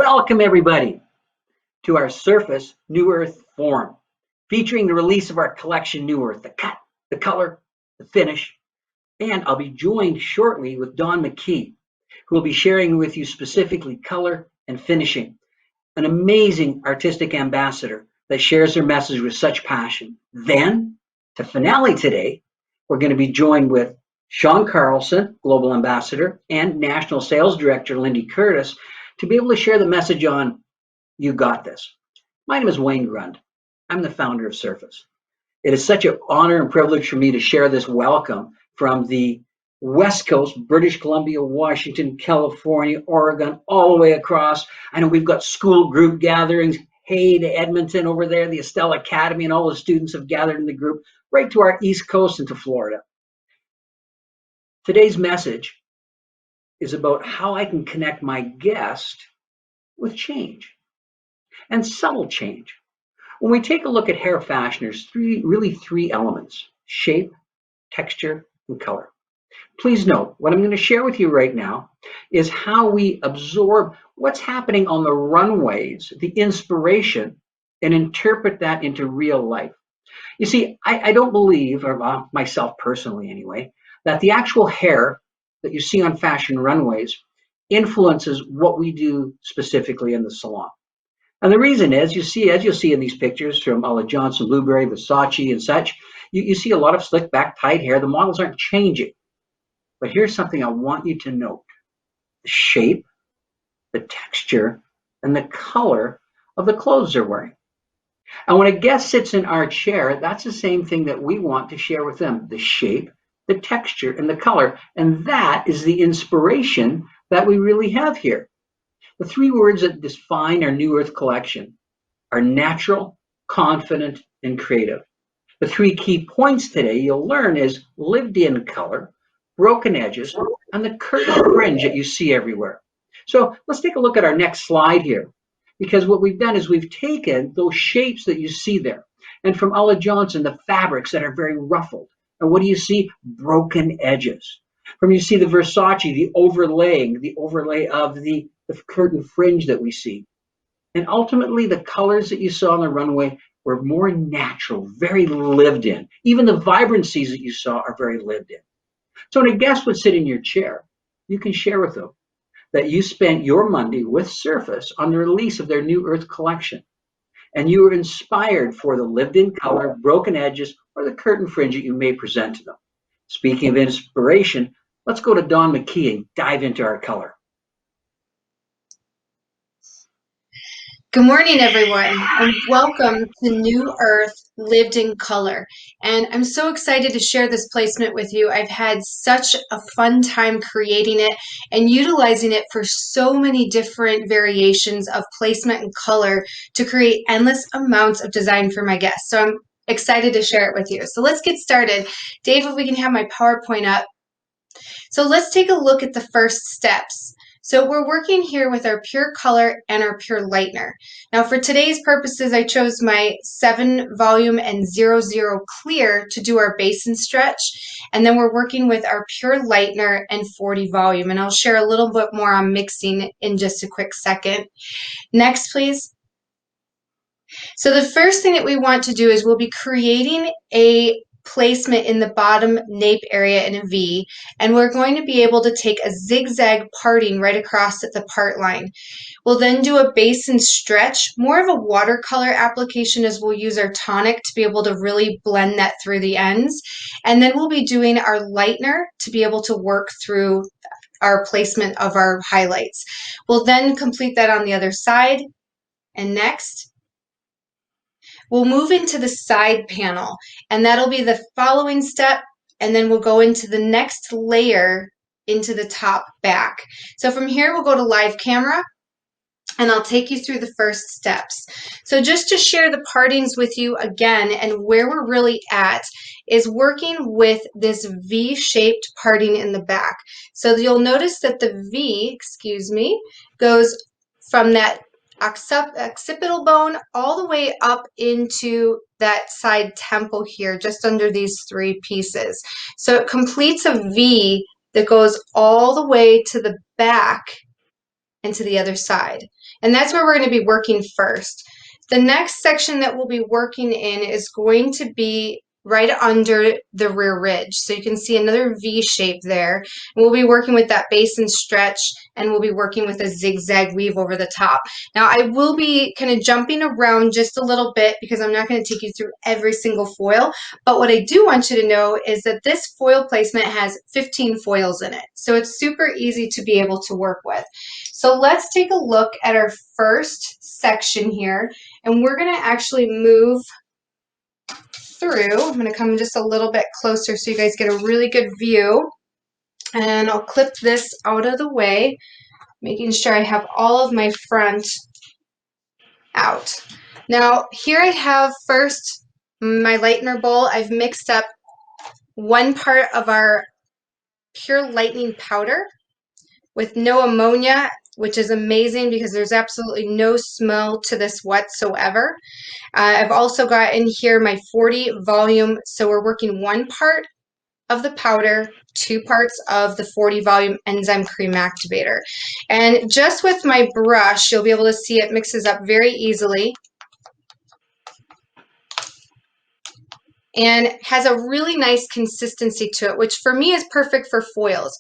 Welcome, everybody, to our Surface New Earth Forum, featuring the release of our collection New Earth, the cut, the color, the finish, and I'll be joined shortly with Don McKee, who will be sharing with you specifically color and finishing, an amazing artistic ambassador that shares their message with such passion. Then, to finale today, we're going to be joined with Sean Carlson, Global Ambassador, and National Sales Director Lindy Curtis, to be able to share the message on You Got This. My name is Wayne Grund. I'm the founder of Surface. It is such an honor and privilege for me to share this welcome from the West Coast, British Columbia, Washington, California, Oregon, all the way across. I know we've got school group gatherings, hey, to Edmonton over there, the Estelle Academy, and all the students have gathered in the group, right to our East Coast and to Florida. Today's message is about how I can connect my guest with change and subtle change. When we take a look at hair fashion, there's three elements: shape, texture, and color. Please note, what I'm going to share with you right now is how we absorb what's happening on the runways, the inspiration, and interpret that into real life. You see, I don't believe, or myself personally anyway, that the actual hair that you see on fashion runways influences what we do specifically in the salon. And the reason is, as you'll see in these pictures from Ulla Johnson, Blueberry, Versace, and such, you see a lot of slick back, tight hair. The models aren't changing. But here's something I want you to note: the shape, the texture, and the color of the clothes they're wearing. And when a guest sits in our chair, that's the same thing that we want to share with them: the shape, the texture, and the color. And that is the inspiration that we really have here. The three words that define our New Earth collection are natural, confident, and creative. The three key points today you'll learn is lived in color, broken edges, and the curtain fringe that you see everywhere. So let's take a look at our next slide here, because what we've done is we've taken those shapes that you see there, and from Ulla Johnson, the fabrics that are very ruffled. And what do you see? Broken edges. From you see the Versace, the overlay of the curtain fringe that we see. And ultimately, the colors that you saw on the runway were more natural, very lived in. Even the vibrancies that you saw are very lived in. So when a guest would sit in your chair, you can share with them that you spent your Monday with Surface on the release of their New Earth collection. And you were inspired for the lived-in color, broken edges, or the curtain fringe that you may present to them. Speaking of inspiration, let's go to Don McKee and dive into our color. Good morning, everyone, and welcome to New Earth Lived in Color. And I'm so excited to share this placement with you. I've had such a fun time creating it and utilizing it for so many different variations of placement and color to create endless amounts of design for my guests. So I'm excited to share it with you. So let's get started. Dave, if we can have my PowerPoint up. So let's take a look at the first steps. So we're working here with our pure color and our pure lightener. Now for today's purposes, I chose my 7 volume and 00 clear to do our base and stretch. And then we're working with our pure lightener and 40 volume. And I'll share a little bit more on mixing in just a quick second. Next, please. So the first thing that we want to do is we'll be creating a placement in the bottom nape area in a V, and we're going to be able to take a zigzag parting right across at the part line. We'll then do a base and stretch, more of a watercolor application, as we'll use our tonic to be able to really blend that through the ends. And then we'll be doing our lightener to be able to work through our placement of our highlights. We'll then complete that on the other side. And next, we'll move into the side panel, and that'll be the following step, and then we'll go into the next layer into the top back. So from here, we'll go to live camera, and I'll take you through the first steps. So just to share the partings with you again, and where we're really at is working with this V-shaped parting in the back. So you'll notice that the V, goes from that occipital bone all the way up into that side temple here, just under these 3 pieces. So it completes a V that goes all the way to the back and to the other side. And that's where we're going to be working first. The next section that we'll be working in is going to be right under the rear ridge. So you can see another V shape there. And we'll be working with that base and stretch, and we'll be working with a zigzag weave over the top. Now I will be kind of jumping around just a little bit because I'm not going to take you through every single foil. But what I do want you to know is that this foil placement has 15 foils in it. So it's super easy to be able to work with. So let's take a look at our first section here, and we're going to actually move through. I'm going to come just a little bit closer so you guys get a really good view. And I'll clip this out of the way, making sure I have all of my front out. Now here I have first my lightener bowl. I've mixed up 1 part of our pure lightning powder with no ammonia, which is amazing because there's absolutely no smell to this whatsoever. I've also got in here my 40 volume, so we're working 1 part of the powder, 2 parts of the 40 volume enzyme cream activator. And just with my brush, you'll be able to see it mixes up very easily and has a really nice consistency to it, which for me is perfect for foils.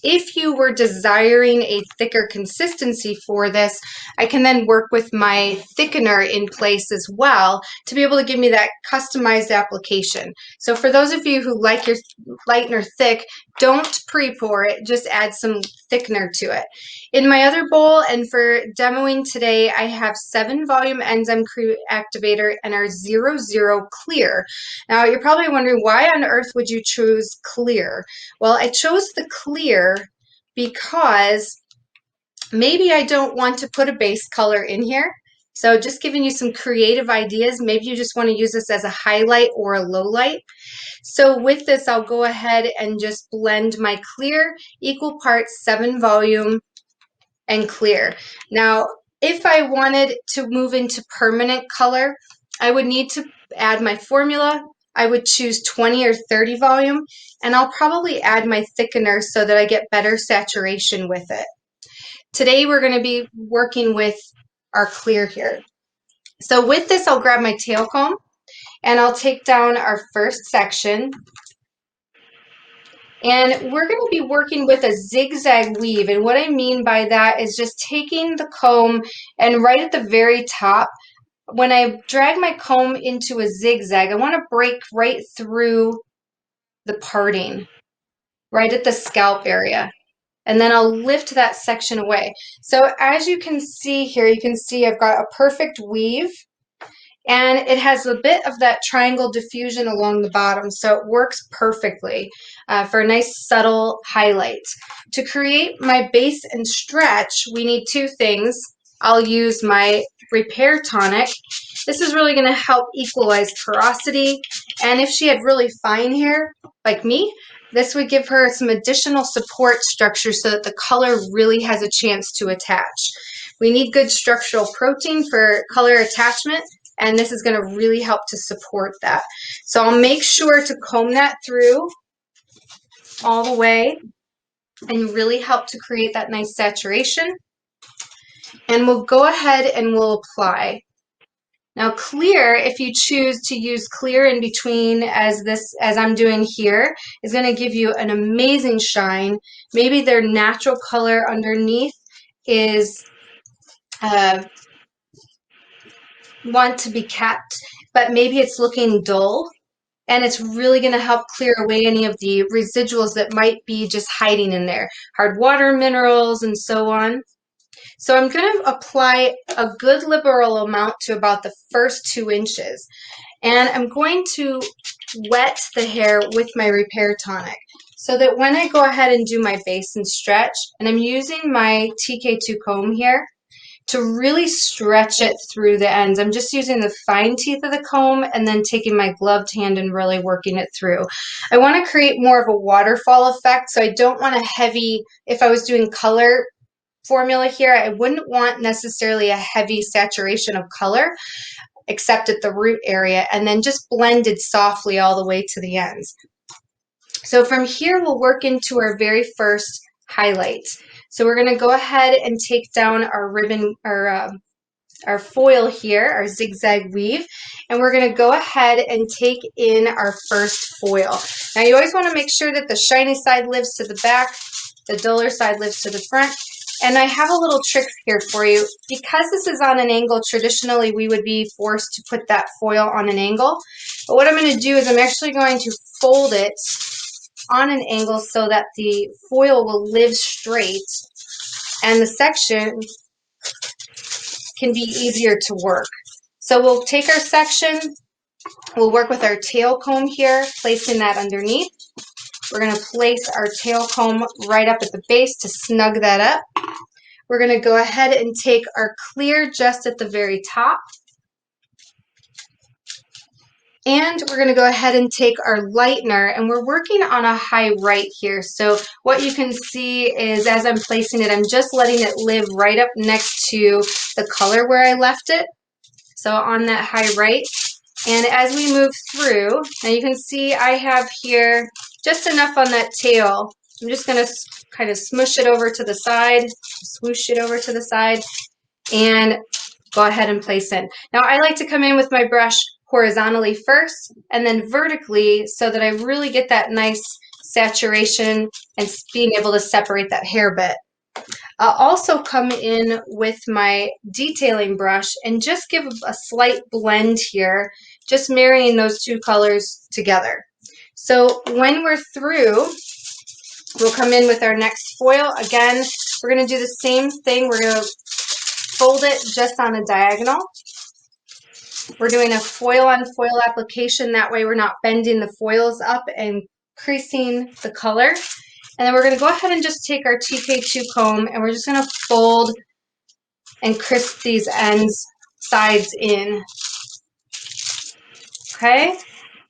If you were desiring a thicker consistency for this, I can then work with my thickener in place as well to be able to give me that customized application. So for those of you who like your lightener thick, don't pre-pour it, just add some thickener to it. In my other bowl, and for demoing today, I have 7 volume enzyme cream activator and our 00 clear. Now you're probably wondering, why on earth would you choose clear? Well, I chose the clear because maybe I don't want to put a base color in here. So just giving you some creative ideas. Maybe you just want to use this as a highlight or a low light. So with this, I'll go ahead and just blend my clear, equal parts 7 volume and clear. Now, if I wanted to move into permanent color, I would need to add my formula. I would choose 20 or 30 volume, and I'll probably add my thickener so that I get better saturation with it. Today, we're going to be working with our clear here. So with this, I'll grab my tail comb, and I'll take down our first section. And we're going to be working with a zigzag weave. And what I mean by that is just taking the comb and right at the very top, when I drag my comb into a zigzag, I want to break right through the parting, right at the scalp area. And then I'll lift that section away. So as you can see here, you can see I've got a perfect weave. And it has a bit of that triangle diffusion along the bottom, so it works perfectly for a nice subtle highlight. To create my base and stretch, we need 2 things. I'll use my Repair Tonic. This is really going to help equalize porosity, and if she had really fine hair, like me, this would give her some additional support structure so that the color really has a chance to attach. We need good structural protein for color attachment, and this is going to really help to support that. So I'll make sure to comb that through all the way and really help to create that nice saturation. And we'll go ahead and we'll apply. Now clear, if you choose to use clear in between as I'm doing here, is going to give you an amazing shine. Maybe their natural color underneath is want to be kept, but maybe it's looking dull, and it's really going to help clear away any of the residuals that might be just hiding in there, hard water minerals and so on. So I'm going to apply a good liberal amount to about the first 2 inches, and I'm going to wet the hair with my Repair Tonic so that when I go ahead and do my base and stretch, and I'm using my TK2 comb here to really stretch it through the ends. I'm just using the fine teeth of the comb and then taking my gloved hand and really working it through. I want to create more of a waterfall effect, so I don't want a heavy, if I was doing color formula here, I wouldn't want necessarily a heavy saturation of color, except at the root area, and then just blended softly all the way to the ends. So from here, we'll work into our very first highlight. So we're going to go ahead and take down our ribbon, our foil here, our zigzag weave, and we're going to go ahead and take in our first foil. Now you always want to make sure that the shiny side lives to the back, the duller side lives to the front. And I have a little trick here for you. Because this is on an angle, traditionally we would be forced to put that foil on an angle. But what I'm going to do is I'm actually going to fold it on an angle so that the foil will live straight and the section can be easier to work. So we'll take our section, we'll work with our tail comb here, placing that underneath. We're going to place our tail comb right up at the base to snug that up. We're going to go ahead and take our clear just at the very top. And we're going to go ahead and take our lightener, and we're working on a high right here. So what you can see is as I'm placing it, I'm just letting it live right up next to the color where I left it. So on that high right. And as we move through, now you can see I have here just enough on that tail. I'm just going to kind of smush it over to the side, swoosh it over to the side, and go ahead and place in. Now I like to come in with my brush horizontally first and then vertically so that I really get that nice saturation and being able to separate that hair bit. I'll also come in with my detailing brush and just give a slight blend here, just marrying those two colors together. So when we're through, we'll come in with our next foil. Again, we're going to do the same thing. We're going to fold it just on a diagonal. We're doing a foil on foil application. That way we're not bending the foils up and creasing the color. And then we're going to go ahead and just take our TK2 comb and we're just going to fold and crisp these sides in. Okay?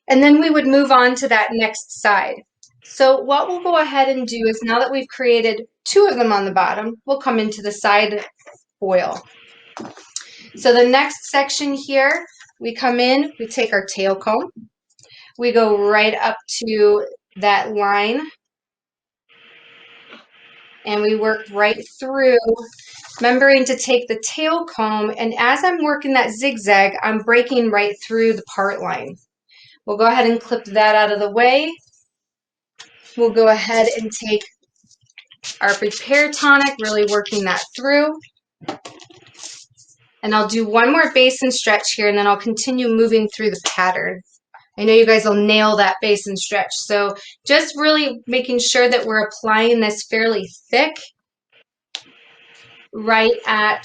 And then we would move on to that next side. So what we'll go ahead and do is now that we've created two of them on the bottom, we'll come into the side foil. So the next section here, we come in, we take our tail comb, we go right up to that line, and we work right through, remembering to take the tail comb, and as I'm working that zigzag, I'm breaking right through the part line. We'll go ahead and clip that out of the way. We'll go ahead and take our Repair Tonic, really working that through. And I'll do one more basin stretch here, and then I'll continue moving through the pattern. I know you guys will nail that basin stretch. So just really making sure that we're applying this fairly thick right at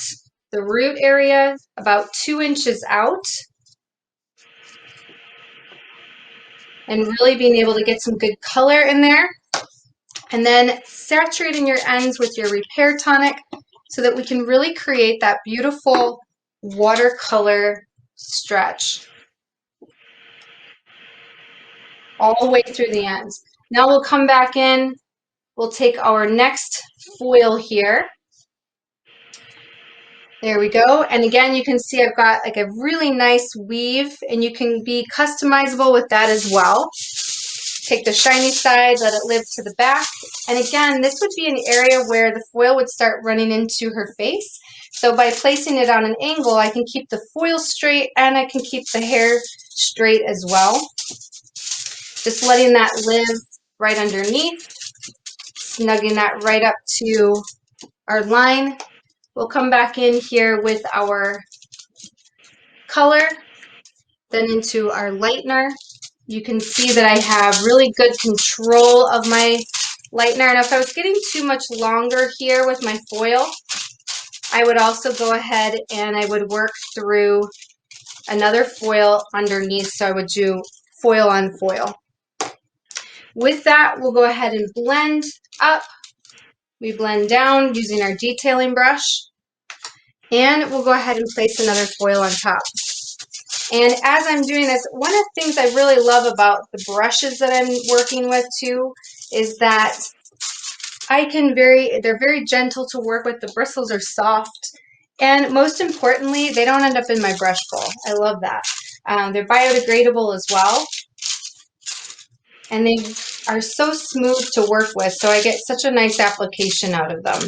the root area, about 2 inches out. And really being able to get some good color in there. And then saturating your ends with your Repair Tonic so that we can really create that beautiful watercolor stretch all the way through the ends. Now we'll come back in, we'll take our next foil here. There we go. And again, you can see I've got like a really nice weave, and you can be customizable with that as well. Take the shiny side, let it live to the back. And again, this would be an area where the foil would start running into her face. So by placing it on an angle, I can keep the foil straight and I can keep the hair straight as well. Just letting that live right underneath, snugging that right up to our line. We'll come back in here with our color, then into our lightener. You can see that I have really good control of my lightener. And if I was getting too much longer here with my foil, I would also go ahead and I would work through another foil underneath. So I would do foil on foil. With that, we'll go ahead and blend up. We blend down using our detailing brush. And we'll go ahead and place another foil on top. And as I'm doing this, one of the things I really love about the brushes that I'm working with too is that they're very gentle to work with. The bristles are soft. And most importantly, they don't end up in my brush bowl. I love that. They're biodegradable as well. And they are so smooth to work with, so I get such a nice application out of them.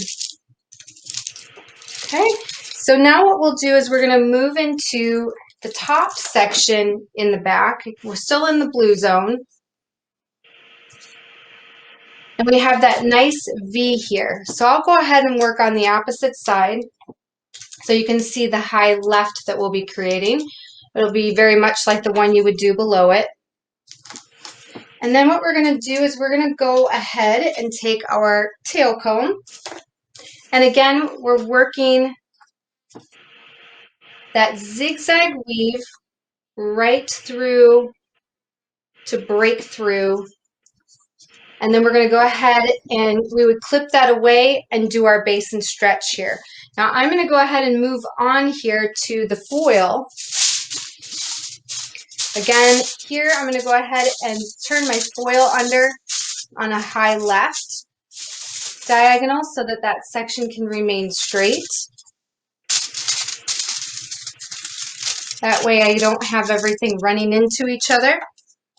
Okay, so now what we'll do is we're going to move into the top section in the back. We're still in the blue zone. And we have that nice V here. So I'll go ahead and work on the opposite side. So you can see the high left that we'll be creating. It'll be very much like the one you would do below it. And then what we're going to do is we're going to go ahead and take our tail comb. And again, we're working that zigzag weave right through to break through. And then we're going to go ahead and we would clip that away and do our base and stretch here. Now I'm going to go ahead and move on here to the foil. Again, here I'm going to go ahead and turn my foil under on a high left diagonal so that that section can remain straight. That way I don't have everything running into each other.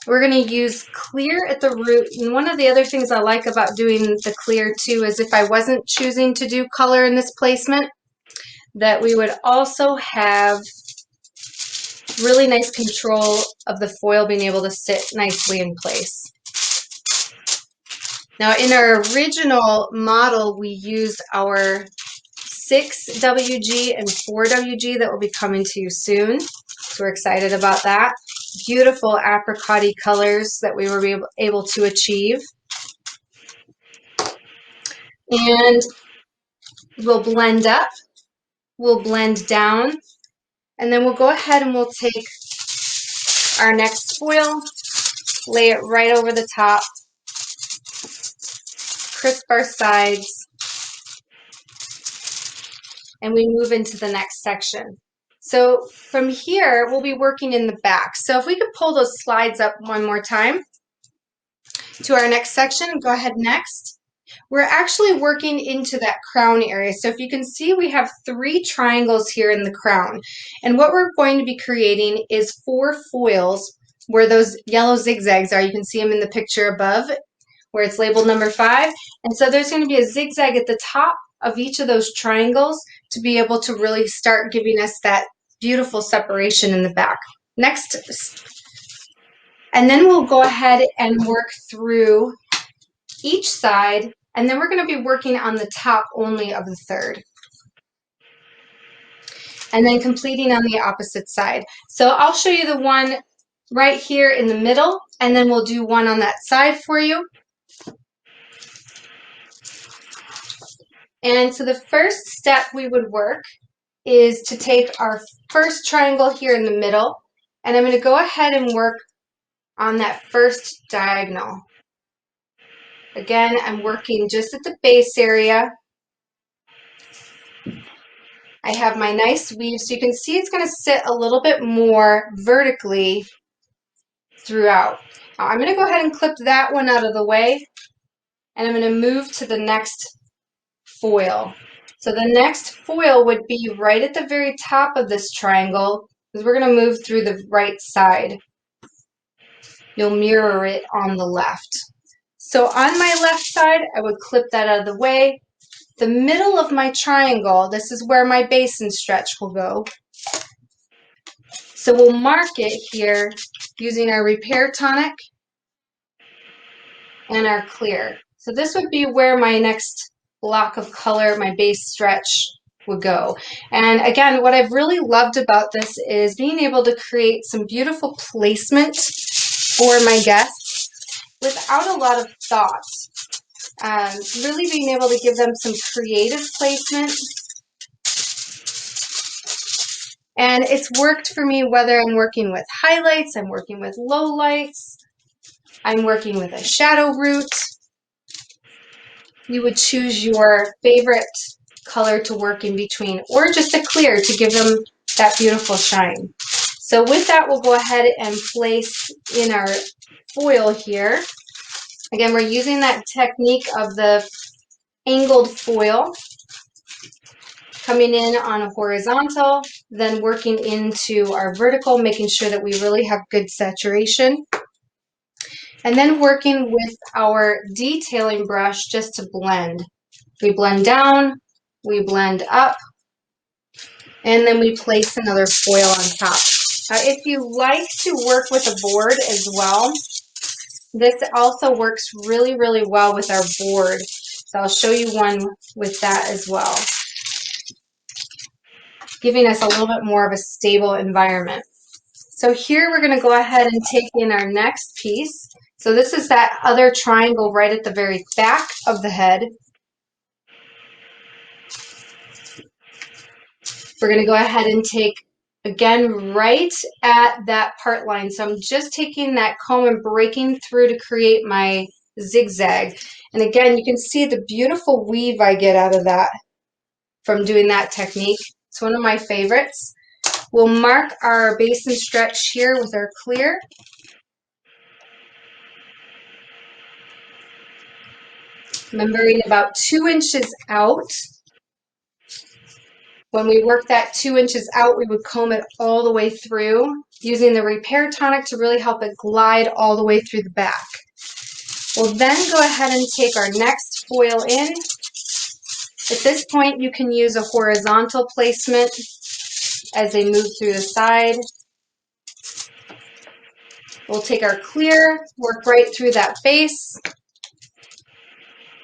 We're going to use clear at the root. And one of the other things I like about doing the clear too is if I wasn't choosing to do color in this placement, that we would also have really nice control of the foil being able to sit nicely in place. Now in our original model, we used our 6WG and 4WG that will be coming to you soon. So we're excited about that. Beautiful apricot-y colors that we were able to achieve. And we'll blend up, we'll blend down, and then we'll go ahead and we'll take our next foil, lay it right over the top, crisp our sides, and we move into the next section. So from here, we'll be working in the back. So if we could pull those slides up one more time to our next section, go ahead next. We're actually working into that crown area. So if you can see, we have 3 triangles here in the crown. And what we're going to be creating is 4 foils where those yellow zigzags are. You can see them in the picture above where it's labeled number 5. And so there's going to be a zigzag at the top of each of those triangles to be able to really start giving us that beautiful separation in the back. Next, and then we'll go ahead and work through each side, and then we're going to be working on the top only of the third. And then completing on the opposite side. So I'll show you the one right here in the middle, and then we'll do one on that side for you. And so the first step we would work is to take our first triangle here in the middle, and I'm going to go ahead and work on that first diagonal. Again, I'm working just at the base area. I have my nice weave, so you can see it's going to sit a little bit more vertically throughout. Now, I'm going to go ahead and clip that one out of the way, and I'm going to move to the next foil. So the next foil would be right at the very top of this triangle, because we're going to move through the right side. You'll mirror it on the left. So on my left side, I would clip that out of the way. The middle of my triangle, this is where my base and stretch will go. So we'll mark it here using our Repair Tonic and our clear. So this would be where my next block of color, my base stretch, would go. And again, what I've really loved about this is being able to create some beautiful placement for my guests without a lot of thought. Really being able to give them some creative placement. And it's worked for me whether I'm working with highlights, I'm working with lowlights, I'm working with a shadow root. You would choose your favorite color to work in between, or just a clear to give them that beautiful shine. So with that, we'll go ahead and place in our foil here. Again, we're using that technique of the angled foil, coming in on a horizontal, then working into our vertical, making sure that we really have good saturation. And then working with our detailing brush just to blend. We blend down, we blend up, And then we place another foil on top. If you like to work with a board as well, this also works really, really well with our board. So I'll show you one with that as well, giving us a little bit more of a stable environment. So here we're going to go ahead and take in our next piece. So this is that other triangle right at the very back of the head. We're going to go ahead and take, again, right at that part line. So I'm just taking that comb and breaking through to create my zigzag. And again, you can see the beautiful weave I get out of that from doing that technique. It's one of my favorites. We'll mark our base and stretch here with our clear. Remembering about 2 inches out. When we work that 2 inches out, we would comb it all the way through, using the Repair Tonic to really help it glide all the way through the back. We'll then go ahead and take our next foil in. At this point, you can use a horizontal placement as they move through the side. We'll take our clear, work right through that base.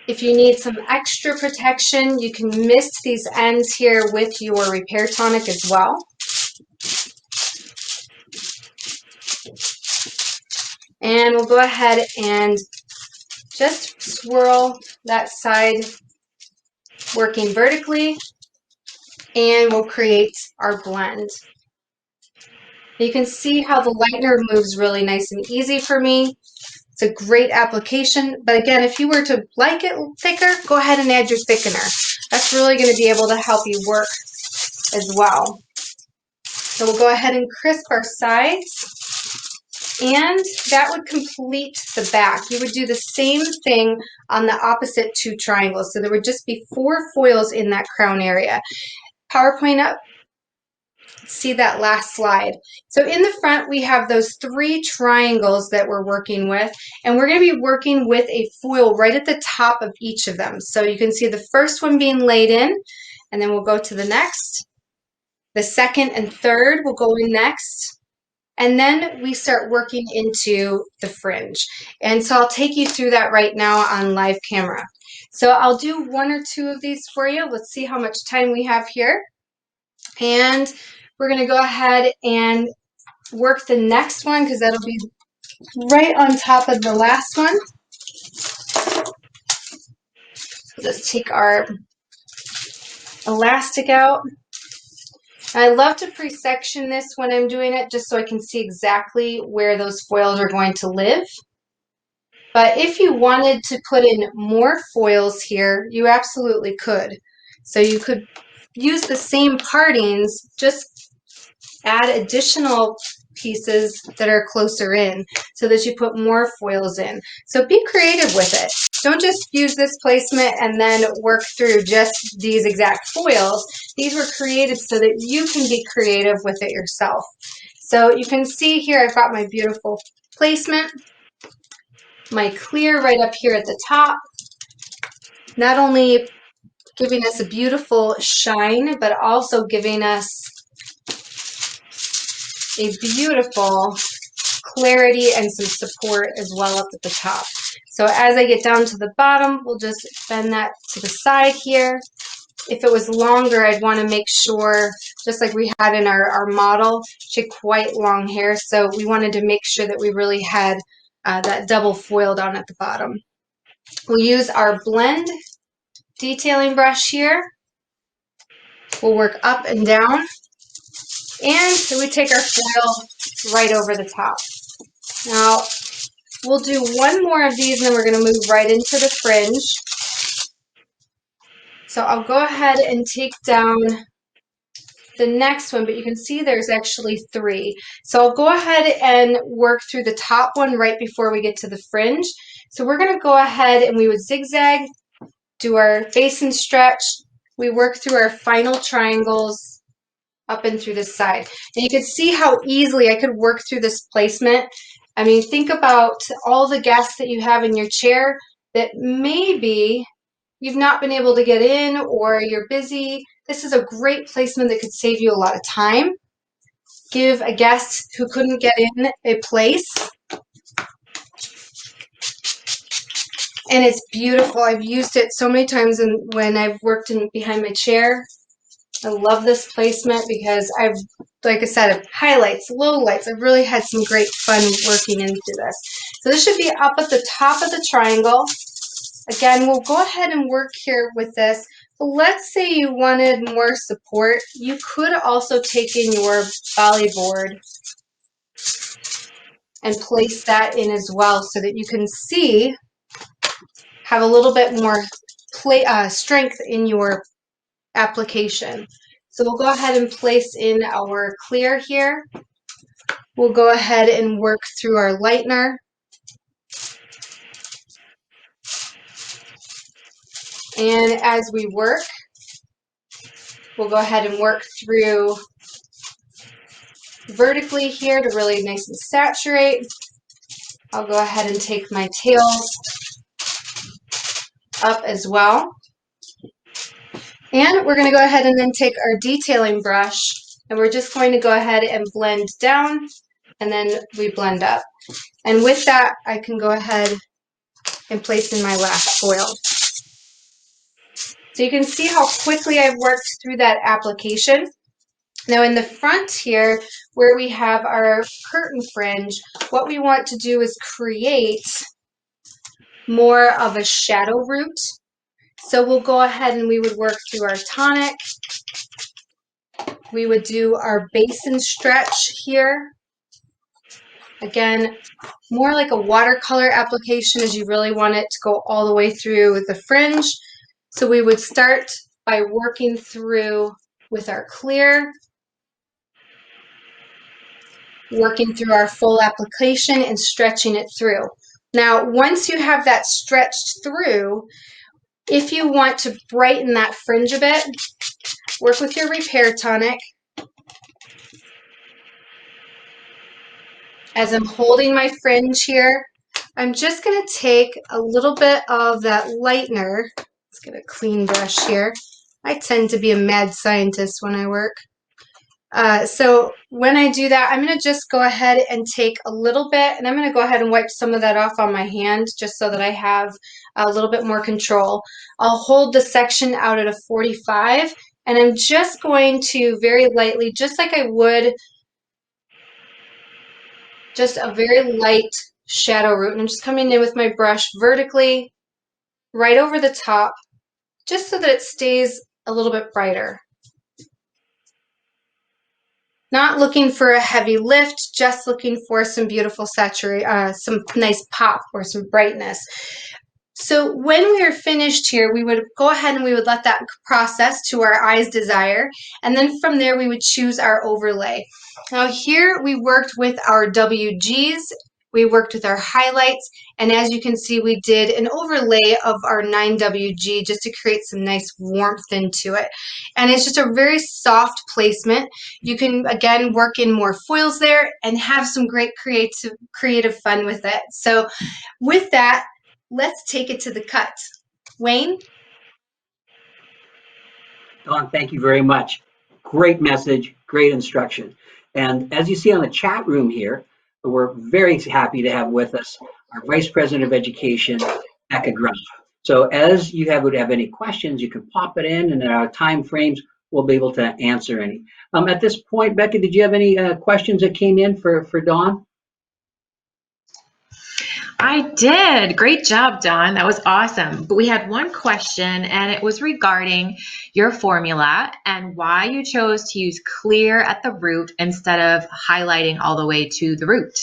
If you need some extra protection, you can mist these ends here with your Repair Tonic as well. And we'll go ahead and just swirl that side working vertically, and we'll create our blend. You can see how the lightener moves really nice and easy for me. It's a great application, but again, if you were to like it thicker, go ahead and add your thickener. That's really going to be able to help you work as well. So we'll go ahead and crisp our sides, and that would complete the back. You would do the same thing on the opposite 2 triangles. So there would just be 4 foils in that crown area. PowerPoint up. See that last slide. So in the front, we have those 3 triangles that we're working with, and we're going to be working with a foil right at the top of each of them. So you can see the first one being laid in, and then we'll go to the next. The second and third will go in next. And then we start working into the fringe. And so I'll take you through that right now on live camera. So I'll do 1 or 2 of these for you. Let's see how much time we have here. And we're going to go ahead and work the next one because that'll be right on top of the last one. Let's take our elastic out. I love to pre-section this when I'm doing it just so I can see exactly where those foils are going to live. But if you wanted to put in more foils here, you absolutely could. So you could use the same partings, just add additional pieces that are closer in so that you put more foils in. So be creative with it. Don't just use this placement and then work through just these exact foils. These were created so that you can be creative with it yourself. So you can see here I've got my beautiful placement, my clear right up here at the top, not only giving us a beautiful shine, but also giving us a beautiful clarity and some support as well up at the top. So as I get down to the bottom, we'll just bend that to the side here. If it was longer, I'd want to make sure, just like we had in our model, she had quite long hair, so we wanted to make sure that we really had that double foil down at the bottom. We'll use our blend detailing brush here. We'll work up and down, and we take our foil right over the top. Now, we'll do 1 more of these, and then we're going to move right into the fringe. So I'll go ahead and take down the next one, but you can see there's actually 3. So I'll go ahead and work through the top one right before we get to the fringe. So we're going to go ahead and we would zigzag, do our base and stretch. We work through our final triangles up and through this side. And you can see how easily I could work through this placement. I mean, think about all the guests that you have in your chair that maybe you've not been able to get in, or you're busy. This is a great placement that could save you a lot of time. Give a guest who couldn't get in a place. And it's beautiful. I've used it so many times when I've worked behind my chair. I love this placement because like I said, highlights, lowlights. I've really had some great fun working into this. So this should be up at the top of the triangle. Again, we'll go ahead and work here with this. But let's say you wanted more support. You could also take in your volley board and place that in as well so that you can see, have a little bit more strength in your application. So we'll go ahead and place in our clear here. We'll go ahead and work through our lightener. And as we work, we'll go ahead and work through vertically here to really nice and saturate. I'll go ahead and take my tails up as well. And we're going to go ahead and then take our detailing brush, and we're just going to go ahead and blend down, and then we blend up. And with that, I can go ahead and place in my last foil. So you can see how quickly I've worked through that application. Now in the front here, where we have our curtain fringe, what we want to do is create more of a shadow root. So we'll go ahead and we would work through our tonic. We would do our basin stretch here. Again, more like a watercolor application as you really want it to go all the way through the fringe. So we would start by working through with our clear, working through our full application and stretching it through. Now, once you have that stretched through, if you want to brighten that fringe a bit, work with your repair tonic. As I'm holding my fringe here, I'm just going to take a little bit of that lightener. Let's get a clean brush here. I tend to be a mad scientist when I work. So when I do that, I'm going to just go ahead and take a little bit, and I'm going to go ahead and wipe some of that off on my hand just so that I have a little bit more control. I'll hold the section out at a 45, and I'm just going to very lightly, just like I would just a very light shadow root. And I'm just coming in with my brush vertically right over the top, just so that it stays a little bit brighter. Not looking for a heavy lift, just looking for some beautiful some nice pop or some brightness. So when we are finished here, we would go ahead and we would let that process to our eye's desire. And then from there, we would choose our overlay. Now here we worked with our WGs, we worked with our highlights, and as you can see, we did an overlay of our 9WG just to create some nice warmth into it. And it's just a very soft placement. You can, again, work in more foils there and have some great creative fun with it. So with that, let's take it to the cut. Wayne? Dawn, thank you very much. Great message, great instruction. And as you see on the chat room here, we're very happy to have with us our Vice President of Education, Becca Grumpf. So as you would have any questions, you can pop it in, and in our time frames, we'll be able to answer any. At this point, Becca, did you have any questions that came in for Dawn? I did. Great job, Dawn. That was awesome. But we had one question, and it was regarding your formula and why you chose to use clear at the root instead of highlighting all the way to the root.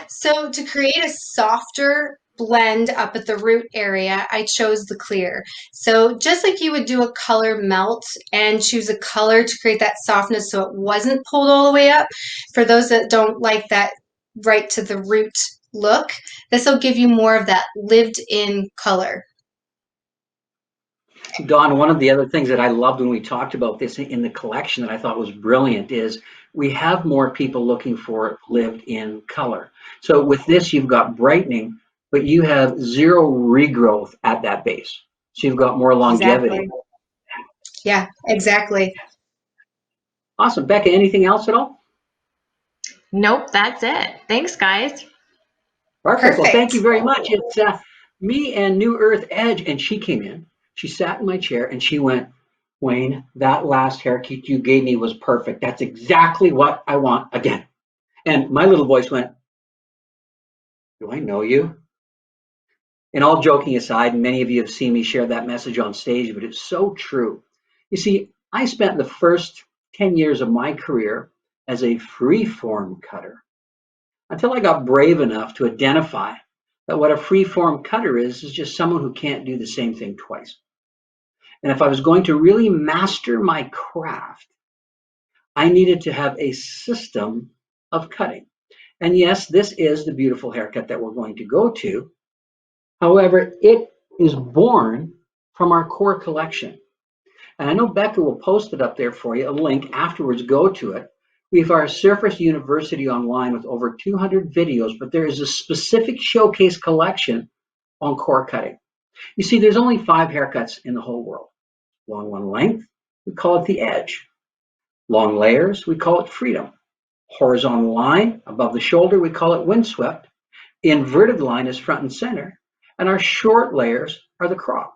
So to create a softer blend up at the root area, I chose the clear. So just like you would do a color melt and choose a color to create that softness so it wasn't pulled all the way up, for those that don't like that right to the root look, this will give you more of that lived in color. Dawn, one of the other things that I loved when we talked about this in the collection that I thought was brilliant is we have more people looking for lived in color. So with this, you've got brightening, but you have zero regrowth at that base. So you've got more longevity. Exactly. Yeah, exactly. Awesome. Becca, anything else at all? Nope, that's it. Thanks, guys. Perfect. Well, thank Perfect. you very much. It's me and New Earth Edge, and she came in. She sat in my chair and she went, Wayne, that last haircut you gave me was perfect. That's exactly what I want again. And my little voice went, do I know you? And all joking aside, and many of you have seen me share that message on stage, but it's so true. You see, I spent the first 10 years of my career as a free-form cutter until I got brave enough to identify that what a free-form cutter is just someone who can't do the same thing twice. And if I was going to really master my craft, I needed to have a system of cutting. And yes, this is the beautiful haircut that we're going to go to. However, it is born from our core collection. And I know Becca will post it up there for you, a link afterwards, go to it. We have our Surface University online with over 200 videos, but there is a specific showcase collection on core cutting. You see, there's only 5 haircuts in the whole world. Long one length, we call it the edge. Long layers, we call it freedom. Horizontal line above the shoulder, we call it windswept. Inverted line is front and center. And our short layers are the crop.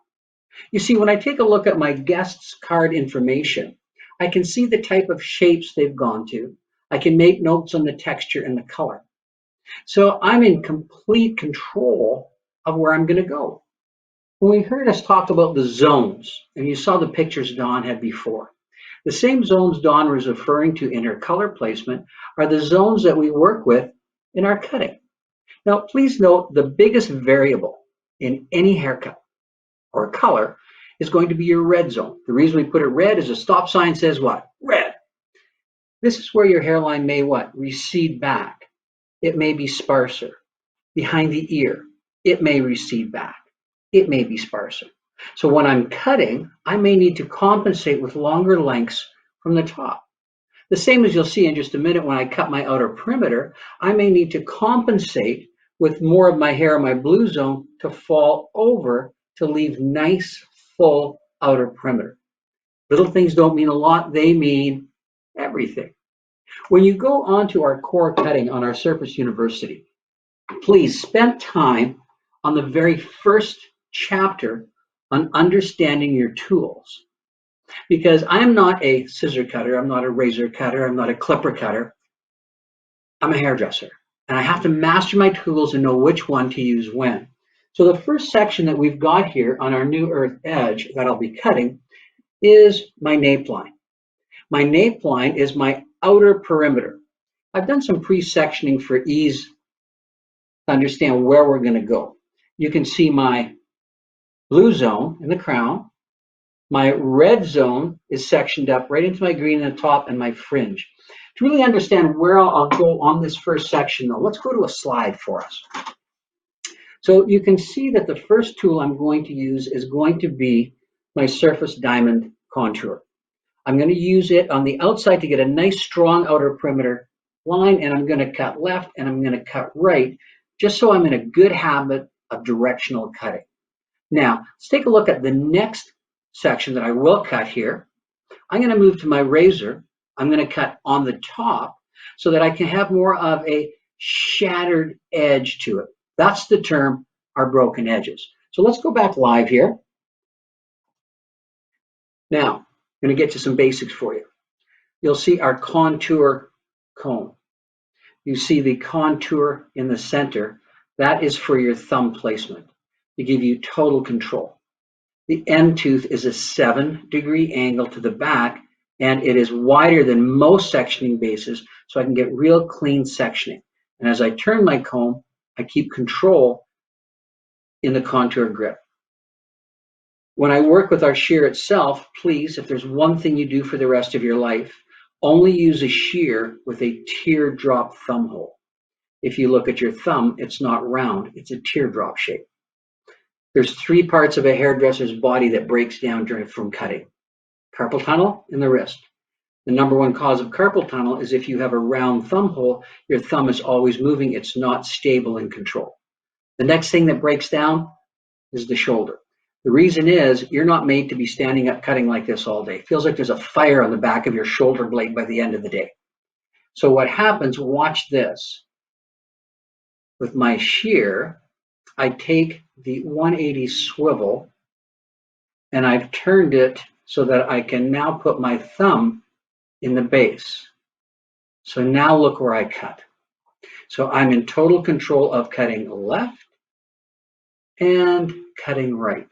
You see, when I take a look at my guests' card information, I can see the type of shapes they've gone to. I can make notes on the texture and the color. So I'm in complete control of where I'm going to go. When we heard us talk about the zones, and you saw the pictures Dawn had before, the same zones Dawn was referring to in her color placement are the zones that we work with in our cutting. Now, please note the biggest variable in any haircut or color is going to be your red zone. The reason we put it red is a stop sign says what? Red. This is where your hairline may what? Recede back. It may be sparser. Behind the ear, it may recede back. It may be sparser. So when I'm cutting, I may need to compensate with longer lengths from the top. The same as you'll see in just a minute when I cut my outer perimeter, I may need to compensate with more of my hair in my blue zone to fall over to leave nice, full outer perimeter. Little things don't mean a lot, they mean everything. When you go onto our core cutting on our Surface University, please spend time on the very first chapter on understanding your tools. Because I'm not a scissor cutter, I'm not a razor cutter, I'm not a clipper cutter. I'm a hairdresser. And I have to master my tools and know which one to use when. So the first section that we've got here on our New Earth Edge that I'll be cutting is my nape line. My nape line is my outer perimeter. I've done some pre-sectioning for ease to understand where we're going to go. You can see my blue zone in the crown. My red zone is sectioned up right into my green in the top and my fringe. To really understand where I'll go on this first section though, let's go to a slide for us. So you can see that the first tool I'm going to use is going to be my Surface Diamond Contour. I'm going to use it on the outside to get a nice strong outer perimeter line, and I'm going to cut left and I'm going to cut right, just so I'm in a good habit of directional cutting. Now, let's take a look at the next section that I will cut here. I'm going to move to my razor. I'm going to cut on the top so that I can have more of a shattered edge to it. That's the term, our broken edges. So let's go back live here. Now, I'm going to get to some basics for you. You'll see our contour comb. You see the contour in the center. That is for your thumb placement to give you total control. The end tooth is a 7-degree angle to the back, and it is wider than most sectioning bases, so I can get real clean sectioning. And as I turn my comb, I keep control in the contour grip. When I work with our shear itself, please, if there's one thing you do for the rest of your life, only use a shear with a teardrop thumb hole. If you look at your thumb, it's not round, it's a teardrop shape. There's 3 parts of a hairdresser's body that breaks down from cutting. Carpal tunnel and the wrist. The number 1 cause of carpal tunnel is if you have a round thumb hole, your thumb is always moving, it's not stable in control. The next thing that breaks down is the shoulder. The reason is you're not made to be standing up cutting like this all day. It feels like there's a fire on the back of your shoulder blade by the end of the day. So what happens, watch this. With my shear, I take the 180 swivel and I've turned it so that I can now put my thumb in the base. So now look where I cut. So I'm in total control of cutting left and cutting right.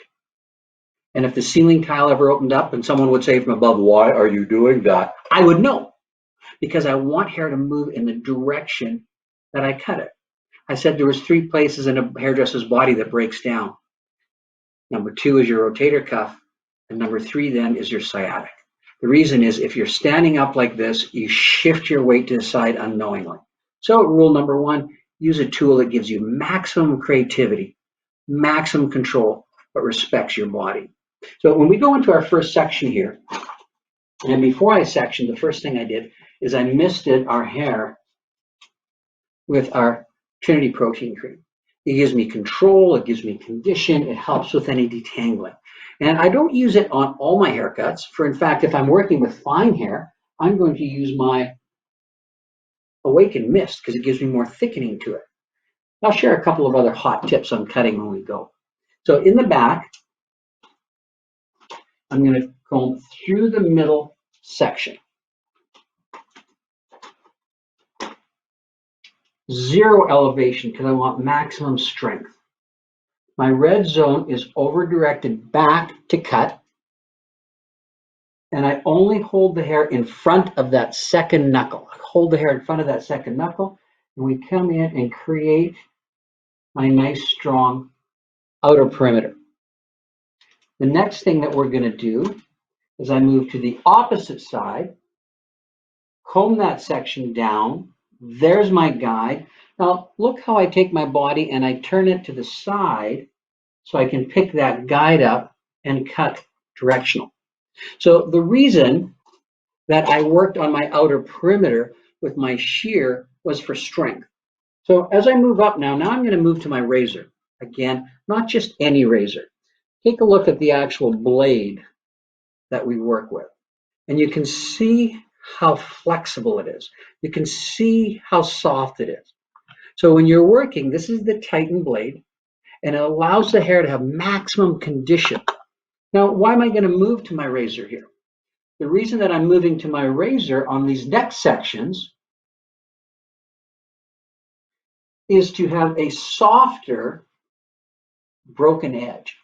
And if the ceiling tile ever opened up and someone would say from above, why are you doing that? I would know, because I want hair to move in the direction that I cut it. I said there was 3 places in a hairdresser's body that breaks down. Number 2 is your rotator cuff, and number 3 then is your sciatic. The reason is if you're standing up like this, you shift your weight to the side unknowingly. So rule number 1, use a tool that gives you maximum creativity, maximum control, but respects your body. So when we go into our first section here, and before I sectioned, the first thing I did is I misted our hair with our Trinity Protein Cream. It gives me control, it gives me condition, it helps with any detangling. And I don't use it on all my haircuts. In fact, if I'm working with fine hair, I'm going to use my Awaken Mist because it gives me more thickening to it. I'll share a couple of other hot tips on cutting when we go. So in the back, I'm going to comb through the middle section. 0 elevation because I want maximum strength. My red zone is over-directed back to cut, and I only hold the hair in front of that second knuckle. I hold the hair in front of that second knuckle, and we come in and create my nice, strong outer perimeter. The next thing that we're going to do is I move to the opposite side, comb that section down. There's my guide. Now, look how I take my body and I turn it to the side so I can pick that guide up and cut directional. So the reason that I worked on my outer perimeter with my shear was for strength. So as I move up now I'm going to move to my razor. Again, not just any razor. Take a look at the actual blade that we work with. And you can see how flexible it is. You can see how soft it is. So when you're working, this is the Titan blade, and it allows the hair to have maximum condition. Now, why am I going to move to my razor here? The reason that I'm moving to my razor on these next sections is to have a softer broken edge.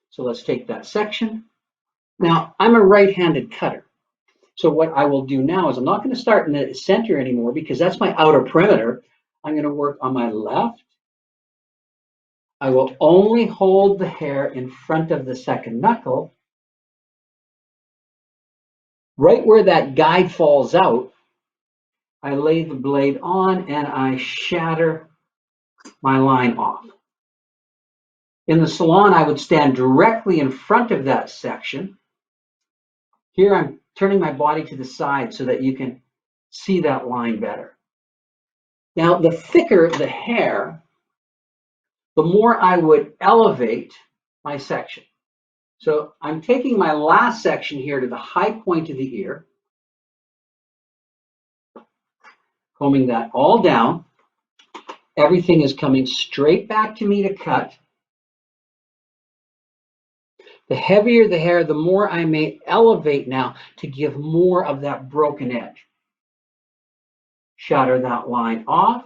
So let's take that section. Now, I'm a right-handed cutter. So what I will do now is I'm not going to start in the center anymore because that's my outer perimeter. I'm going to work on my left. I will only hold the hair in front of the second knuckle. Right where that guide falls out, I lay the blade on and I shatter my line off. In the salon, I would stand directly in front of that section. Here I'm turning my body to the side so that you can see that line better. Now, the thicker the hair, the more I would elevate my section. So I'm taking my last section here to the high point of the ear, combing that all down. Everything is coming straight back to me to cut. The heavier the hair, the more I may elevate now to give more of that broken edge. Shatter that line off.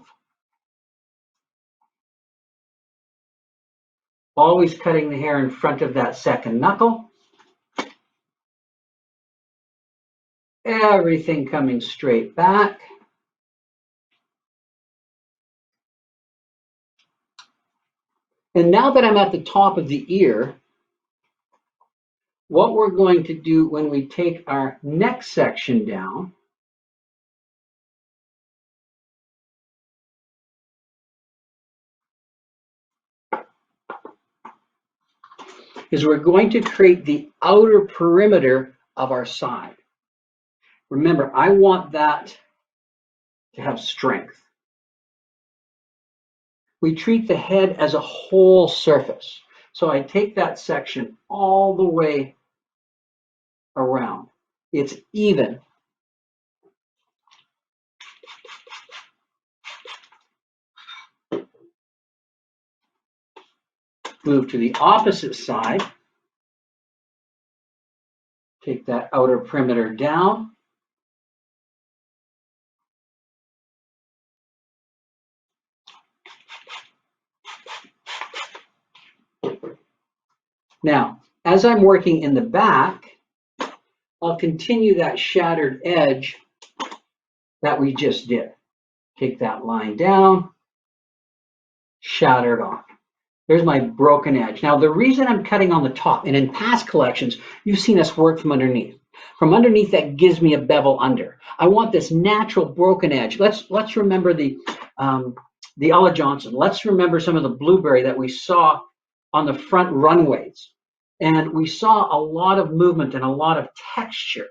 Always cutting the hair in front of that second knuckle. Everything coming straight back. And now that I'm at the top of the ear, what we're going to do when we take our neck section down is we're going to create the outer perimeter of our side. Remember, I want that to have strength. We treat the head as a whole surface. So I take that section all the way around. It's even. Move to the opposite side. Take that outer perimeter down. Now, as I'm working in the back, I'll continue that shattered edge that we just did. Take that line down, shatter it off. There's my broken edge. Now, the reason I'm cutting on the top, and in past collections, you've seen us work from underneath. From underneath, that gives me a bevel under. I want this natural broken edge. Let's remember the Ella Johnson. Let's remember some of the blueberry that we saw on the front runways. And we saw a lot of movement and a lot of texture.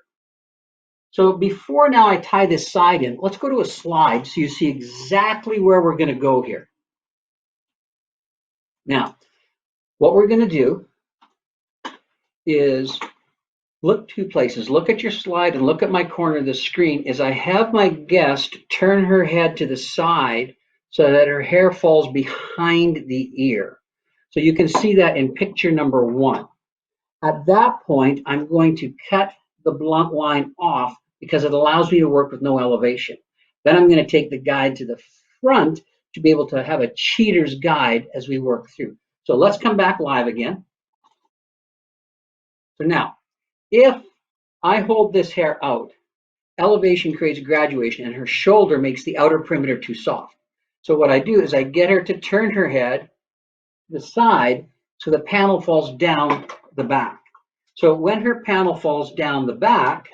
So before now I tie this side in, let's go to a slide so you see exactly where we're going to go here. Now, what we're going to do is look two places. Look at your slide and look at my corner of the screen as I have my guest turn her head to the side so that her hair falls behind the ear. So you can see that in picture number 1. At that point, I'm going to cut the blunt line off because it allows me to work with no elevation. Then I'm going to take the guide to the front to be able to have a cheater's guide as we work through. So let's come back live again. So now, if I hold this hair out, elevation creates graduation and her shoulder makes the outer perimeter too soft. So what I do is I get her to turn her head to the side so the panel falls down the back. So when her panel falls down the back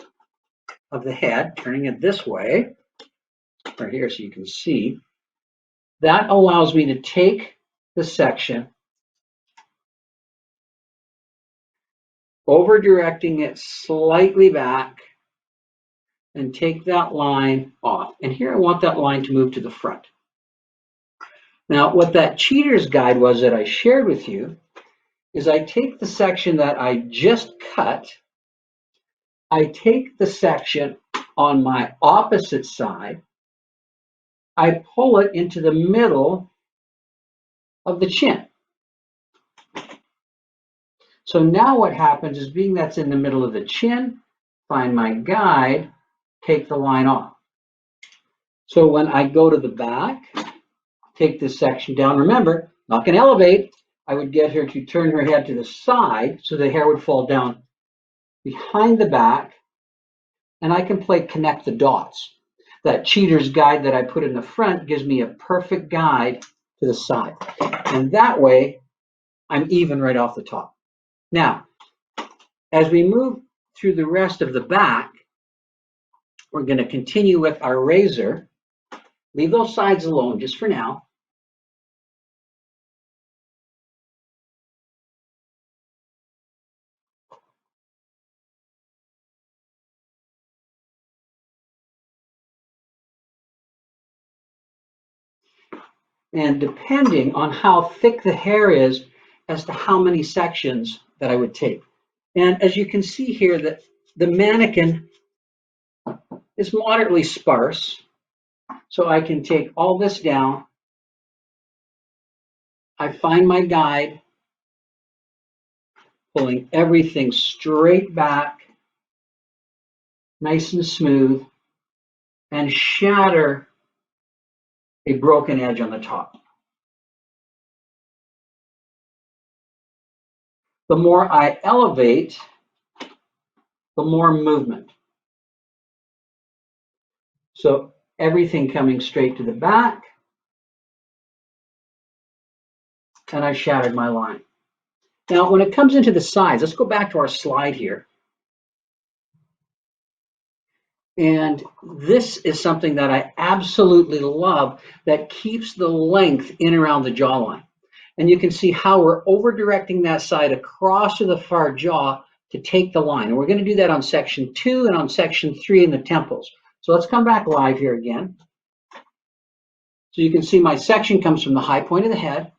of the head, turning it this way, right here so you can see, that allows me to take the section, over directing it slightly back, and take that line off. And here I want that line to move to the front. Now, what that cheater's guide was that I shared with you is I take the section that I just cut, I take the section on my opposite side, I pull it into the middle of the chin. So now what happens is, being that's in the middle of the chin, find my guide, take the line off. So when I go to the back, take this section down, remember, not going to elevate, I would get her to turn her head to the side so the hair would fall down behind the back, and I can play connect the dots. That cheater's guide that I put in the front gives me a perfect guide to the side. And that way, I'm even right off the top. Now, as we move through the rest of the back, we're going to continue with our razor. Leave those sides alone just for now. And depending on how thick the hair is as to how many sections that I would take. And as you can see here, that the mannequin is moderately sparse. So I can take all this down. I find my guide, pulling everything straight back, nice and smooth, and shatter a broken edge on the top. The more I elevate, the more movement. So everything coming straight to the back, and I shattered my line. Now, when it comes into the sides, let's go back to our slide here. And this is something that I absolutely love that keeps the length in around the jawline. And you can see how we're over directing that side across to the far jaw to take the line. And we're going to do that on section 2 and on section 3 in the temples. So let's come back live here again. So you can see my section comes from the high point of the head,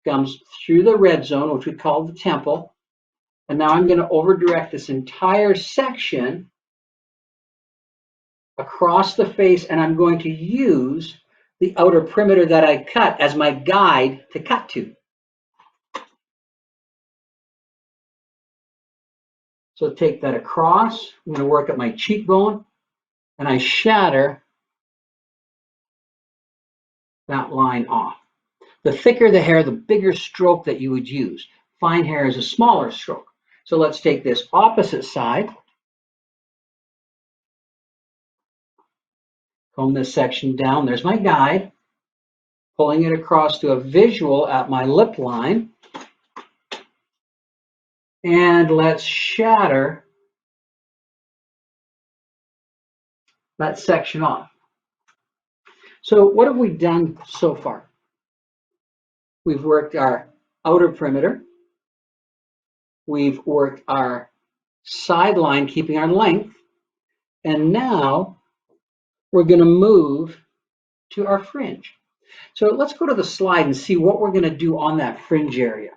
comes through the red zone, which we call the temple. And now I'm going to over direct this entire section across the face, and I'm going to use the outer perimeter that I cut as my guide to cut to. So take that across. I'm going to work at my cheekbone, and I shatter that line off. The thicker the hair, the bigger stroke that you would use. Fine hair is a smaller stroke. So let's take this opposite side. Comb this section down. There's my guide. Pulling it across to a visual at my lip line. And let's shatter that section off. So what have we done so far? We've worked our outer perimeter. We've worked our sideline, keeping our length. And now we're going to move to our fringe. So let's go to the slide and see what we're going to do on that fringe area.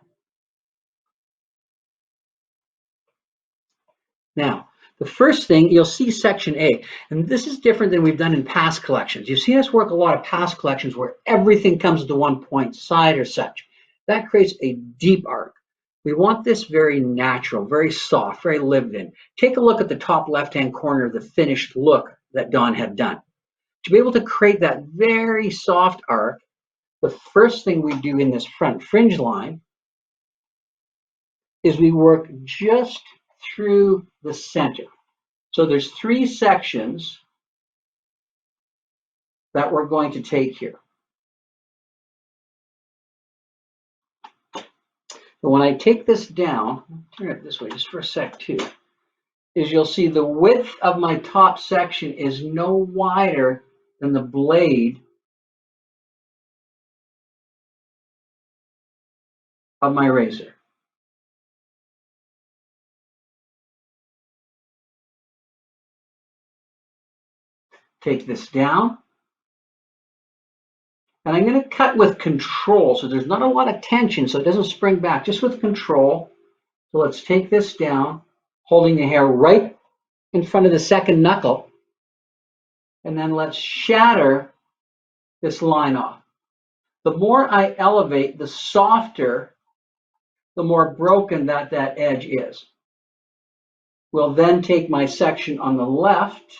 Now, the first thing, you'll see section A, and this is different than we've done in past collections. You've seen us work a lot of past collections where everything comes to one point, side or such. That creates a deep arc. We want this very natural, very soft, very lived in. Take a look at the top left-hand corner of the finished look that Dawn had done. To be able to create that very soft arc, the first thing we do in this front fringe line is we work just through the center. So there's 3 sections that we're going to take here. But when I take this down, turn it this way just for a sec too, is you'll see the width of my top section is no wider than the blade of my razor. Take this down. And I'm going to cut with control, so there's not a lot of tension, so it doesn't spring back, just with control. So let's take this down, holding the hair right in front of the second knuckle. And then let's shatter this line off. The more I elevate, the softer, the more broken that edge is. We'll then take my section on the left,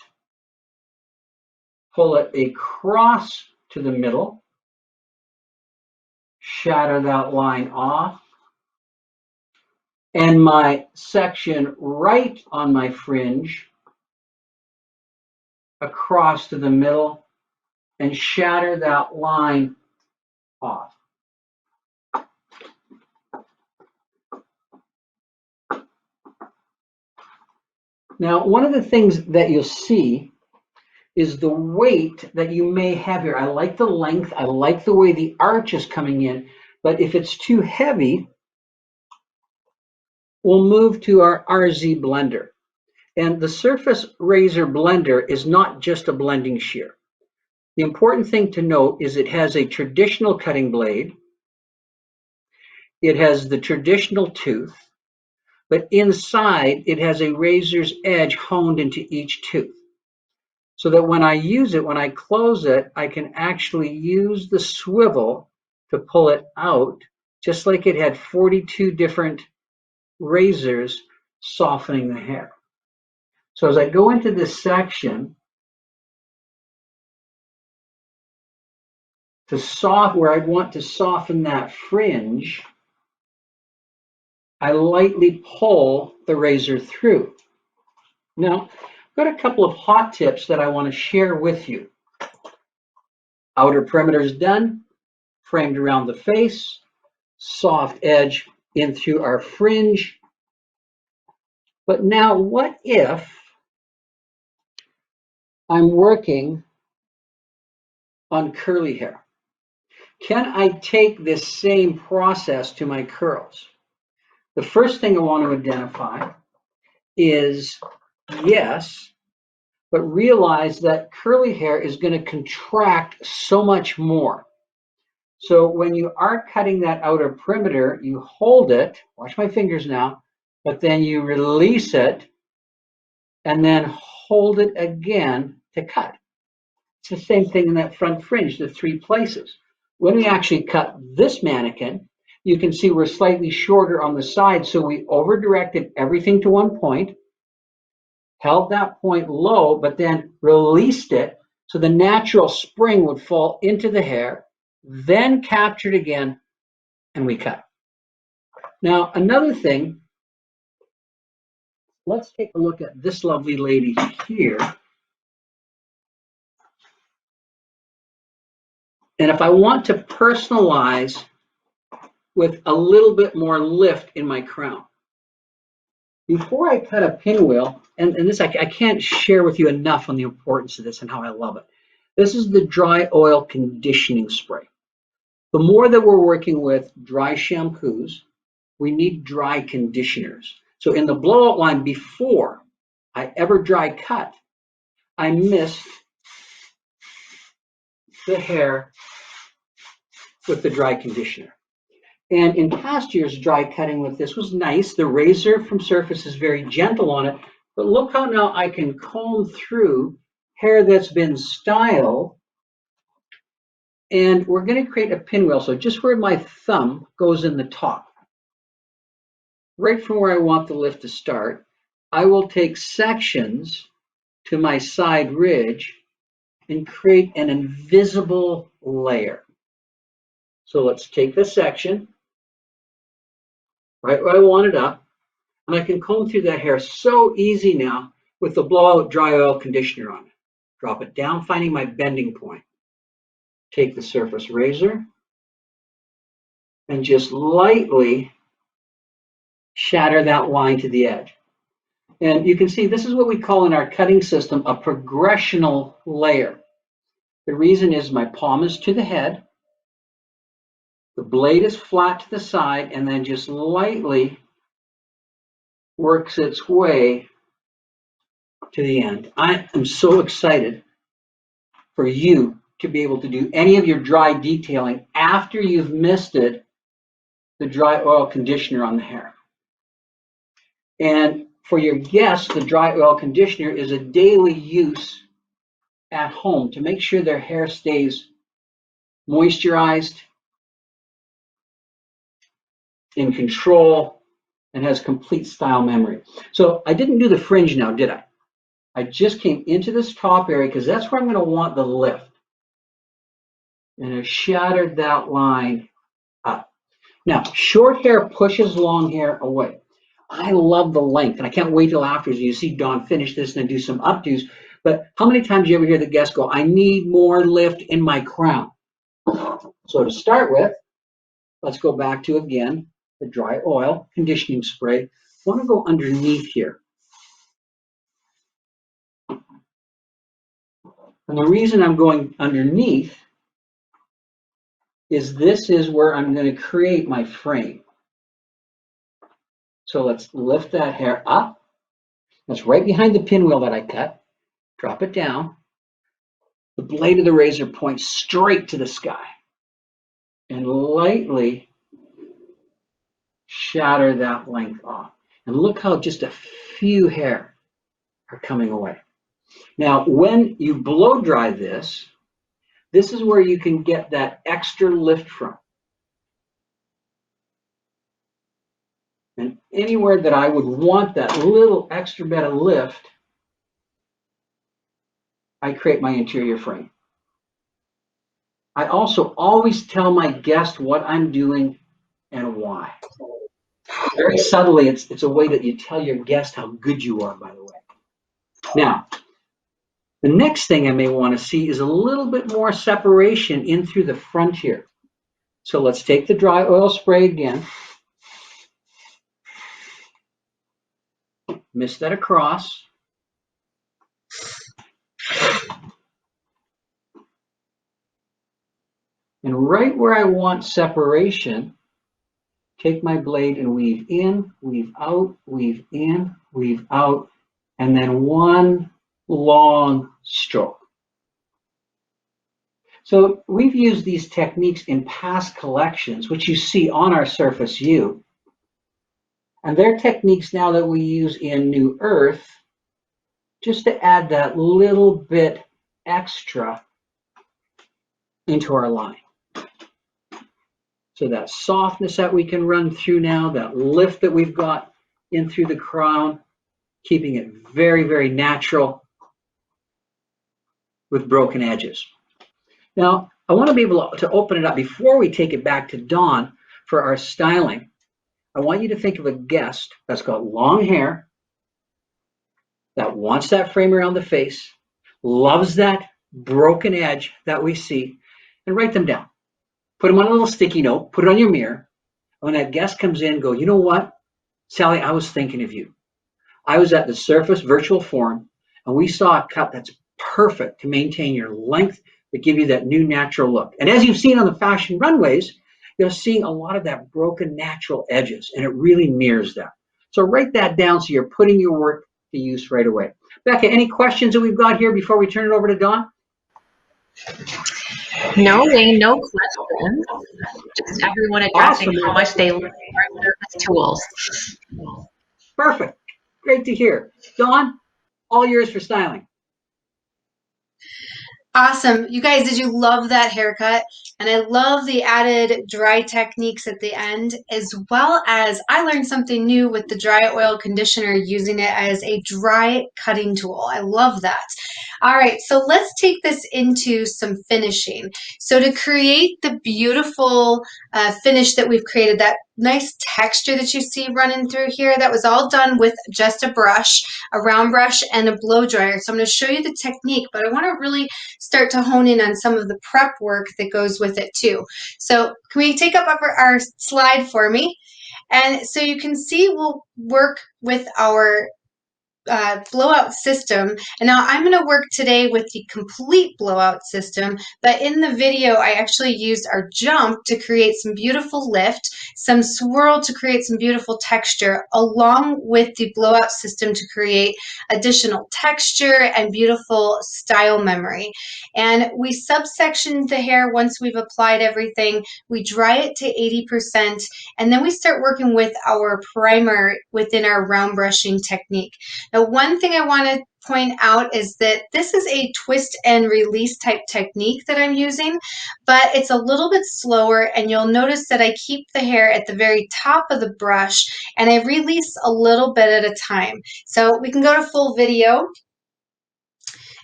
pull it across to the middle, shatter that line off, and my section right on my fringe across to the middle and shatter that line off. Now, one of the things that you'll see is the weight that you may have here. I like the length, I like the way the arch is coming in, but if it's too heavy, we'll move to our RZ blender. And the Surface Razor blender is not just a blending shear. The important thing to note is it has a traditional cutting blade, it has the traditional tooth, but inside it has a razor's edge honed into each tooth. So that when I use it, when I close it, I can actually use the swivel to pull it out, just like it had 42 different razors softening the hair. So as I go into this section, where I want to soften that fringe, I lightly pull the razor through. Now, I've got a couple of hot tips that I want to share with you. Outer perimeter is done, framed around the face, soft edge in through our fringe. But now what if I'm working on curly hair? Can I take this same process to my curls? The first thing I want to identify is yes, but realize that curly hair is going to contract so much more. So when you are cutting that outer perimeter, you hold it, watch my fingers now, but then you release it and then hold it again to cut. It's the same thing in that front fringe, the 3 places. When we actually cut this mannequin, you can see we're slightly shorter on the side, so we over-directed everything to one point, held that point low, but then released it so the natural spring would fall into the hair, then captured again, and we cut. Now, another thing, let's take a look at this lovely lady here. And if I want to personalize with a little bit more lift in my crown, before I cut a pinwheel, and this I can't share with you enough on the importance of this and how I love it. This is the dry oil conditioning spray. The more that we're working with dry shampoos, we need dry conditioners. So in the blowout line, before I ever dry cut, I mist the hair with the dry conditioner. And in past years, dry cutting with this was nice. The razor from Surface is very gentle on it, but look how now I can comb through hair that's been styled. And we're going to create a pinwheel. So just where my thumb goes in the top, right from where I want the lift to start, I will take sections to my side ridge and create an invisible layer. So let's take this section, right where I want it up, and I can comb through that hair so easy now with the blowout dry oil conditioner on it. Drop it down, finding my bending point. Take the Surface razor and just lightly shatter that line to the edge. And you can see this is what we call in our cutting system a progressional layer. The reason is my palm is to the head, the blade is flat to the side, and then just lightly works its way to the end. I am so excited for you to be able to do any of your dry detailing after you've misted the dry oil conditioner on the hair. And for your guests, the dry oil conditioner is a daily use at home to make sure their hair stays moisturized, in control, and has complete style memory. So I didn't do the fringe now, did I? I just came into this top area because that's where I'm going to want the lift. And I shattered that line up. Now, short hair pushes long hair away. I love the length, and I can't wait till afterwards. You see Dawn finish this and then do some updos. But how many times do you ever hear the guests go, I need more lift in my crown? So to start with, let's go back to, again, the dry oil conditioning spray. I want to go underneath here. And the reason I'm going underneath is this is where I'm going to create my frame. So let's lift that hair up. That's right behind the pinwheel that I cut. Drop it down. The blade of the razor points straight to the sky. And lightly shatter that length off. And look how just a few hair are coming away. Now, when you blow dry this, this is where you can get that extra lift from. And anywhere that I would want that little extra bit of lift, I create my interior frame. I also always tell my guest what I'm doing and why. Very subtly, it's a way that you tell your guest how good you are, by the way. Now, the next thing I may want to see is a little bit more separation in through the front here. So let's take the dry oil spray again. Mist that across. And right where I want separation, take my blade and weave in, weave out, weave in, weave out, and then one long stroke. So we've used these techniques in past collections, which you see on our Surface U. And they're techniques now that we use in New Earth just to add that little bit extra into our line. So that softness that we can run through now, that lift that we've got in through the crown, keeping it very, very natural with broken edges. Now, I want to be able to open it up before we take it back to Dawn for our styling. I want you to think of a guest that's got long hair, that wants that frame around the face, loves that broken edge that we see, and write them down. Put them on a little sticky note, put it on your mirror. When that guest comes in, go, you know what, Sally, I was thinking of you. I was at the Surface Virtual Forum, and we saw a cut that's perfect to maintain your length, but give you that new natural look. And as you've seen on the fashion runways, you're seeing a lot of that broken natural edges, and it really mirrors that. So write that down so you're putting your work to use right away. Becca, any questions that we've got here before we turn it over to Dawn? No, Wayne, no questions. Just everyone addressing Awesome. how much they love our Surface tools. Perfect. Great to hear. Dawn, all yours for styling. Awesome. You guys, did you love that haircut? And I love the added dry techniques at the end, as well as I learned something new with the dry oil conditioner, using it as a dry cutting tool. I love that. All right, so let's take this into some finishing. So to create the beautiful finish that we've created, that nice texture that you see running through here, that was all done with just a brush, a round brush, and a blow dryer. So I'm going to show you the technique, but I want to really start to hone in on some of the prep work that goes with it too. So can we take up our slide for me? And so you can see we'll work with our blowout system. And now I'm going to work today with the complete blowout system, but in the video I actually used our jump to create some beautiful lift, some swirl to create some beautiful texture, along with the blowout system to create additional texture and beautiful style memory. And we subsection the hair once we've applied everything. We dry it to 80%, and then we start working with our primer within our round brushing technique. Now, one thing I want to point out is that this is a twist and release type technique that I'm using, but it's a little bit slower, and you'll notice that I keep the hair at the very top of the brush and I release a little bit at a time. So we can go to full video.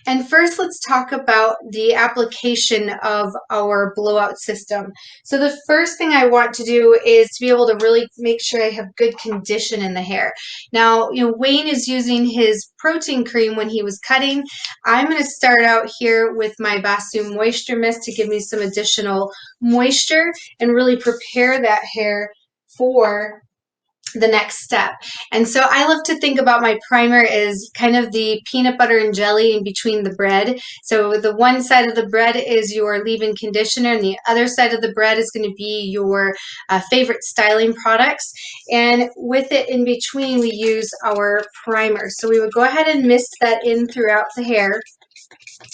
And first, let's talk about the application of our blowout system. So the first thing I want to do is to be able to really make sure I have good condition in the hair. Now, Wayne is using his protein cream when he was cutting. I'm going to start out here with my Basu Moisture Mist to give me some additional moisture and really prepare that hair for the next step. And so I love to think about my primer as kind of the peanut butter and jelly in between the bread. So the one side of the bread is your leave-in conditioner, and the other side of the bread is going to be your favorite styling products. And with it in between, we use our primer. So we would go ahead and mist that in throughout the hair.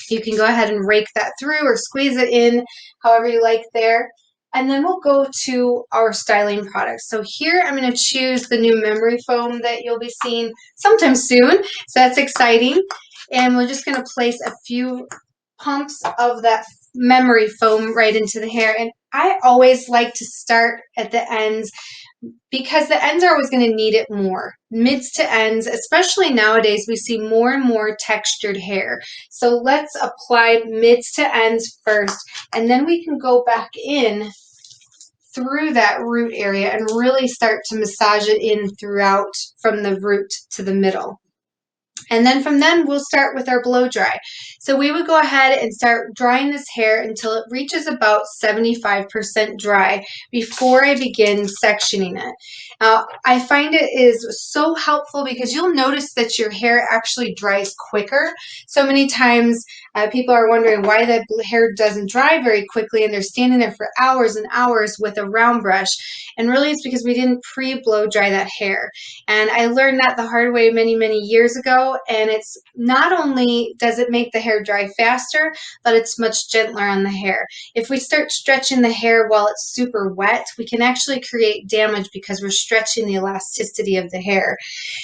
You can go ahead and rake that through or squeeze it in however you like there. And then we'll go to our styling products. So here I'm going to choose the new memory foam that you'll be seeing sometime soon. So that's exciting. And we're just going to place a few pumps of that memory foam right into the hair. And I always like to start at the ends, because the ends are always going to need it more. Mids to ends, especially nowadays, we see more and more textured hair. So let's apply mids to ends first, and then we can go back in through that root area and really start to massage it in throughout from the root to the middle. And then from then, we'll start with our blow dry. So we would go ahead and start drying this hair until it reaches about 75% dry before I begin sectioning it. Now, I find it is so helpful because you'll notice that your hair actually dries quicker. So many times people are wondering why the hair doesn't dry very quickly, and they're standing there for hours and hours with a round brush. And really it's because we didn't pre-blow dry that hair. And I learned that the hard way many, many years ago, and it's not only does it make the hair dry faster, but it's much gentler on the hair. If we start stretching the hair while it's super wet, we can actually create damage because we're stretching the elasticity of the hair.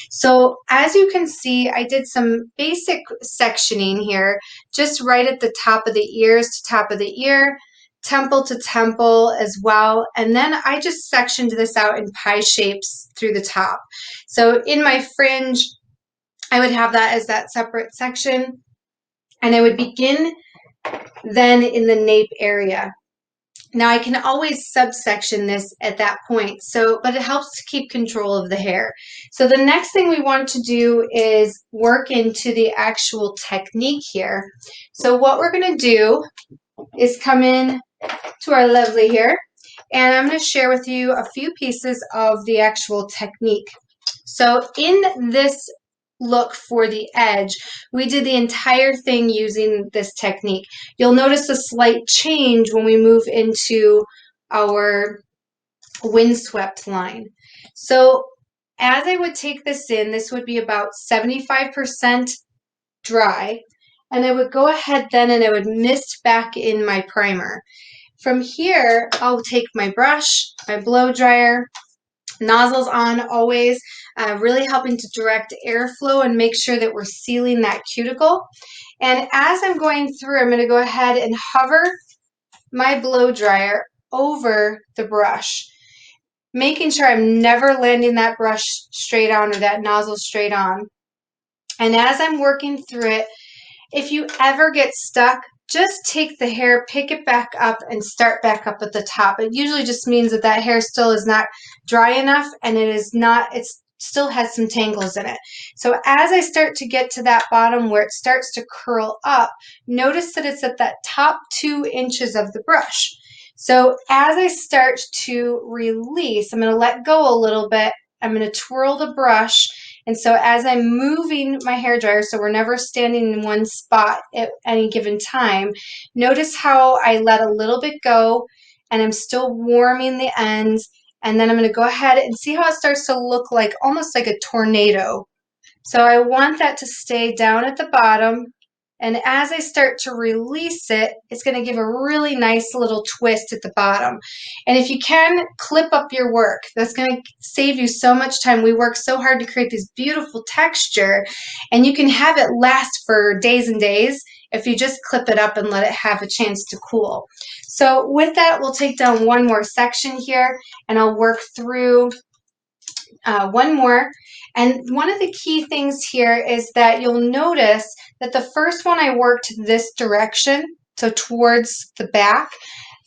So as you can see, I did some basic sectioning here, just right at the top of the ears to top of the ear, temple to temple as well. And then I just sectioned this out in pie shapes through the top. So in my fringe, I would have that as that separate section. And I would begin then in the nape area. Now I can always subsection this at that point, but it helps to keep control of the hair. So the next thing we want to do is work into the actual technique here. So what we're going to do is come in to our lovely hair, and I'm going to share with you a few pieces of the actual technique. So in this look for the edge, we did the entire thing using this technique. You'll notice a slight change when we move into our windswept line. So as I would take this in, this would be about 75% dry, and I would go ahead then and I would mist back in my primer. From here, I'll take my brush, my blow dryer, nozzles on always, really helping to direct airflow and make sure that we're sealing that cuticle. And as I'm going through, I'm going to go ahead and hover my blow dryer over the brush, making sure I'm never landing that brush straight on or that nozzle straight on. And as I'm working through it, if you ever get stuck, just take the hair, pick it back up, and start back up at the top. It usually just means that that hair still is not dry enough, and it still has some tangles in it. So as I start to get to that bottom where it starts to curl up, notice that it's at that top 2 inches of the brush. So as I start to release, I'm going to let go a little bit. I'm going to twirl the brush. And so as I'm moving my hairdryer, so we're never standing in one spot at any given time, notice how I let a little bit go and I'm still warming the ends. And then I'm going to go ahead and see how it starts to look like almost like a tornado. So I want that to stay down at the bottom. And as I start to release it, it's going to give a really nice little twist at the bottom. And if you can, clip up your work. That's going to save you so much time. We work so hard to create this beautiful texture, and you can have it last for days and days if you just clip it up and let it have a chance to cool. So with that, we'll take down one more section here, and I'll work through one more. And one of the key things here is that you'll notice that the first one I worked this direction, so towards the back.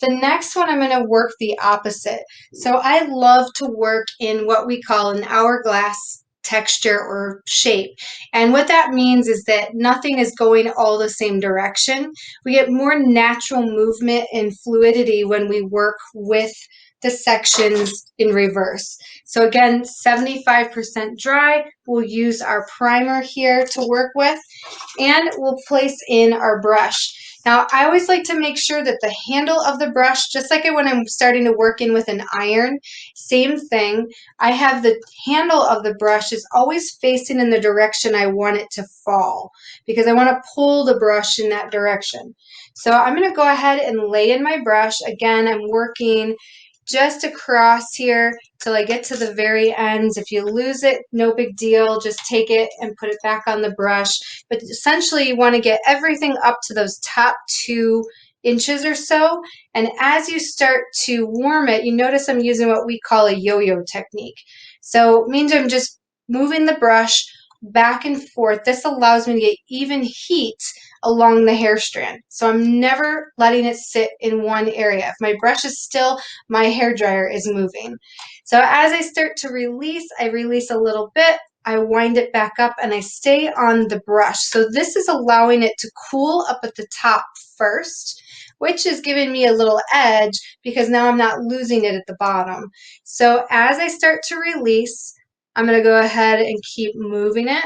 The next one I'm going to work the opposite. So I love to work in what we call an hourglass texture or shape. And what that means is that nothing is going all the same direction. We get more natural movement and fluidity when we work with the sections in reverse. So again, 75% dry. We'll use our primer here to work with, and we'll place in our brush. Now, I always like to make sure that the handle of the brush, just like when I'm starting to work in with an iron, same thing. I have the handle of the brush is always facing in the direction I want it to fall, because I want to pull the brush in that direction. So I'm going to go ahead and lay in my brush. Again, I'm working just across here till I get to the very ends. If you lose it, no big deal. Just take it and put it back on the brush. But essentially, you want to get everything up to those top 2 inches or so. And as you start to warm it, you notice I'm using what we call a yo-yo technique. So it means I'm just moving the brush back and forth. This allows me to get even heat along the hair strand. So I'm never letting it sit in one area. If my brush is still, my hair dryer is moving. So as I start to release, I release a little bit, I wind it back up, and I stay on the brush. So this is allowing it to cool up at the top first, which is giving me a little edge because now I'm not losing it at the bottom. So as I start to release, I'm going to go ahead and keep moving it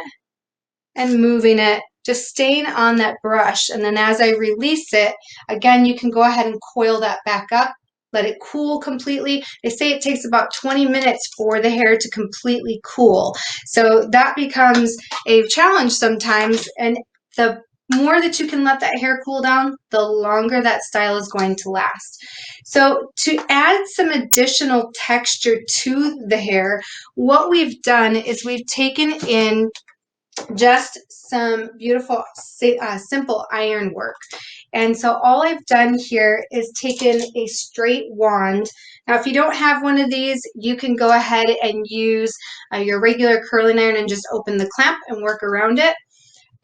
and moving it, just staying on that brush. And then as I release it, again, you can go ahead and coil that back up let it cool completely. They say it takes about 20 minutes for the hair to completely cool. So that becomes a challenge sometimes. And the more that you can let that hair cool down, the longer that style is going to last. So to add some additional texture to the hair, what we've done is we've taken in just some beautiful, simple iron work. And so all I've done here is taken a straight wand. Now, if you don't have one of these, you can go ahead and use your regular curling iron and just open the clamp and work around it.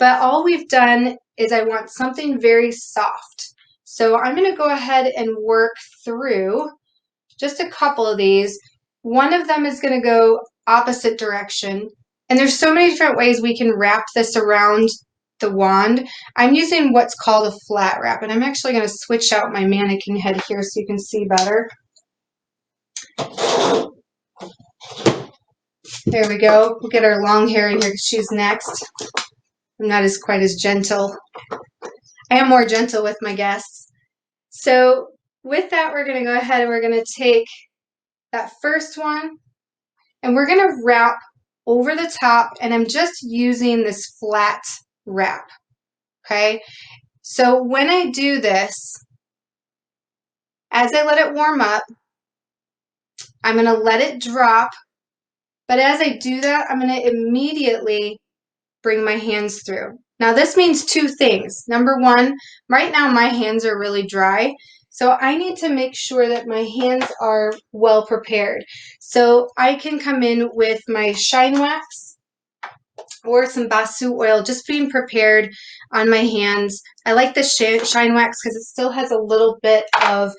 But all we've done is I want something very soft. So I'm going to go ahead and work through just a couple of these. One of them is going to go opposite direction. And there's so many different ways we can wrap this around the wand. I'm using what's called a flat wrap, and I'm actually going to switch out my mannequin head here so you can see better. There we go. We'll get our long hair in here because she's next. I'm not quite as gentle. I am more gentle with my guests. So with that, we're going to go ahead and we're going to take that first one and we're going to wrap over the top, and I'm just using this flat wrap. Okay, so when I do this, as I let it warm up, I'm going to let it drop, but as I do that, I'm going to immediately bring my hands through. Now this means two things. Number one, right now my hands are really dry, so I need to make sure that my hands are well prepared. So I can come in with my Shine Wax or some Basu oil, just being prepared on my hands. I like the Shine Wax because it still has a little bit of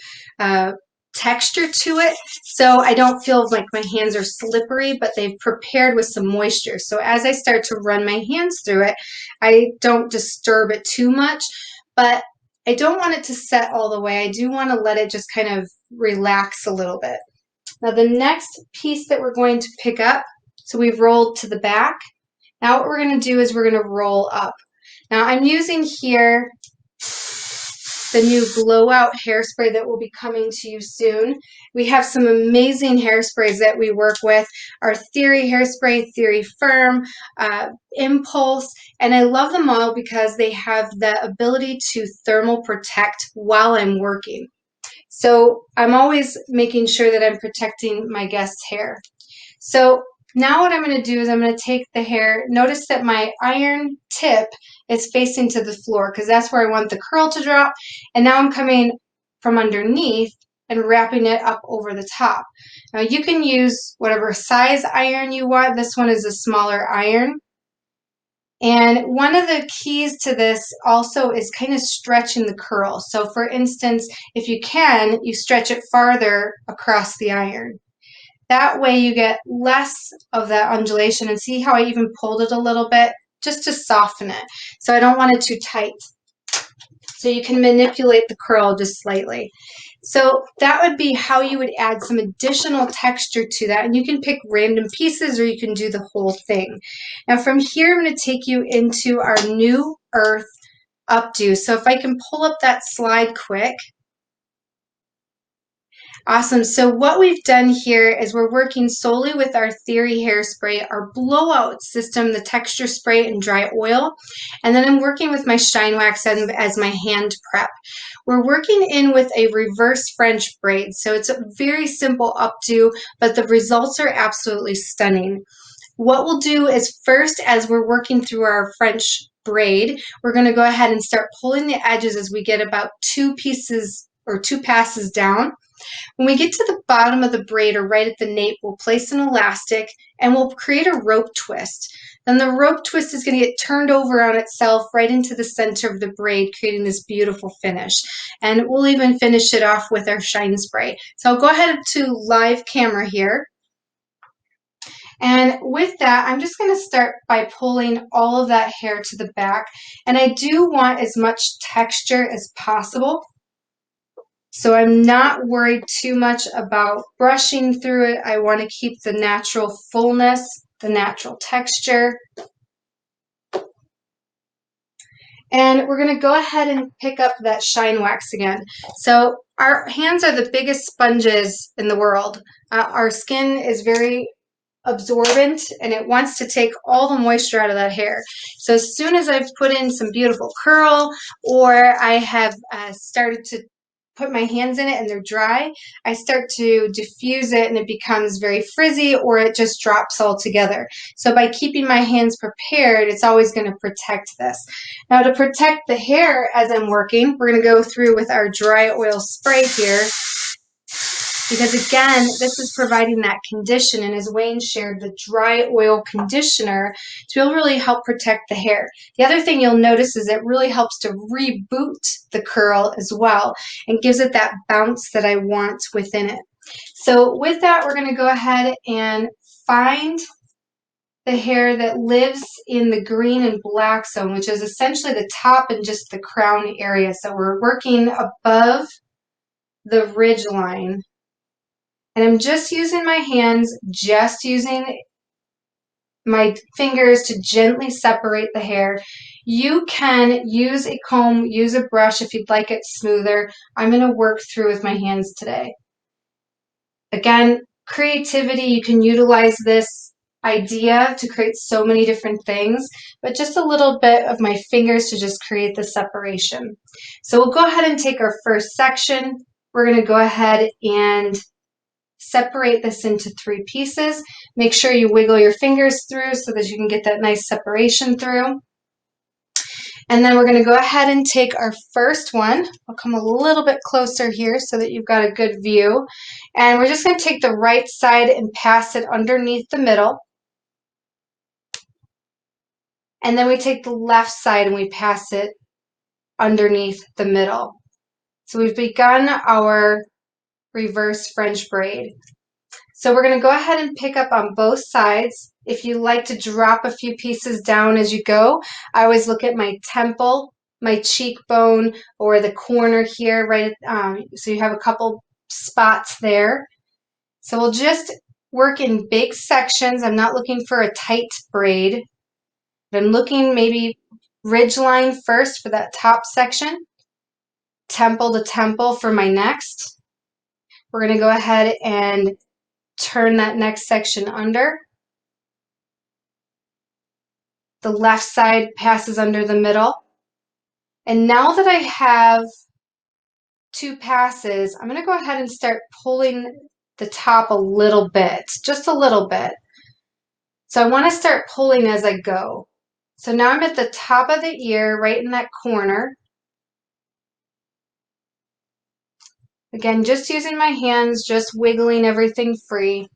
texture to it, so I don't feel like my hands are slippery, but they've prepared with some moisture. So as I start to run my hands through it, I don't disturb it too much, but I don't want it to set all the way. I do want to let it just kind of relax a little bit. Now the next piece that we're going to pick up, so we've rolled to the back. Now what we're going to do is we're going to roll up. Now I'm using here the new blowout hairspray that will be coming to you soon. We have some amazing hairsprays that we work with. Our Theory hairspray, Theory Firm, Impulse, and I love them all because they have the ability to thermal protect while I'm working. So I'm always making sure that I'm protecting my guest's hair. So now what I'm going to do is I'm going to take the hair. Notice that my iron tip is facing to the floor because that's where I want the curl to drop. And now I'm coming from underneath and wrapping it up over the top. Now you can use whatever size iron you want. This one is a smaller iron. And one of the keys to this also is kind of stretching the curl. So for instance, if you can, you stretch it farther across the iron. That way you get less of that undulation, and see how I even pulled it a little bit just to soften it. So I don't want it too tight. So you can manipulate the curl just slightly. So that would be how you would add some additional texture to that. And you can pick random pieces or you can do the whole thing. Now from here, I'm going to take you into our New Earth updo. So if I can pull up that slide quick. Awesome. So what we've done here is we're working solely with our Theory hairspray, our blowout system, the texture spray and dry oil. And then I'm working with my Shine Wax as my hand prep. We're working in with a reverse French braid. So it's a very simple updo, but the results are absolutely stunning. What we'll do is first, as we're working through our French braid, we're going to go ahead and start pulling the edges as we get about two passes down. When we get to the bottom of the braid or right at the nape, we'll place an elastic and we'll create a rope twist. Then the rope twist is going to get turned over on itself right into the center of the braid, creating this beautiful finish. And we'll even finish it off with our Shine Spray. So I'll go ahead to live camera here. And with that, I'm just going to start by pulling all of that hair to the back. And I do want as much texture as possible. So I'm not worried too much about brushing through it. I want to keep the natural fullness, the natural texture. And we're going to go ahead and pick up that shine wax again. So our hands are the biggest sponges in the world. Our skin is very absorbent and it wants to take all the moisture out of that hair. So as soon as I've put in some beautiful curl, or I have started to put my hands in it and they're dry, I start to diffuse it and it becomes very frizzy, or it just drops all together. So by keeping my hands prepared, it's always going to protect this. Now to protect the hair as I'm working, we're going to go through with our dry oil spray here, because again, this is providing that condition, and as Wayne shared, the dry oil conditioner to really help protect the hair. The other thing you'll notice is it really helps to reboot the curl as well and gives it that bounce that I want within it. So with that, we're going to go ahead and find the hair that lives in the green and black zone, which is essentially the top and just the crown area. So we're working above the ridge line. And I'm just using my hands, just using my fingers to gently separate the hair. You can use a comb, use a brush if you'd like it smoother. I'm going to work through with my hands today. Again, creativity, you can utilize this idea to create so many different things, but just a little bit of my fingers to just create the separation. So we'll go ahead and take our first section. We're going to go ahead and separate this into 3 pieces. Make sure you wiggle your fingers through so that you can get that nice separation through. And then we're going to go ahead and take our first one. I'll come a little bit closer here so that you've got a good view. And we're just going to take the right side and pass it underneath the middle. And then we take the left side and we pass it underneath the middle. So we've begun our reverse French braid. So we're going to go ahead and pick up on both sides. If you like to drop a few pieces down as you go, I always look at my temple, my cheekbone, or the corner here, right? So you have a couple spots there. So we'll just work in big sections. I'm not looking for a tight braid. I'm looking maybe ridge line first for that top section, temple to temple for my next. We're going to go ahead and turn that next section under. The left side passes under the middle. And now that I have 2 passes, I'm going to go ahead and start pulling the top a little bit, just a little bit. So I want to start pulling as I go. So now I'm at the top of the ear, right in that corner. Again, just using my hands, just wiggling everything free.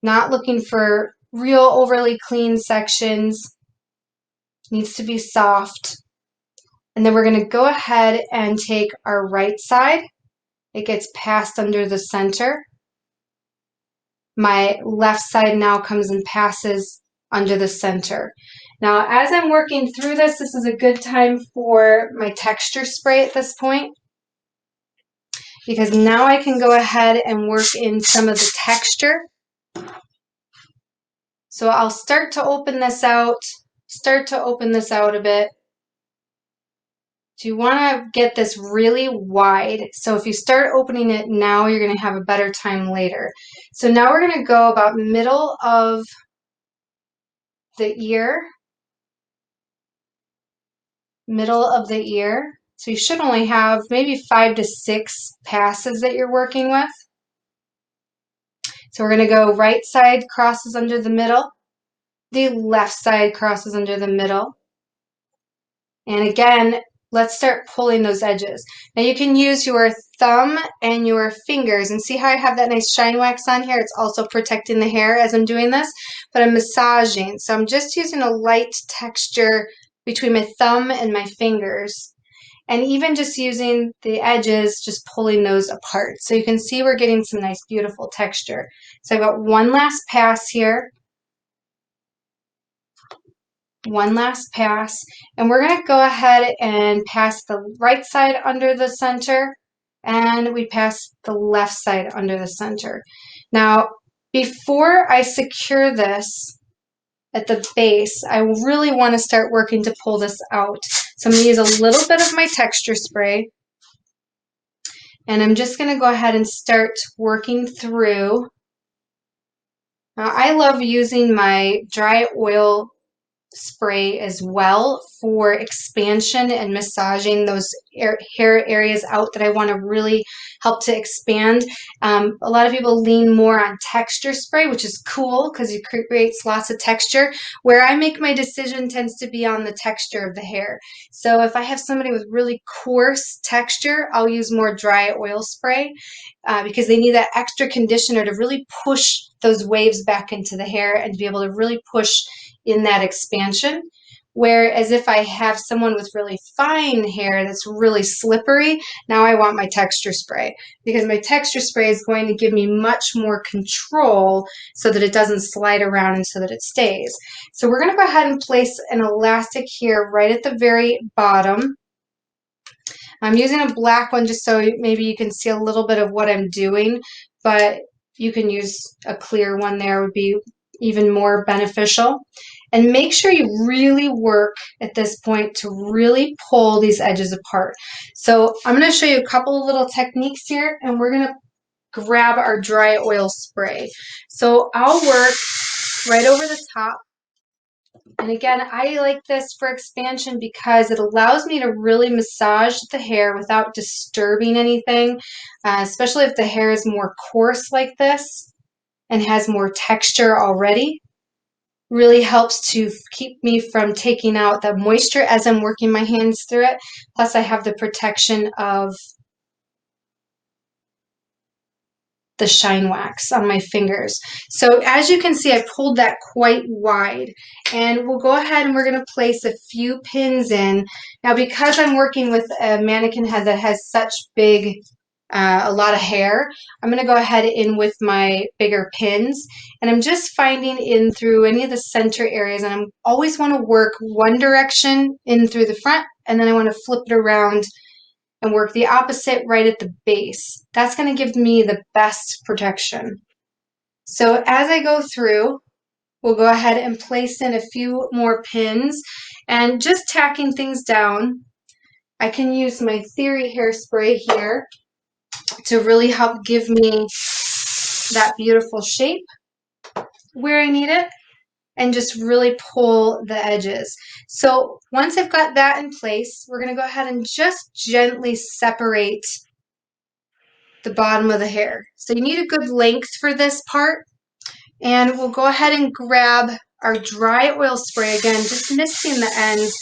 Not looking for real overly clean sections. Needs to be soft. And then we're going to go ahead and take our right side. It gets passed under the center. My left side now comes and passes under the center. Now, as I'm working through this, this is a good time for my texture spray at this point, because now I can go ahead and work in some of the texture. So I'll start to open this out a bit. So you want to get this really wide. So if you start opening it now, you're going to have a better time later. So now we're going to go about middle of the ear. Middle of the ear. So you should only have maybe 5 to 6 passes that you're working with. So we're going to go right side crosses under the middle. The left side crosses under the middle. And again, let's start pulling those edges. Now you can use your thumb and your fingers, and see how I have that nice shine wax on here? It's also protecting the hair as I'm doing this, but I'm massaging. So I'm just using a light texture between my thumb and my fingers. And even just using the edges, just pulling those apart. So you can see we're getting some nice, beautiful texture. So I've got one last pass here. One last pass, and we're going to go ahead and pass the right side under the center, and we pass the left side under the center. Now, before I secure this, at the base, I really want to start working to pull this out. So I'm going to use a little bit of my texture spray. And I'm just going to go ahead and start working through. Now, I love using my dry oil spray as well for expansion and massaging those hair areas out that I want to really help to expand. A lot of people lean more on texture spray, which is cool because it creates lots of texture. Where I make my decision tends to be on the texture of the hair. So if I have somebody with really coarse texture, I'll use more dry oil spray because they need that extra conditioner to really push those waves back into the hair and to be able to really push in that expansion. Whereas if I have someone with really fine hair that's really slippery, now I want my texture spray because my texture spray is going to give me much more control so that it doesn't slide around and so that it stays. So we're going to go ahead and place an elastic here right at the very bottom. I'm using a black one just so maybe you can see a little bit of what I'm doing, but you can use a clear one there, would be even more beneficial. And make sure you really work at this point to really pull these edges apart. So I'm going to show you a couple of little techniques here, and we're going to grab our dry oil spray. So I'll work right over the top. And again, I like this for expansion because it allows me to really massage the hair without disturbing anything, especially if the hair is more coarse like this and has more texture already. Really helps to keep me from taking out the moisture as I'm working my hands through it. Plus I have the protection of the shine wax on my fingers. So as you can see, I pulled that quite wide, and we'll go ahead and we're going to place a few pins in. Now, because I'm working with a mannequin head that has such big a lot of hair, I'm going to go ahead in with my bigger pins, and I'm just finding in through any of the center areas, and I always want to work one direction in through the front, and then I want to flip it around and work the opposite right at the base. That's going to give me the best protection. So as I go through, we'll go ahead and place in a few more pins and just tacking things down. I can use my Theory hairspray here to really help give me that beautiful shape where I need it and just really pull the edges. So once I've got that in place, we're going to go ahead and just gently separate the bottom of the hair. So you need a good length for this part. And we'll go ahead and grab our dry oil spray again, just misting the ends.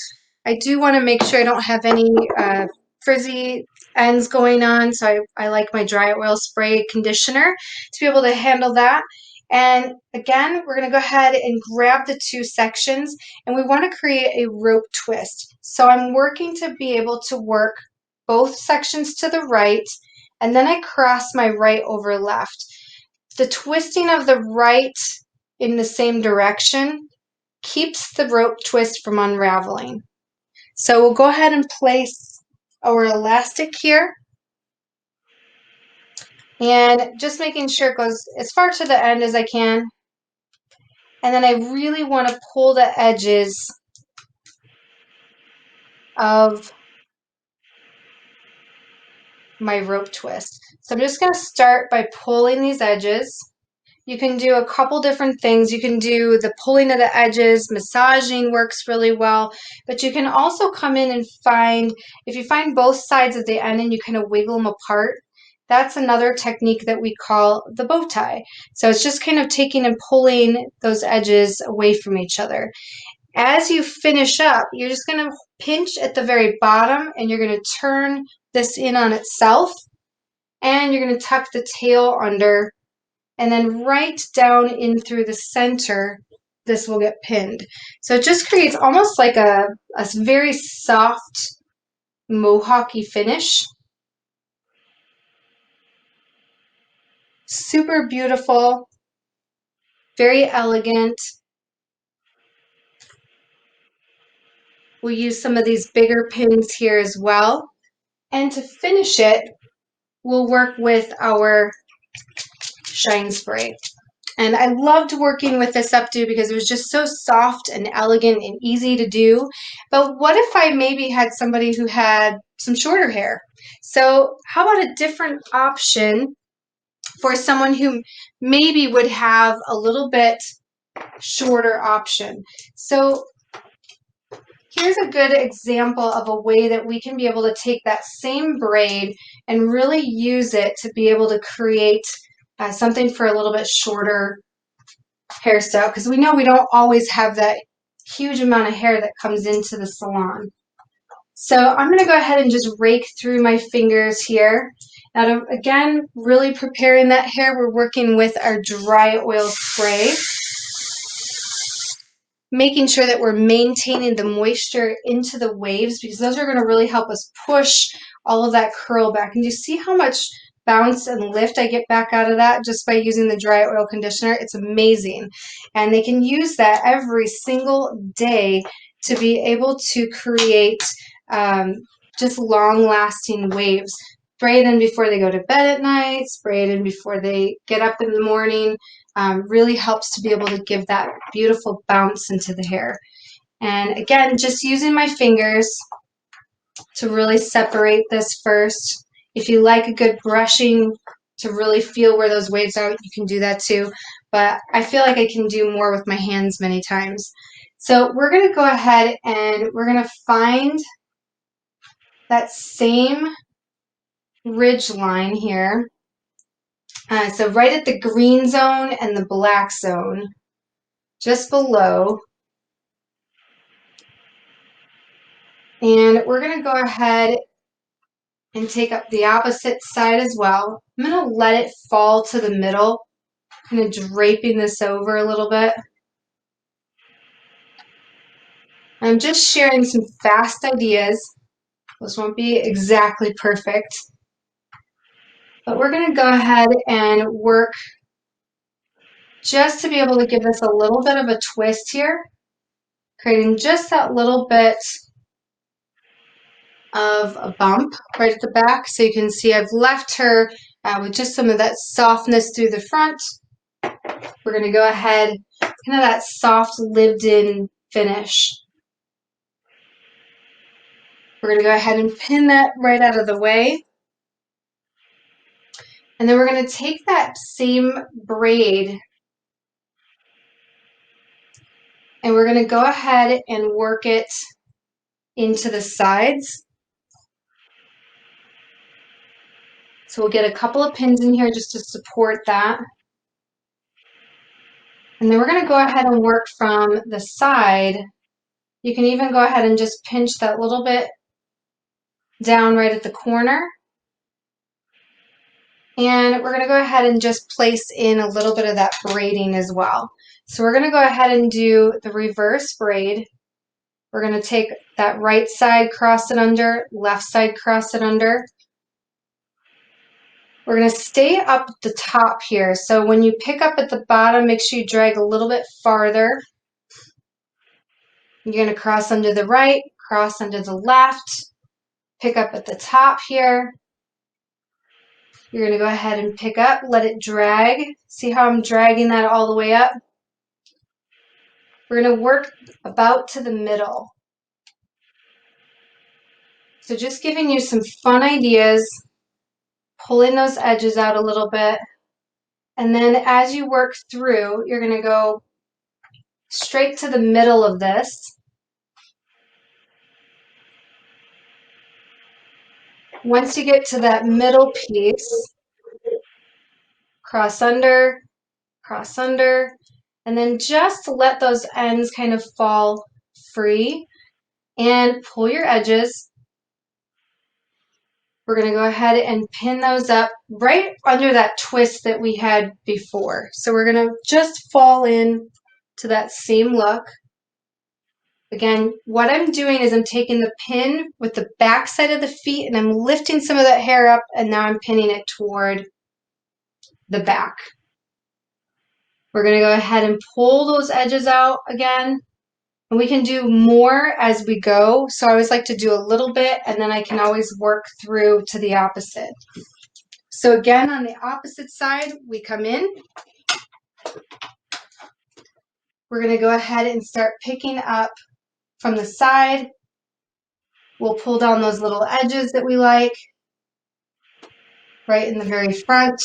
I do want to make sure I don't have any frizzy ends going on, so I like my dry oil spray conditioner to be able to handle that. And again, we're going to go ahead and grab the two sections, and we want to create a rope twist. So I'm working to be able to work both sections to the right, and then I cross my right over left. The twisting of the right in the same direction keeps the rope twist from unraveling. So we'll go ahead and place our elastic here, and just making sure it goes as far to the end as I can. And then I really want to pull the edges of my rope twist. So I'm just going to start by pulling these edges. You can do a couple different things. You can do the pulling of the edges, massaging works really well, but you can also come in and find, if you find both sides of the end and you kind of wiggle them apart, that's another technique that we call the bow tie. So it's just kind of taking and pulling those edges away from each other. As you finish up, you're just going to pinch at the very bottom, and you're going to turn this in on itself, and you're going to tuck the tail under, and then right down in through the center, this will get pinned. So it just creates almost like a very soft mohawky finish. Super beautiful, very elegant. We'll use some of these bigger pins here as well. And to finish it, we'll work with our shine spray. And I loved working with this updo because it was just so soft and elegant and easy to do. But what if I maybe had somebody who had some shorter hair? So how about a different option for someone who maybe would have a little bit shorter option? So here's a good example of a way that we can be able to take that same braid and really use it to be able to create something for a little bit shorter hairstyle, because we know we don't always have that huge amount of hair that comes into the salon. So I'm going to go ahead and just rake through my fingers here. Now, again, really preparing that hair, we're working with our dry oil spray, making sure that we're maintaining the moisture into the waves, because those are going to really help us push all of that curl back. And you see how much bounce and lift I get back out of that just by using the dry oil conditioner? It's amazing. And they can use that every single day to be able to create just long-lasting waves. Spray it in before they go to bed at night, spray it in before they get up in the morning. Really helps to be able to give that beautiful bounce into the hair. And again, just using my fingers to really separate this first. If you like a good brushing to really feel where those waves are, you can do that too. But I feel like I can do more with my hands many times. So we're going to go ahead and we're going to find that same ridge line here. So right at the green zone and the black zone, just below. And we're going to go ahead and take up the opposite side as well. I'm going to let it fall to the middle, kind of draping this over a little bit. I'm just sharing some fast ideas. Those won't be exactly perfect. But we're going to go ahead and work just to be able to give this a little bit of a twist here, creating just that little bit of a bump right at the back. So you can see I've left her with just some of that softness through the front. We're going to go ahead, kind of that soft lived-in finish. We're going to go ahead and pin that right out of the way. And then we're going to take that same braid and we're going to go ahead and work it into the sides. So we'll get a couple of pins in here just to support that. And then we're going to go ahead and work from the side. You can even go ahead and just pinch that little bit down right at the corner. And we're going to go ahead and just place in a little bit of that braiding as well. So we're going to go ahead and do the reverse braid. We're going to take that right side, cross it under, left side, cross it under. We're going to stay up the top here. So when you pick up at the bottom, make sure you drag a little bit farther. You're going to cross under the right, cross under the left, pick up at the top here. You're going to go ahead and pick up, let it drag. See how I'm dragging that all the way up? We're going to work about to the middle. So just giving you some fun ideas, pulling those edges out a little bit. And then as you work through, you're going to go straight to the middle of this. Once you get to that middle piece, cross under, and then just let those ends kind of fall free and pull your edges. We're going to go ahead and pin those up right under that twist that we had before. So we're going to just fall in to that same look. Again, what I'm doing is I'm taking the pin with the back side of the feet and I'm lifting some of that hair up, and now I'm pinning it toward the back. We're going to go ahead and pull those edges out again. And we can do more as we go. So I always like to do a little bit and then I can always work through to the opposite. So again, on the opposite side, we come in, We're going to go ahead and start picking up from the side. We'll pull down those little edges that we like right in the very front.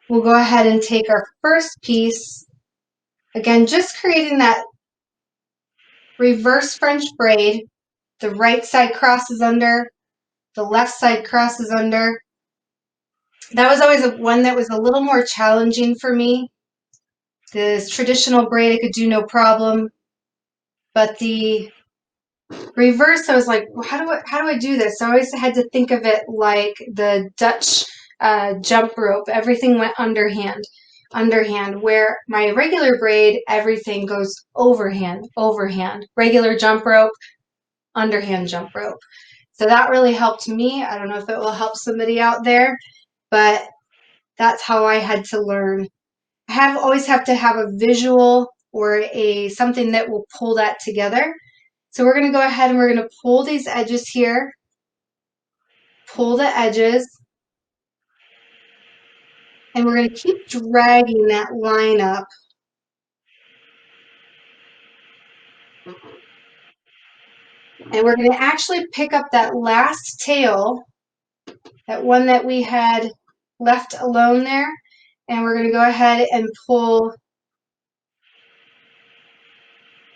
We'll go ahead and take our first piece. Again, just creating that reverse French braid. The right side crosses under, the left side crosses under. That was always one that was a little more challenging for me. This traditional braid I could do no problem, but the reverse I was like, well, how do I do this? So I always had to think of it like the Dutch jump rope. Everything went underhand, where my regular braid, everything goes overhand. Regular jump rope, underhand jump rope. So that really helped me. I don't know if it will help somebody out there, but that's how I had to learn. I always have to have a visual or something that will pull that together. So we're going to go ahead and we're going to pull these edges here, pull the edges, and we're going to keep dragging that line up. And we're going to actually pick up that last tail, that one that we had left alone there, and we're going to go ahead and pull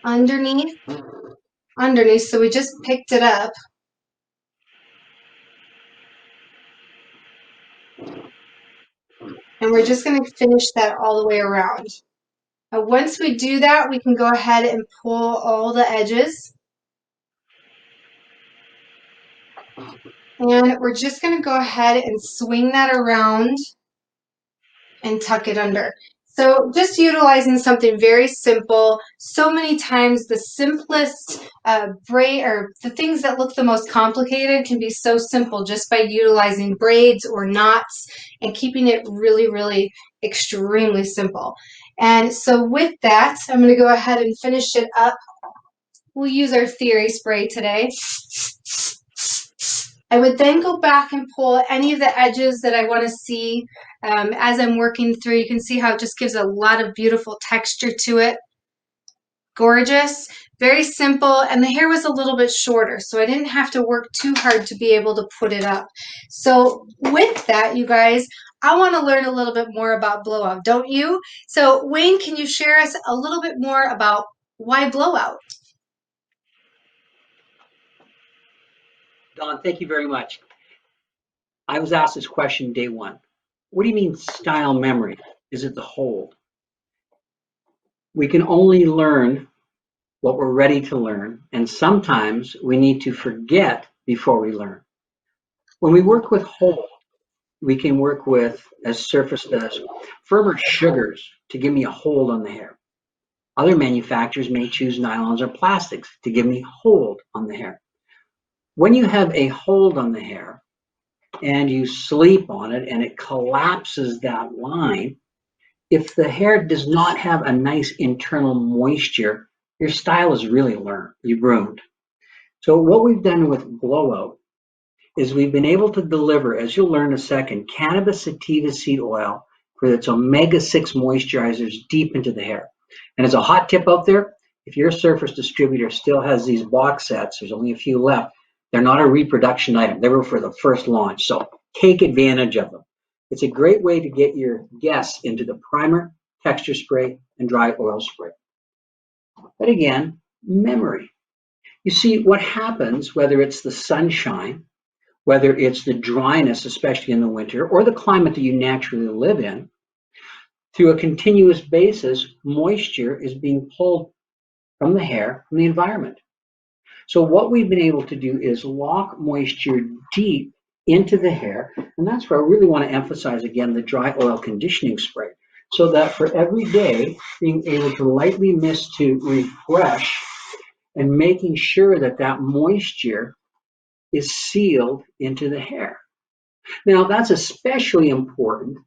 underneath. So we just picked it up. And we're just going to finish that all the way around. Now, once we do that, we can go ahead and pull all the edges. And we're just going to go ahead and swing that around and tuck it under. So just utilizing something very simple. So many times the simplest braid, or the things that look the most complicated, can be so simple just by utilizing braids or knots and keeping it really, really extremely simple. And so with that, I'm going to go ahead and finish it up. We'll use our Theory spray today. I would then go back and pull any of the edges that I want to see as I'm working through. You can see how it just gives a lot of beautiful texture to it. Gorgeous, very simple, and the hair was a little bit shorter, so I didn't have to work too hard to be able to put it up. So with that, you guys, I want to learn a little bit more about blowout, don't you? So Wayne, can you share us a little bit more about why blowout? Dawn, thank you very much. I was asked this question day one. What do you mean style memory? Is it the hold? We can only learn what we're ready to learn, and sometimes we need to forget before we learn. When we work with hold, we can work with, as Surface does, firmer sugars to give me a hold on the hair. Other manufacturers may choose nylons or plastics to give me hold on the hair. When you have a hold on the hair and you sleep on it and it collapses that line, if the hair does not have a nice internal moisture, your style is really ruined. So what we've done with blowout is we've been able to deliver, as you'll learn in a second, cannabis sativa seed oil for its omega-6 moisturizers deep into the hair. And as a hot tip out there, if your Surface distributor still has these box sets, there's only a few left, they're not a reproduction item. They were for the first launch, so take advantage of them. It's a great way to get your guests into the primer, texture spray, and dry oil spray. But again, memory. You see, what happens, whether it's the sunshine, whether it's the dryness, especially in the winter, or the climate that you naturally live in, through a continuous basis, moisture is being pulled from the hair, from the environment. So what we've been able to do is lock moisture deep into the hair, and that's where I really want to emphasize again the dry oil conditioning spray, so that for every day, being able to lightly mist to refresh and making sure that that moisture is sealed into the hair. Now, that's especially important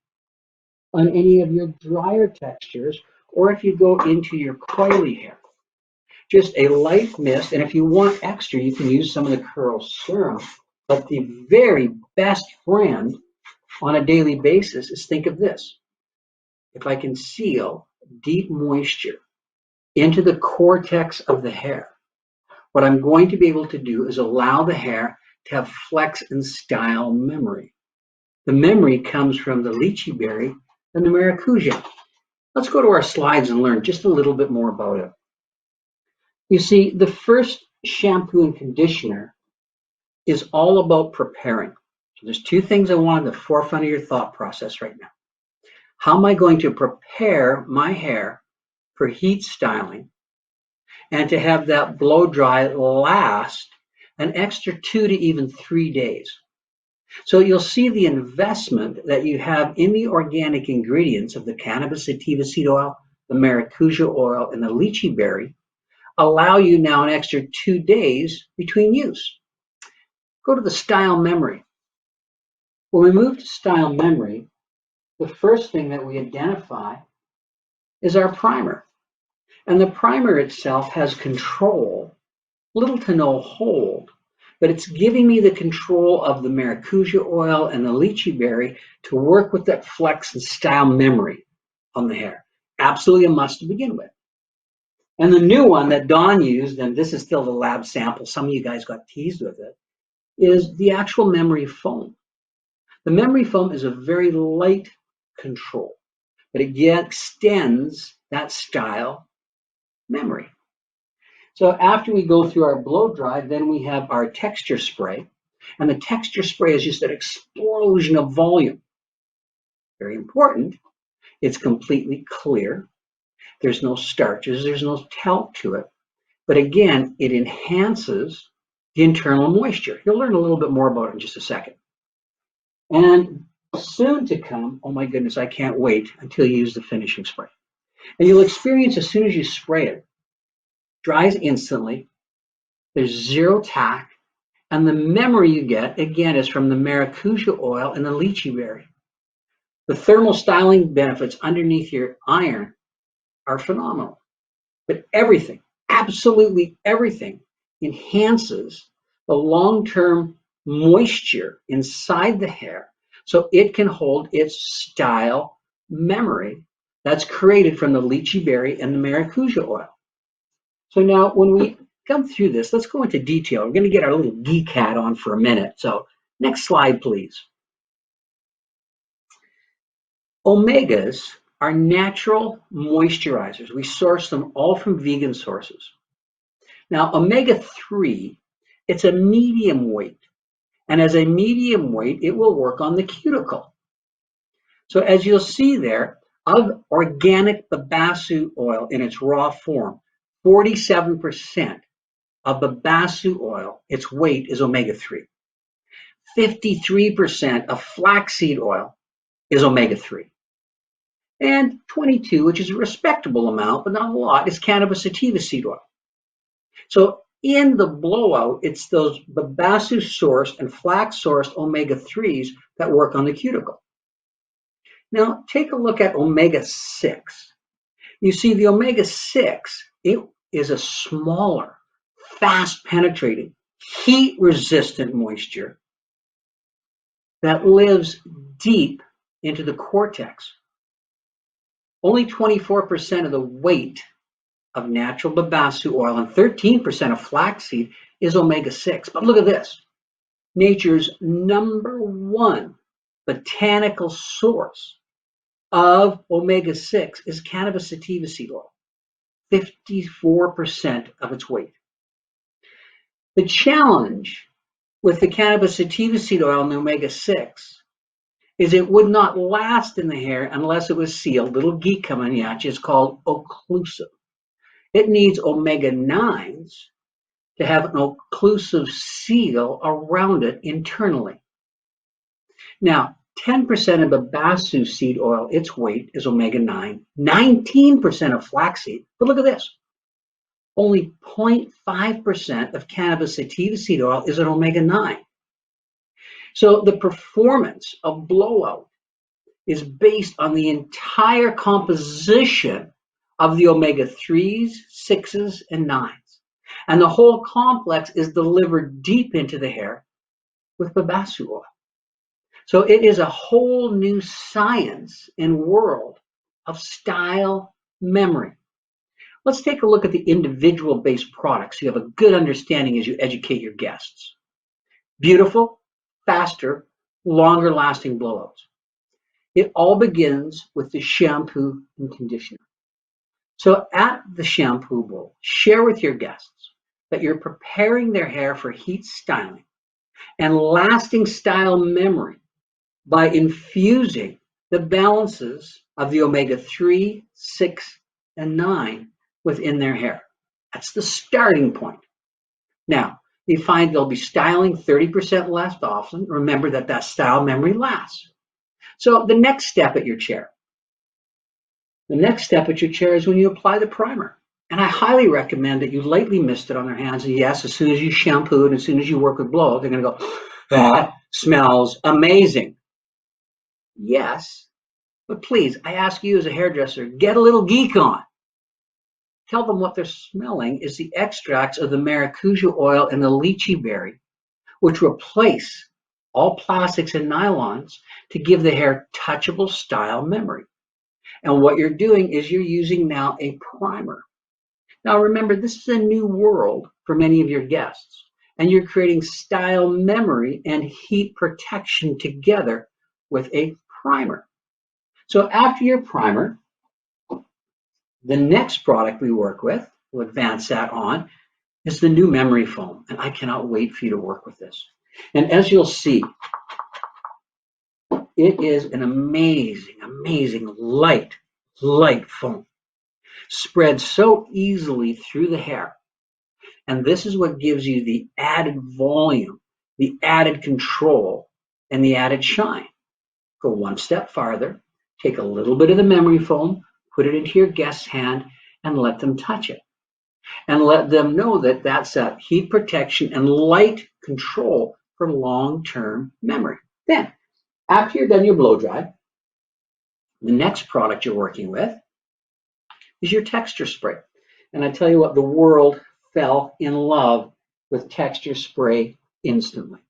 on any of your drier textures, or if you go into your coily hair. Just a light mist, and if you want extra, you can use some of the curl serum. But the very best friend on a daily basis is, think of this. if I can seal deep moisture into the cortex of the hair, what I'm going to be able to do is allow the hair to have flex and style memory. The memory comes from the lychee berry and the maracuja. Let's go to our slides and learn just a little bit more about it. You see, the first shampoo and conditioner is all about preparing. So there's two things I want at the forefront of your thought process right now. How am I going to prepare my hair for heat styling and to have that blow dry last an extra 2 to even 3 days? So you'll see the investment that you have in the organic ingredients of the cannabis sativa seed oil, the maracuja oil, and the lychee berry allow you now an extra 2 days between use. Go to the style memory. When we move to style memory, the first thing that we identify is our primer. And the primer itself has control, little to no hold, but it's giving me the control of the maracuja oil and the lychee berry to work with that flex and style memory on the hair. Absolutely a must to begin with. And the new one that Dawn used, and this is still the lab sample, some of you guys got teased with it, is the actual memory foam. The memory foam is a very light control, but it extends that style memory. So after we go through our blow dry, then we have our texture spray. And the texture spray is just an explosion of volume. Very important. It's completely clear. There's no starches, there's no talc to it. But again, it enhances the internal moisture. You'll learn a little bit more about it in just a second. And soon to come, oh my goodness, I can't wait until you use the finishing spray. And you'll experience as soon as you spray it, dries instantly, there's zero tack, and the memory you get, again, is from the maracuja oil and the lychee berry. The thermal styling benefits underneath your iron are phenomenal. But everything, absolutely everything, enhances the long-term moisture inside the hair so it can hold its style memory that's created from the lychee berry and the maracuja oil. So now when we come through this, let's go into detail. We're going to get our little geek hat on for a minute. So next slide, please. Omegas are natural moisturizers. We source them all from vegan sources. Now, omega-3, it's a medium weight. And as a medium weight, it will work on the cuticle. So as you'll see there, of organic babassu oil in its raw form, 47% of babassu oil, its weight is omega-3. 53% of flaxseed oil is omega-3. And 22, which is a respectable amount, but not a lot, is cannabis sativa seed oil. So in the blowout, it's those babassu sourced and flax sourced omega-3s that work on the cuticle. Now take a look at omega-6. You see the omega-6, it is a smaller, fast penetrating, heat resistant moisture that lives deep into the cortex. Only 24% of the weight of natural babassu oil and 13% of flaxseed is omega-6. But look at this. Nature's #1 botanical source of omega-6 is cannabis sativa seed oil, 54% of its weight. The challenge with the cannabis sativa seed oil and the omega-6 is it would not last in the hair unless it was sealed. Little geek coming at you, it's called occlusive. It needs omega-9s to have an occlusive seal around it internally. Now, 10% of babassu seed oil, its weight is omega-9, 19% of flaxseed, but look at this. Only 0.5% of cannabis sativa seed oil is an omega-9. So the performance of blowout is based on the entire composition of the omega-3s, 6s, and 9s. And the whole complex is delivered deep into the hair with babassu oil. So it is a whole new science and world of style memory. Let's take a look at the individual based products so you have a good understanding as you educate your guests. Beautiful, faster, longer lasting blowouts. It all begins with the shampoo and conditioner. So at the shampoo bowl, share with your guests that you're preparing their hair for heat styling and lasting style memory by infusing the balances of the omega-3, 6, and 9 within their hair. That's the starting point. Now, you find they'll be styling 30% less often. Remember that style memory lasts. So the next step at your chair. The next step at your chair is when you apply the primer. And I highly recommend that you lightly mist it on their hands. And yes, as soon as you shampoo it, as soon as you work with blowout, they're going to go, that smells amazing. Yes, but please, I ask you as a hairdresser, get a little geek on. Tell them what they're smelling is the extracts of the maracuja oil and the lychee berry, which replace all plastics and nylons to give the hair touchable style memory. And what you're doing is you're using now a primer. Now remember, this is a new world for many of your guests, and you're creating style memory and heat protection together with a primer. So after your primer, the next product we work with, we'll advance that on, is the new memory foam. And I cannot wait for you to work with this. And as you'll see, it is an amazing, amazing light foam. Spreads so easily through the hair. And this is what gives you the added volume, the added control, and the added shine. Go one step farther, take a little bit of the memory foam, put it into your guest's hand, and let them touch it. And let them know that that's that heat protection and light control for long-term memory. Then, after you're done your blow dry, the next product you're working with is your texture spray. And I tell you what, the world fell in love with texture spray instantly.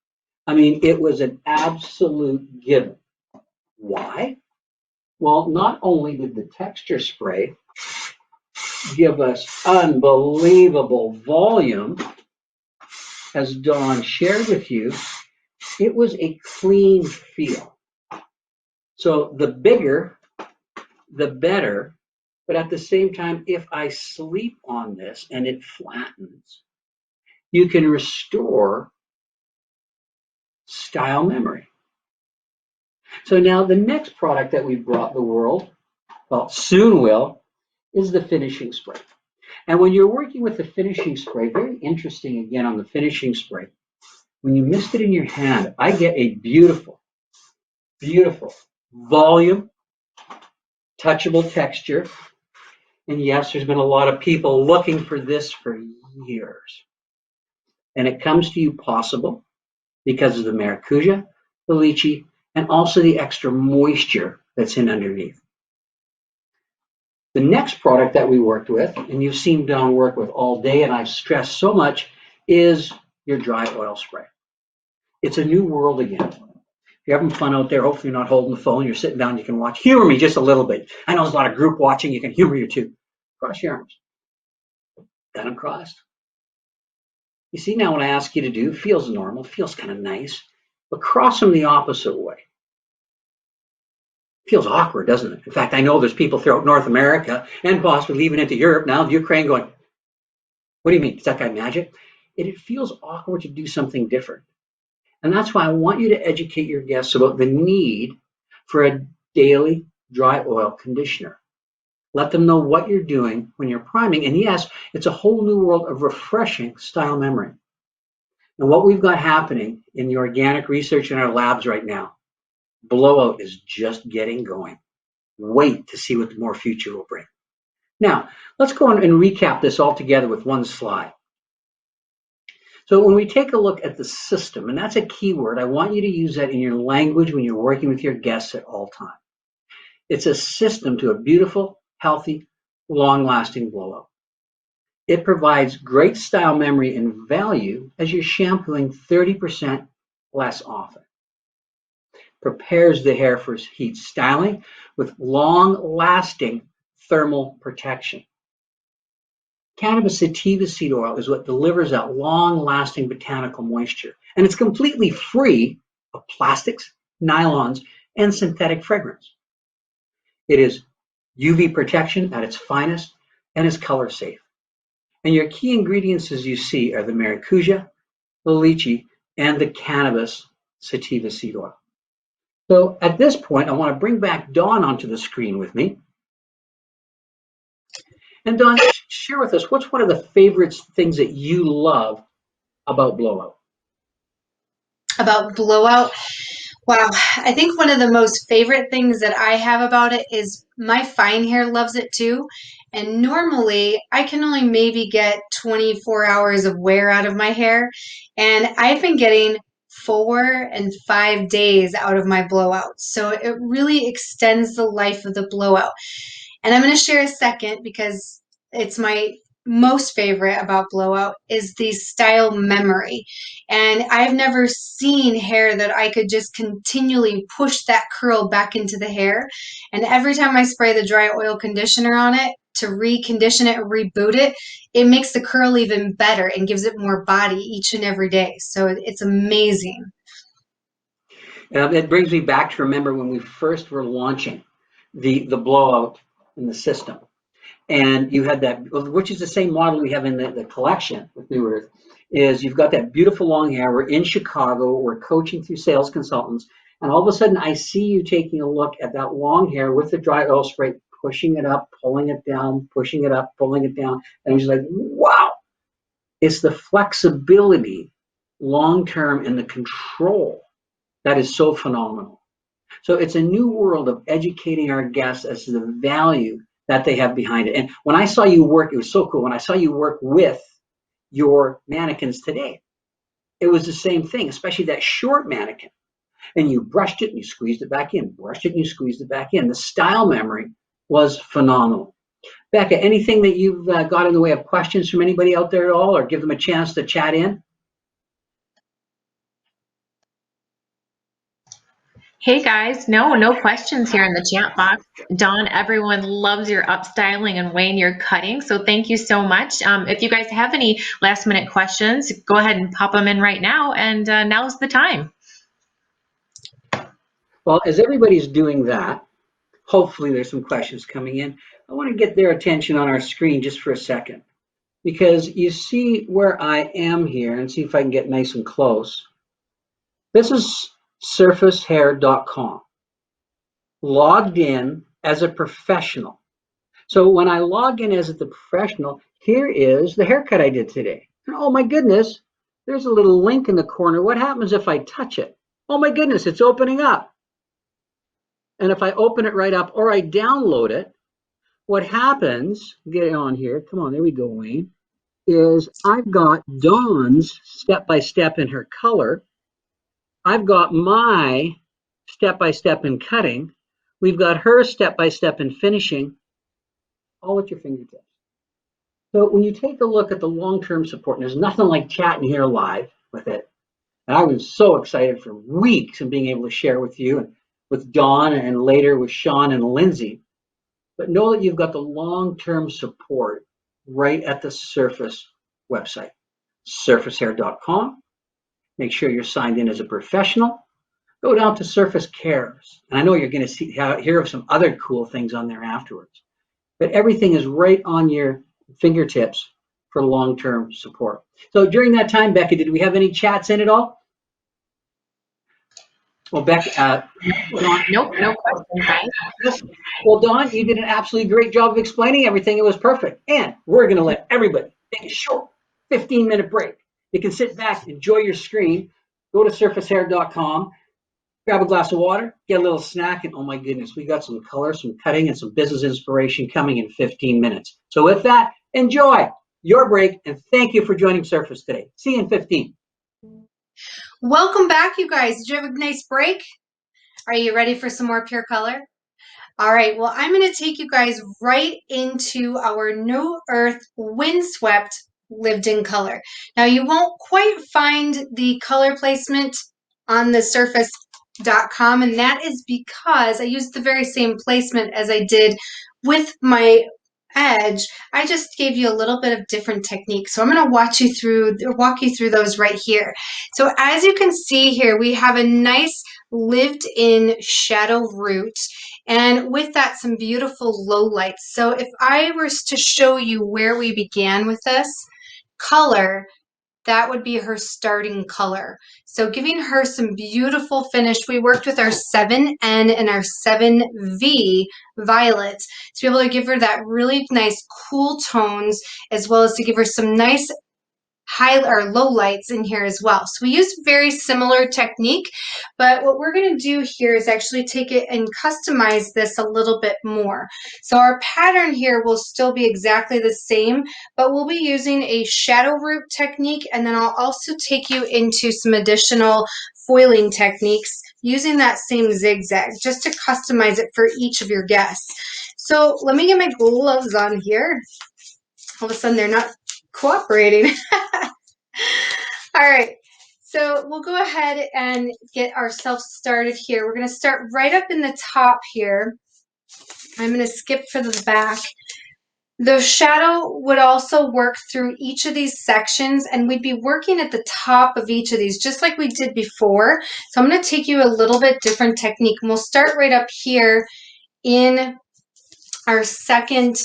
I mean, it was an absolute given. Why? Well, not only did the texture spray give us unbelievable volume, as Dawn shared with you, it was a clean feel. So the bigger, the better. But at the same time, if I sleep on this and it flattens, you can restore style memory. So now the next product that we've brought the world, well, soon will, is the finishing spray. And when you're working with the finishing spray, very interesting again on the finishing spray, when you mist it in your hand, I get a beautiful, beautiful volume, touchable texture. And yes, there's been a lot of people looking for this for years. And it comes to you possible because of the maracuja, the lychee, and also the extra moisture that's in underneath. The next product that we worked with, and you've seen Dawn work with all day, and I've stressed so much, is your dry oil spray. It's a new world again. If you're having fun out there, hopefully you're not holding the phone, you're sitting down, you can watch. Humor me just a little bit. I know there's a lot of group watching, you can humor you too. Cross your arms. Got them crossed. You see now what I ask you to do feels normal, feels kind of nice, but cross them the opposite way. Feels awkward, doesn't it? In fact, I know there's people throughout North America and possibly even into Europe now, Ukraine going, what do you mean? Is that guy magic? It feels awkward to do something different. And that's why I want you to educate your guests about the need for a daily dry oil conditioner. Let them know what you're doing when you're priming. And yes, it's a whole new world of refreshing style memory. And what we've got happening in the organic research in our labs right now, blowout is just getting going. Wait to see what the more future will bring. Now, let's go on and recap this all together with one slide. So when we take a look at the system, and that's a key word, I want you to use that in your language when you're working with your guests at all times. It's a system to a beautiful, healthy, long-lasting blowout. It provides great style memory and value as you're shampooing 30% less often. prepares the hair for heat styling with long-lasting thermal protection. Cannabis sativa seed oil is what delivers that long-lasting botanical moisture, and it's completely free of plastics, nylons, and synthetic fragrance. It is UV protection at its finest and is color safe. And your key ingredients, as you see, are the maracuja, the lychee, and the cannabis sativa seed oil. So at this point, I want to bring back Dawn onto the screen with me. And Dawn, share with us, what's one of the favorite things that you love about Blowout? About Blowout? Wow, I think one of the most favorite things that I have about it is my fine hair loves it too. And normally I can only maybe get 24 hours of wear out of my hair. And I've been getting 4 and 5 days out of my Blowout. So it really extends the life of the Blowout. And I'm going to share a second because it's my most favorite about Blowout is the style memory. And I've never seen hair that I could just continually push that curl back into the hair. And every time I spray the dry oil conditioner on it to recondition it and reboot it, it makes the curl even better and gives it more body each and every day. So it's amazing. It brings me back to remember when we first were launching the Blowout in the system. And you had that, which is the same model we have in the collection with New Earth, is you've got that beautiful long hair. We're in Chicago. We're coaching through sales consultants. And all of a sudden, I see you taking a look at that long hair with the dry oil spray, pushing it up, pulling it down, pushing it up, pulling it down. And I'm just like, wow. It's the flexibility long-term and the control that is so phenomenal. So it's a new world of educating our guests as to the value that they have behind it. And when I saw you work, it was so cool. When I saw you work with your mannequins today, it was the same thing, especially that short mannequin. And you brushed it and you squeezed it back in, brushed it and you squeezed it back in. The style memory was phenomenal. Becca, anything that you've got in the way of questions from anybody out there at all, or give them a chance to chat in? Hey guys, no questions here in the chat box. Dawn, everyone loves your upstyling and Wayne, your cutting. So thank you so much. If you guys have any last minute questions, go ahead and pop them in right now. And now's the time. Well, as everybody's doing that, hopefully there's some questions coming in. I want to get their attention on our screen just for a second, because you see where I am here, and see if I can get nice and close. This is surfacehair.com, logged in as a professional. So when I log in as the professional, here is the haircut I did today. And oh my goodness, there's a little link in the corner. What happens if I touch it? Oh my goodness, it's opening up. And if I open it right up or I download it, what happens, get it on here, come on, there we go, Wayne, is I've got Dawn's step-by-step in her color. I've got my step-by-step in cutting. We've got her step-by-step in finishing, all at your fingertips. So when you take a look at the long-term support, and there's nothing like chatting here live with it. And I was so excited for weeks and being able to share with you and with Dawn and later with Sean and Lindsay. But know that you've got the long-term support right at the Surface website, surfacehair.com. Make sure you're signed in as a professional. Go down to Surface Cares. And I know you're going to hear of some other cool things on there afterwards. But everything is right on your fingertips for long-term support. So during that time, Becca, did we have any chats in at all? Well, Becca, Dawn, nope, no questions, guys. Well, Dawn, you did an absolutely great job of explaining everything. It was perfect. And we're going to let everybody take a short 15-minute break. You can sit back, enjoy your screen, go to surfacehair.com, grab a glass of water, get a little snack, and oh my goodness, we got some color, some cutting, and some business inspiration coming in 15 minutes. So with that, enjoy your break, and thank you for joining Surface today. See you in 15. Welcome back, you guys. Did you have a nice break? Are you ready for some more pure color? All right, well, I'm going to take you guys right into our New Earth Windswept Lived in Color. Now, you won't quite find the color placement on the Surface and that is because I used the very same placement as I did with my edge. I just gave you a little bit of different technique. So I'm going to walk you through those right here. So as you can see here, we have a nice lived-in shadow root, and with that, some beautiful low lights. So if I was to show you where we began with this color, that would be her starting color. So giving her some beautiful finish. We worked with our 7N and our 7V violets to be able to give her that really nice cool tones, as well as to give her some nice high or low lights in here as well. So we use very similar technique, but what we're going to do here is actually take it and customize this a little bit more. So our pattern here will still be exactly the same, but we'll be using a shadow root technique, and then I'll also take you into some additional foiling techniques using that same zigzag just to customize it for each of your guests. So let me get my gloves on here. All of a sudden they're not cooperating. All right, so we'll go ahead and get ourselves started here. We're going to start right up in the top here. I'm going to skip for the back. The shadow would also work through each of these sections, and we'd be working at the top of each of these, just like we did before. So I'm going to take you a little bit different technique, and we'll start right up here in our second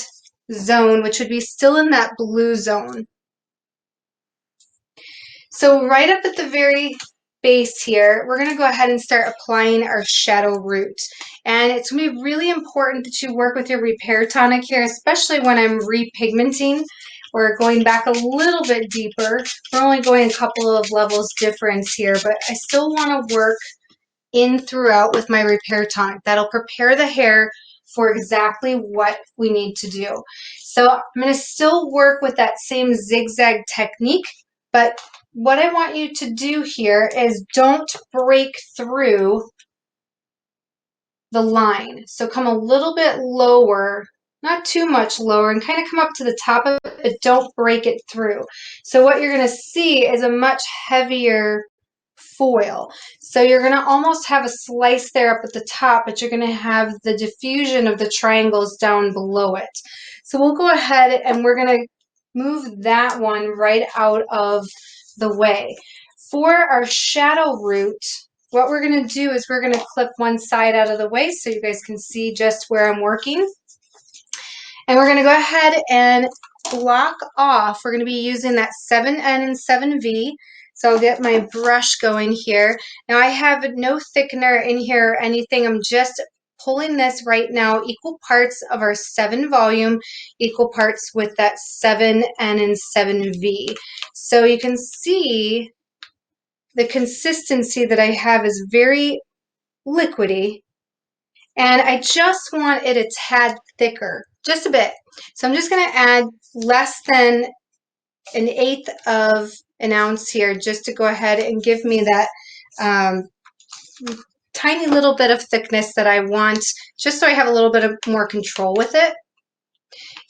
zone, which would be still in that blue zone. So right up at the very base here, we're going to go ahead and start applying our shadow root. And it's going to be really important that you work with your repair tonic here, especially when I'm repigmenting or going back a little bit deeper. We're only going a couple of levels difference here, but I still want to work in throughout with my repair tonic. That'll prepare the hair for exactly what we need to do. So I'm going to still work with that same zigzag technique, but what I want you to do here is don't break through the line. So come a little bit lower, not too much lower, and kind of come up to the top of it, but don't break it through. So what you're going to see is a much heavier foil. So you're going to almost have a slice there up at the top, but you're going to have the diffusion of the triangles down below it. So we'll go ahead and we're going to move that one right out of the way. For our shadow root, what we're going to do is we're going to clip one side out of the way so you guys can see just where I'm working. And we're going to go ahead and block off. We're going to be using that 7N and 7V. So I'll get my brush going here. Now I have no thickener in here or anything. I'm just pulling this right now, equal parts of our 7 volume, equal parts with that 7N and 7V. So you can see the consistency that I have is very liquidy, and I just want it a tad thicker, just a bit. So I'm just going to add less than 1/8 of an ounce here just to go ahead and give me that tiny little bit of thickness that I want, just so I have a little bit of more control with it.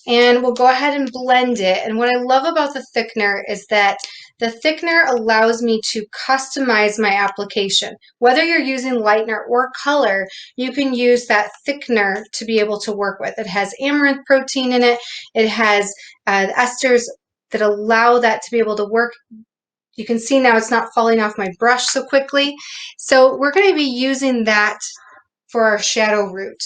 And we'll go ahead and blend it. And what I love about the thickener is that the thickener allows me to customize my application. Whether you're using lightener or color, you can use that thickener to be able to work with. It has amaranth protein in it. It has esters that allow that to be able to work. You can see now it's not falling off my brush so quickly. So we're going to be using that for our shadow root.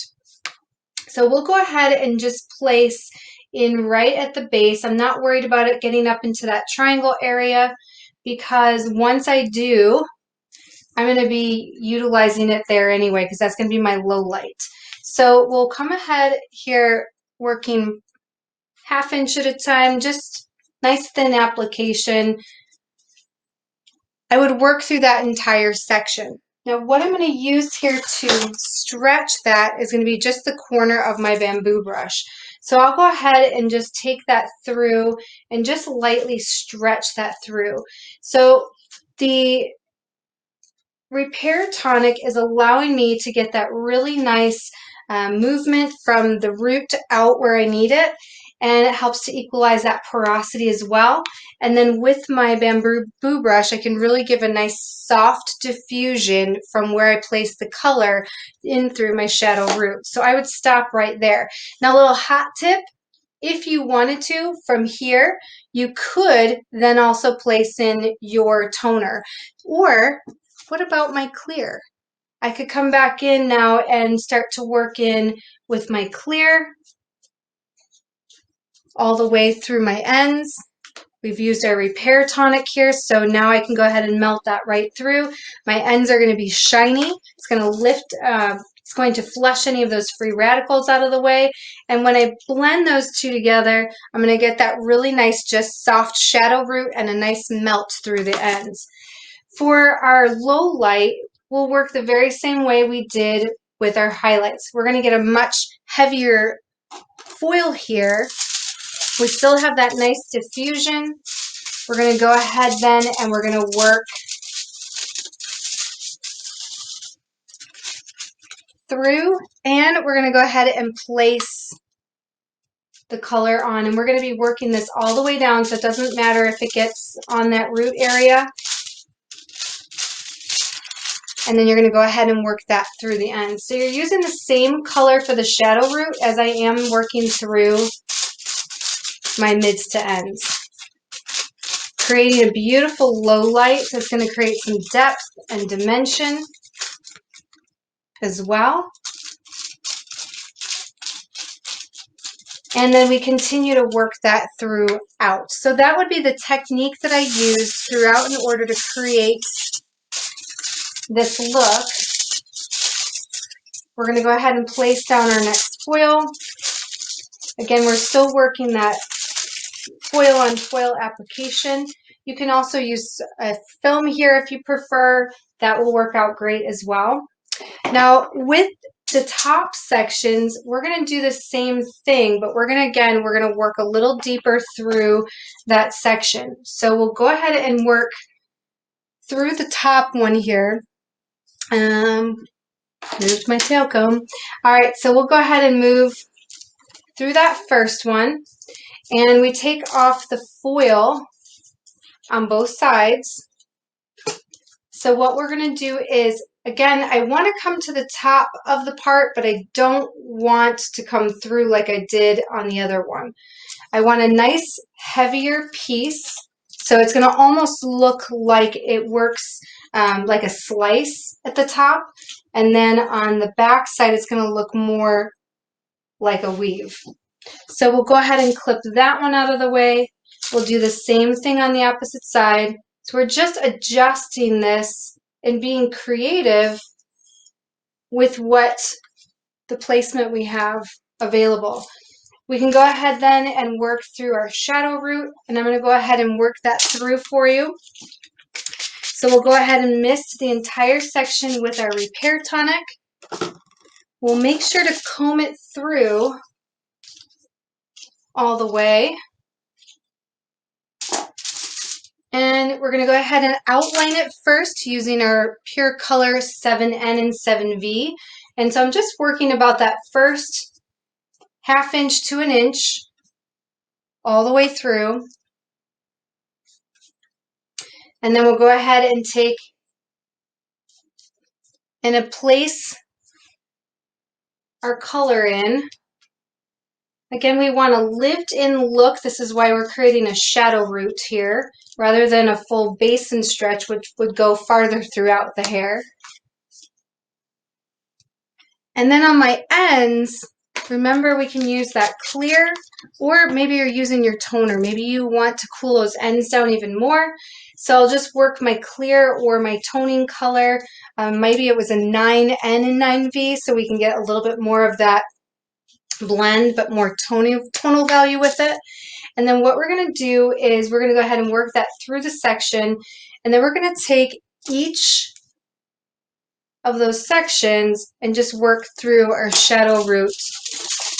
So we'll go ahead and just place in right at the base. I'm not worried about it getting up into that triangle area, because once I do, I'm going to be utilizing it there anyway, because that's going to be my low light. So we'll come ahead here working 1/2 inch at a time, just nice thin application. I would work through that entire section. Now what I'm going to use here to stretch that is going to be just the corner of my bamboo brush. So I'll go ahead and just take that through and just lightly stretch that through. So the repair tonic is allowing me to get that really nice movement from the root out where I need it. and it helps to equalize that porosity as well. And then with my bamboo brush, I can really give a nice soft diffusion from where I place the color in through my shadow root. So I would stop right there. Now, a little hot tip, if you wanted to, from here, you could then also place in your toner. Or what about my clear? I could come back in now and start to work in with my clear all the way through my ends. We've used our repair tonic here, so now I can go ahead and melt that right through. My ends are going to be shiny. It's going to lift, it's going to flush any of those free radicals out of the way. And when I blend those two together, I'm going to get that really nice, just soft shadow root and a nice melt through the ends. For our low light, we'll work the very same way we did with our highlights. We're going to get a much heavier foil here. We still have that nice diffusion. We're going to go ahead then and we're going to work through, and we're going to go ahead and place the color on, and we're going to be working this all the way down, so it doesn't matter if it gets on that root area. And then you're going to go ahead and work that through the end. So you're using the same color for the shadow root as I am working through my mids to ends. Creating a beautiful low light that's going to create some depth and dimension as well. And then we continue to work that throughout. So that would be the technique that I used throughout in order to create this look. We're going to go ahead and place down our next foil. Again, we're still working that foil on foil application. You can also use a film here if you prefer. That will work out great as well. Now with the top sections, we're going to do the same thing, but we're going to work a little deeper through that section. So we'll go ahead and work through the top one here. Moved my tail comb. All right, so we'll go ahead and move through that first one, and we take off the foil on both sides. So what we're going to do is, again, I want to come to the top of the part, but I don't want to come through like I did on the other one. I want a nice heavier piece, so it's going to almost look like it works like a slice at the top, and then on the back side it's going to look more like a weave. So we'll go ahead and clip that one out of the way. We'll do the same thing on the opposite side. So we're just adjusting this and being creative with what the placement we have available. We can go ahead then and work through our shadow root, and I'm going to go ahead and work that through for you. So we'll go ahead and mist the entire section with our repair tonic. We'll make sure to comb it through all the way. And we're going to go ahead and outline it first using our Pure Color 7N and 7V. And so I'm just working about that first ½ inch to an inch all the way through. And then we'll go ahead and take and place our color in. Again, we want a lived-in look. This is why we're creating a shadow root here, rather than a full basin stretch, which would go farther throughout the hair. And then on my ends, remember we can use that clear, or maybe you're using your toner. Maybe you want to cool those ends down even more. So I'll just work my clear or my toning color. Maybe it was a 9N and 9V, so we can get a little bit more of that blend, but more tonal value with it. And then what we're going to do is we're going to go ahead and work that through the section, and then we're going to take each of those sections and just work through our shadow root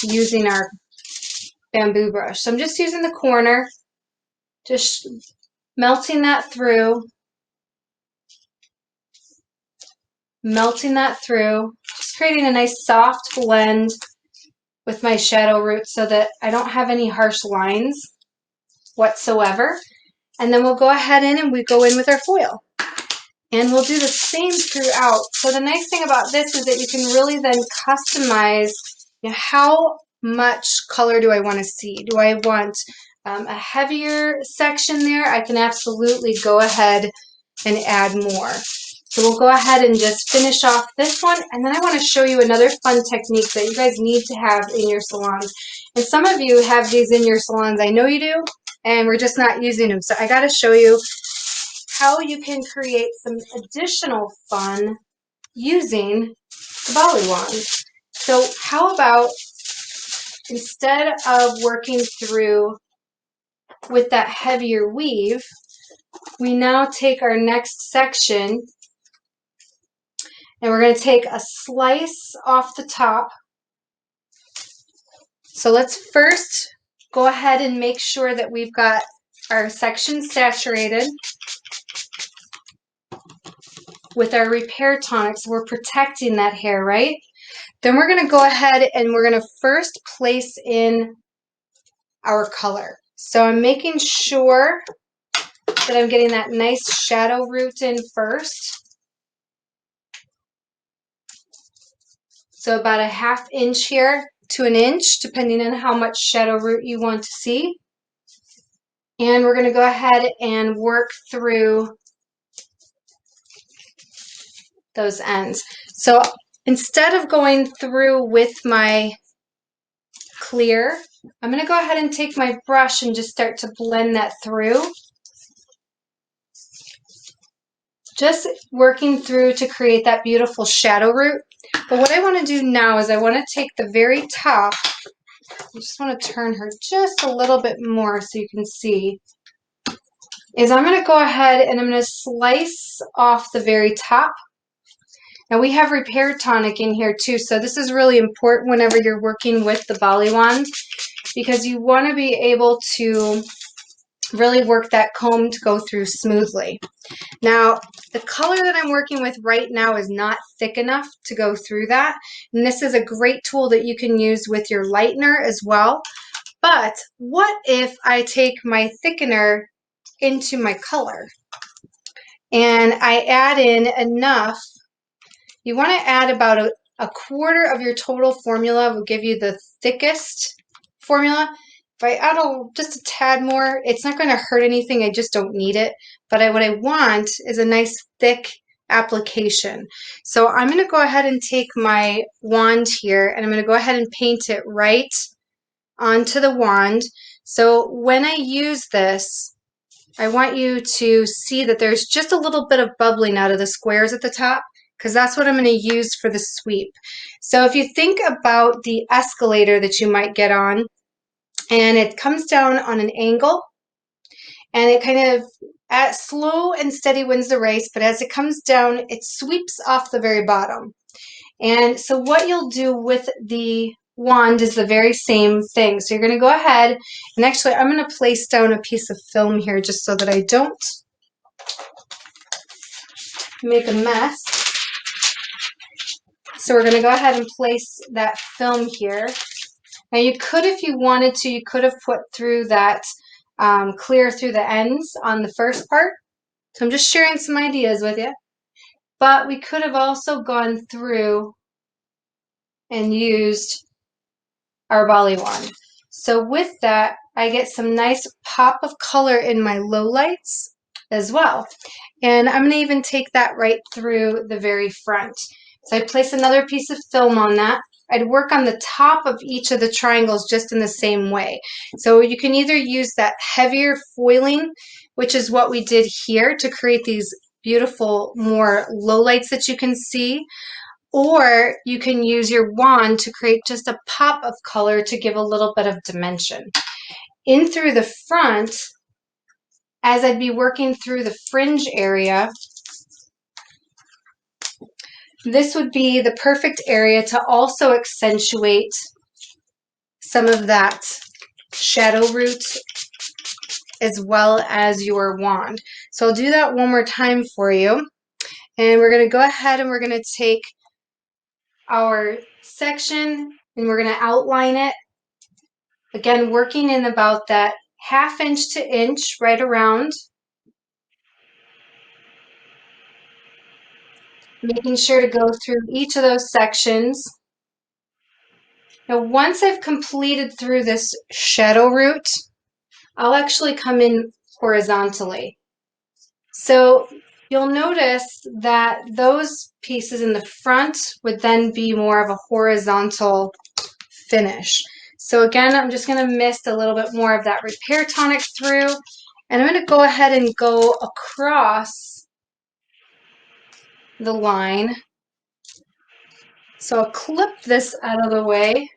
using our bamboo brush. So I'm just using the corner, just melting that through, just creating a nice soft blend with my shadow root so that I don't have any harsh lines whatsoever. And then we'll go ahead and we go in with our foil. And we'll do the same throughout. So the nice thing about this is that you can really then customize, you know, how much color do I want to see? Do I want a heavier section there? I can absolutely go ahead and add more. So we'll go ahead and just finish off this one. And then I want to show you another fun technique that you guys need to have in your salons. And some of you have these in your salons. I know you do, and we're just not using them. So I got to show you how you can create some additional fun using the Bali wand. So how about, instead of working through with that heavier weave, we now take our next section and we're going to take a slice off the top. So let's first go ahead and make sure that we've got our section saturated with our repair tonics. We're protecting that hair, right? Then we're going to go ahead and we're going to first place in our color. So I'm making sure that I'm getting that nice shadow root in first. So about a ½ inch here to an inch, depending on how much shadow root you want to see. And we're going to go ahead and work through those ends. So instead of going through with my clear, I'm going to go ahead and take my brush and just start to blend that through. Just working through to create that beautiful shadow root. But what I want to do now is I want to take the very top. I just want to turn her just a little bit more so you can see. Is I'm going to go ahead and I'm going to slice off the very top. Now we have repair tonic in here too, so this is really important whenever you're working with the Bali wand, because you want to be able to really work that comb to go through smoothly. Now, the color that I'm working with right now is not thick enough to go through that, and this is a great tool that you can use with your lightener as well. But what if I take my thickener into my color and I add in enough? You want to add about a quarter of your total formula will give you the thickest formula. If I add just a tad more, it's not going to hurt anything. I just don't need it. But what I want is a nice thick application. So I'm going to go ahead and take my wand here and I'm going to go ahead and paint it right onto the wand. So when I use this, I want you to see that there's just a little bit of bubbling out of the squares at the top, because that's what I'm going to use for the sweep. So if you think about the escalator that you might get on, and it comes down on an angle, and it kind of at slow and steady wins the race, but as it comes down, it sweeps off the very bottom. And so what you'll do with the wand is the very same thing. So you're going to go ahead, and actually I'm going to place down a piece of film here just so that I don't make a mess. So we're going to go ahead and place that film here. Now you could, if you wanted to, you could have put through that clear through the ends on the first part. So I'm just sharing some ideas with you. But we could have also gone through and used our Bali wand. So with that, I get some nice pop of color in my lowlights as well. And I'm going to even take that right through the very front. So I place another piece of film on that. I'd work on the top of each of the triangles just in the same way. So you can either use that heavier foiling, which is what we did here to create these beautiful more lowlights that you can see, or you can use your wand to create just a pop of color to give a little bit of dimension. In through the front, as I'd be working through the fringe area, this would be the perfect area to also accentuate some of that shadow root as well as your wand. So I'll do that one more time for you. And we're going to go ahead and we're going to take our section and we're going to outline it. Again, working in about that 1/2 inch to inch right around. Making sure to go through each of those sections. Now, once I've completed through this shadow root, I'll actually come in horizontally. So you'll notice that those pieces in the front would then be more of a horizontal finish. So again, I'm just going to mist a little bit more of that repair tonic through, and I'm going to go ahead and go across the line. So I'll clip this out of the way,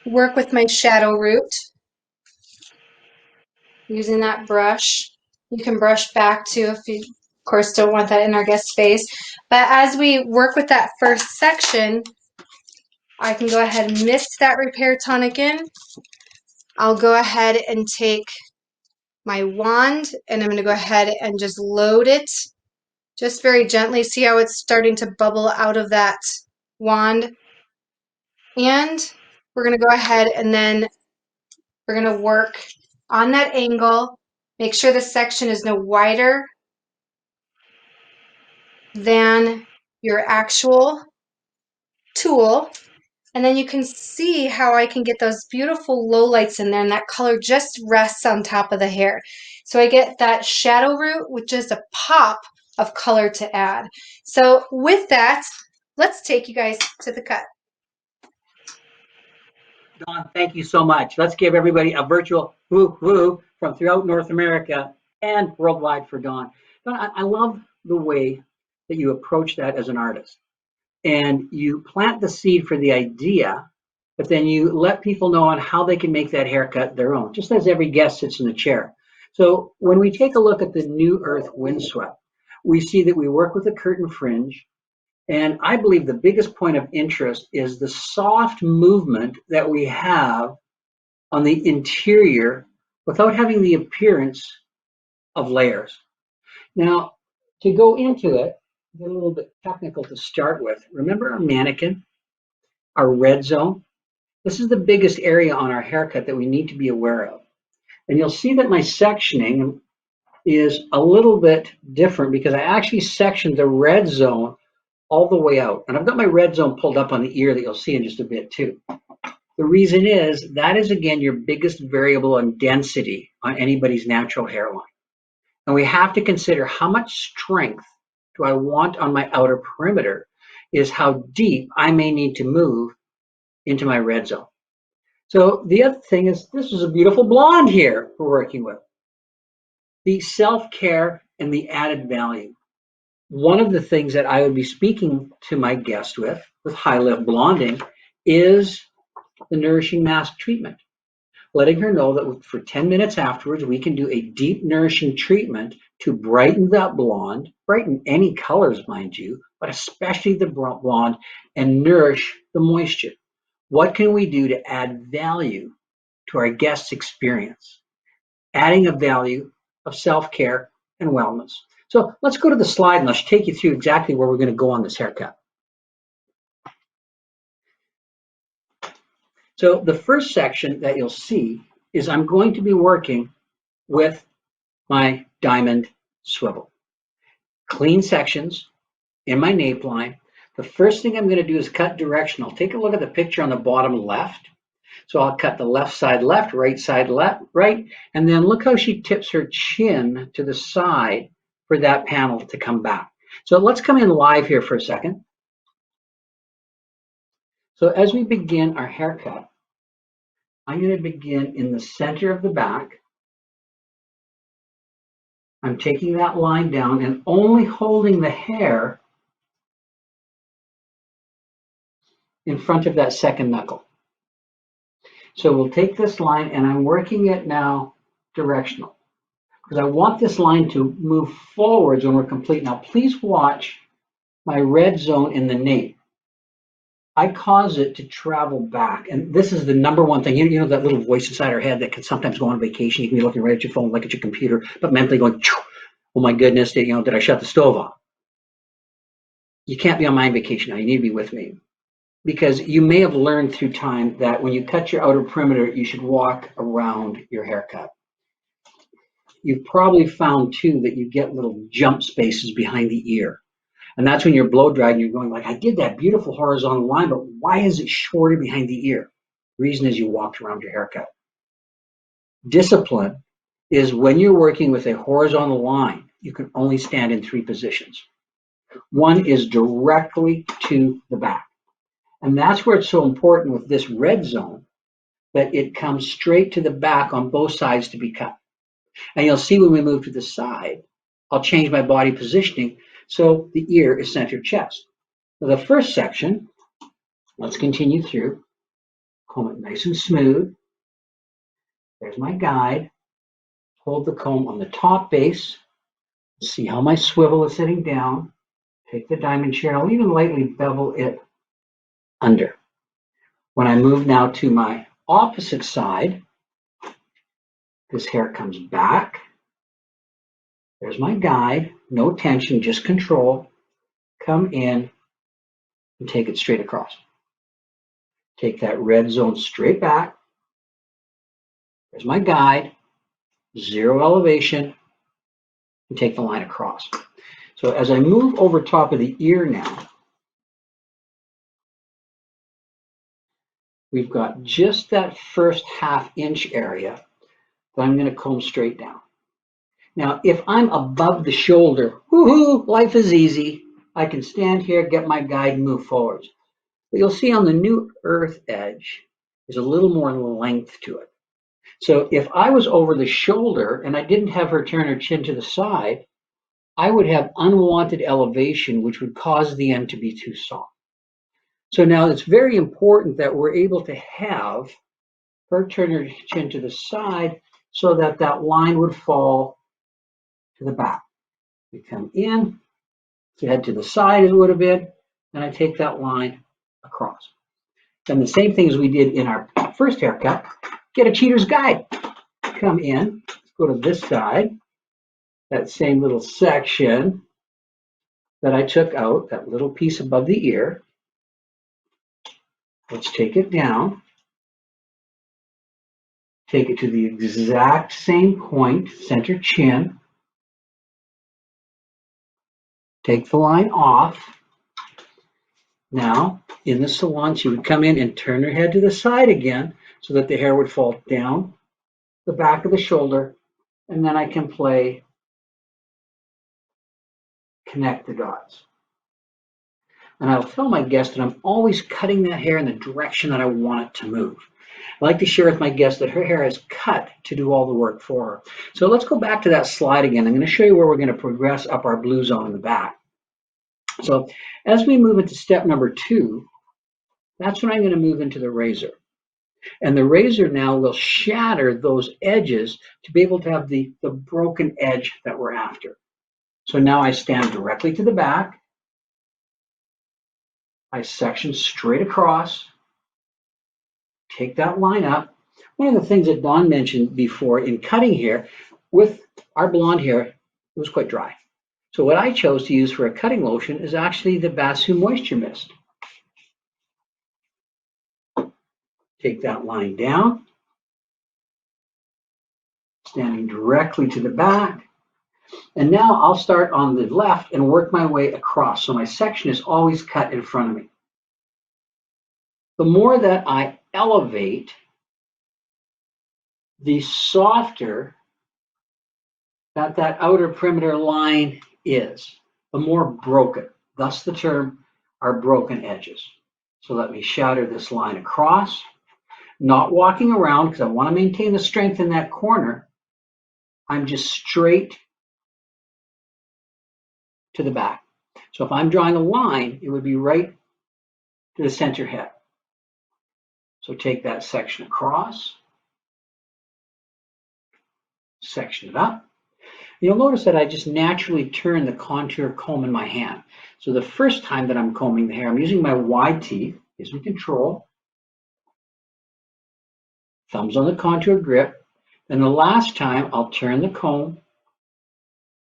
work with my shadow root using that brush. You can brush back too if you, of course, don't want that in our guest space. But as we work with that first section, I can go ahead and mist that repair tonic in. I'll go ahead and take my wand and I'm going to go ahead and just load it just very gently. See how it's starting to bubble out of that wand? And we're going to go ahead and then we're going to work on that angle. Make sure the section is no wider than your actual tool. And then you can see how I can get those beautiful lowlights in there, and that color just rests on top of the hair. So I get that shadow root with just a pop of color to add. So with that, let's take you guys to the cut. Dawn, thank you so much. Let's give everybody a virtual woo-woo from throughout North America and worldwide for Dawn. Dawn, I love the way that you approach that as an artist. And you plant the seed for the idea, but then you let people know on how they can make that haircut their own, just as every guest sits in the chair. So when we take a look at the New Earth Windswept, we see that we work with a curtain fringe. And I believe the biggest point of interest is the soft movement that we have on the interior without having the appearance of layers. Now, to go into it, get a little bit technical to start with. Remember our mannequin, our red zone? This is the biggest area on our haircut that we need to be aware of. And you'll see that my sectioning is a little bit different because I actually sectioned the red zone all the way out. And I've got my red zone pulled up on the ear that you'll see in just a bit too. The reason is that is, again, your biggest variable in density on anybody's natural hairline. And we have to consider how much strength do I want on my outer perimeter is how deep I may need to move into my red zone. So the other thing is this is a beautiful blonde here we're working with. The self-care and the added value. One of the things that I would be speaking to my guest with High Lift Blonding is the nourishing mask treatment. Letting her know that for 10 minutes afterwards, we can do a deep nourishing treatment to brighten that blonde, brighten any colors, mind you, but especially the blonde, and nourish the moisture. What can we do to add value to our guest's experience? Adding a value of self-care and wellness. So let's go to the slide and let's take you through exactly where we're going to go on this haircut. So the first section that you'll see is I'm going to be working with my diamond swivel. Clean sections in my nape line. The first thing I'm going to do is cut directional. Take a look at the picture on the bottom left. So I'll cut the left side left, right side left, right, and then look how she tips her chin to the side for that panel to come back. So let's come in live here for a second. So as we begin our haircut, I'm going to begin in the center of the back. I'm taking that line down and only holding the hair in front of that second knuckle. So we'll take this line and I'm working it now directional because I want this line to move forwards when we're complete. Now, please watch my red zone in the nape. I cause it to travel back. And this is the number one thing. You know that little voice inside our head that can sometimes go on vacation. You can be looking right at your phone, like at your computer, but mentally going, oh my goodness, did I shut the stove off? You can't be on my vacation now. You need to be with me. because you may have learned through time that when you cut your outer perimeter, you should walk around your haircut. You've probably found too that you get little jump spaces behind the ear. And that's when you're blow drying, you're going like, I did that beautiful horizontal line, but why is it shorter behind the ear? The reason is you walked around your haircut. Discipline is when you're working with a horizontal line, you can only stand in 3 positions. One is directly to the back. And that's where it's so important with this red zone that it comes straight to the back on both sides to be cut. And you'll see when we move to the side, I'll change my body positioning so the ear is center chest. So the first section, let's continue through. Comb it nice and smooth. There's my guide. Hold the comb on the top base. See how my swivel is sitting down. Take the diamond chair. I'll even lightly bevel it under. When I move now to my opposite side, this hair comes back. There's my guide. No tension, just control. Come in and take it straight across. Take that red zone straight back. There's my guide. 0 elevation. And take the line across. So as I move over top of the ear now, we've got just that first ½ inch area that I'm going to comb straight down. Now, if I'm above the shoulder, woohoo, life is easy. I can stand here, get my guide, and move forwards. But you'll see on the new earth edge, there's a little more length to it. So if I was over the shoulder and I didn't have her turn her chin to the side, I would have unwanted elevation, which would cause the end to be too soft. So now it's very important that we're able to have her turn her chin to the side so that that line would fall to the back. We come in, head to the side as it would have been, and I take that line across. Then the same thing as we did in our first haircut, get a cheater's guide. Come in, go to this side, that same little section that I took out, that little piece above the ear. Let's take it down. Take it to the exact same point, center chin. Take the line off. Now, in the salon, she would come in and turn her head to the side again so that the hair would fall down the back of the shoulder, and then I can play connect the dots. And I'll tell my guest that I'm always cutting that hair in the direction that I want it to move. I like to share with my guest that her hair is cut to do all the work for her. So let's go back to that slide again. I'm going to show you where we're going to progress up our blue zone in the back. So as we move into step number 2, that's when I'm going to move into the razor. And the razor now will shatter those edges to be able to have the broken edge that we're after. So now I stand directly to the back. I section straight across. Take that line up. One of the things that Dawn mentioned before in cutting hair, with our blonde hair, it was quite dry. So what I chose to use for a cutting lotion is actually the Basu Moisture Mist. Take that line down, standing directly to the back. And now I'll start on the left and work my way across. So my section is always cut in front of me. The more that I elevate, the softer that outer perimeter line is, the more broken. Thus the term are broken edges. So let me shatter this line across, not walking around because I want to maintain the strength in that corner. I'm just straight to the back. So if I'm drawing a line, it would be right to the center head. So take that section across, section it up. You'll notice that I just naturally turn the contour comb in my hand. So the first time that I'm combing the hair, I'm using my wide teeth, gives me control. Thumbs on the contour grip. And the last time I'll turn the comb,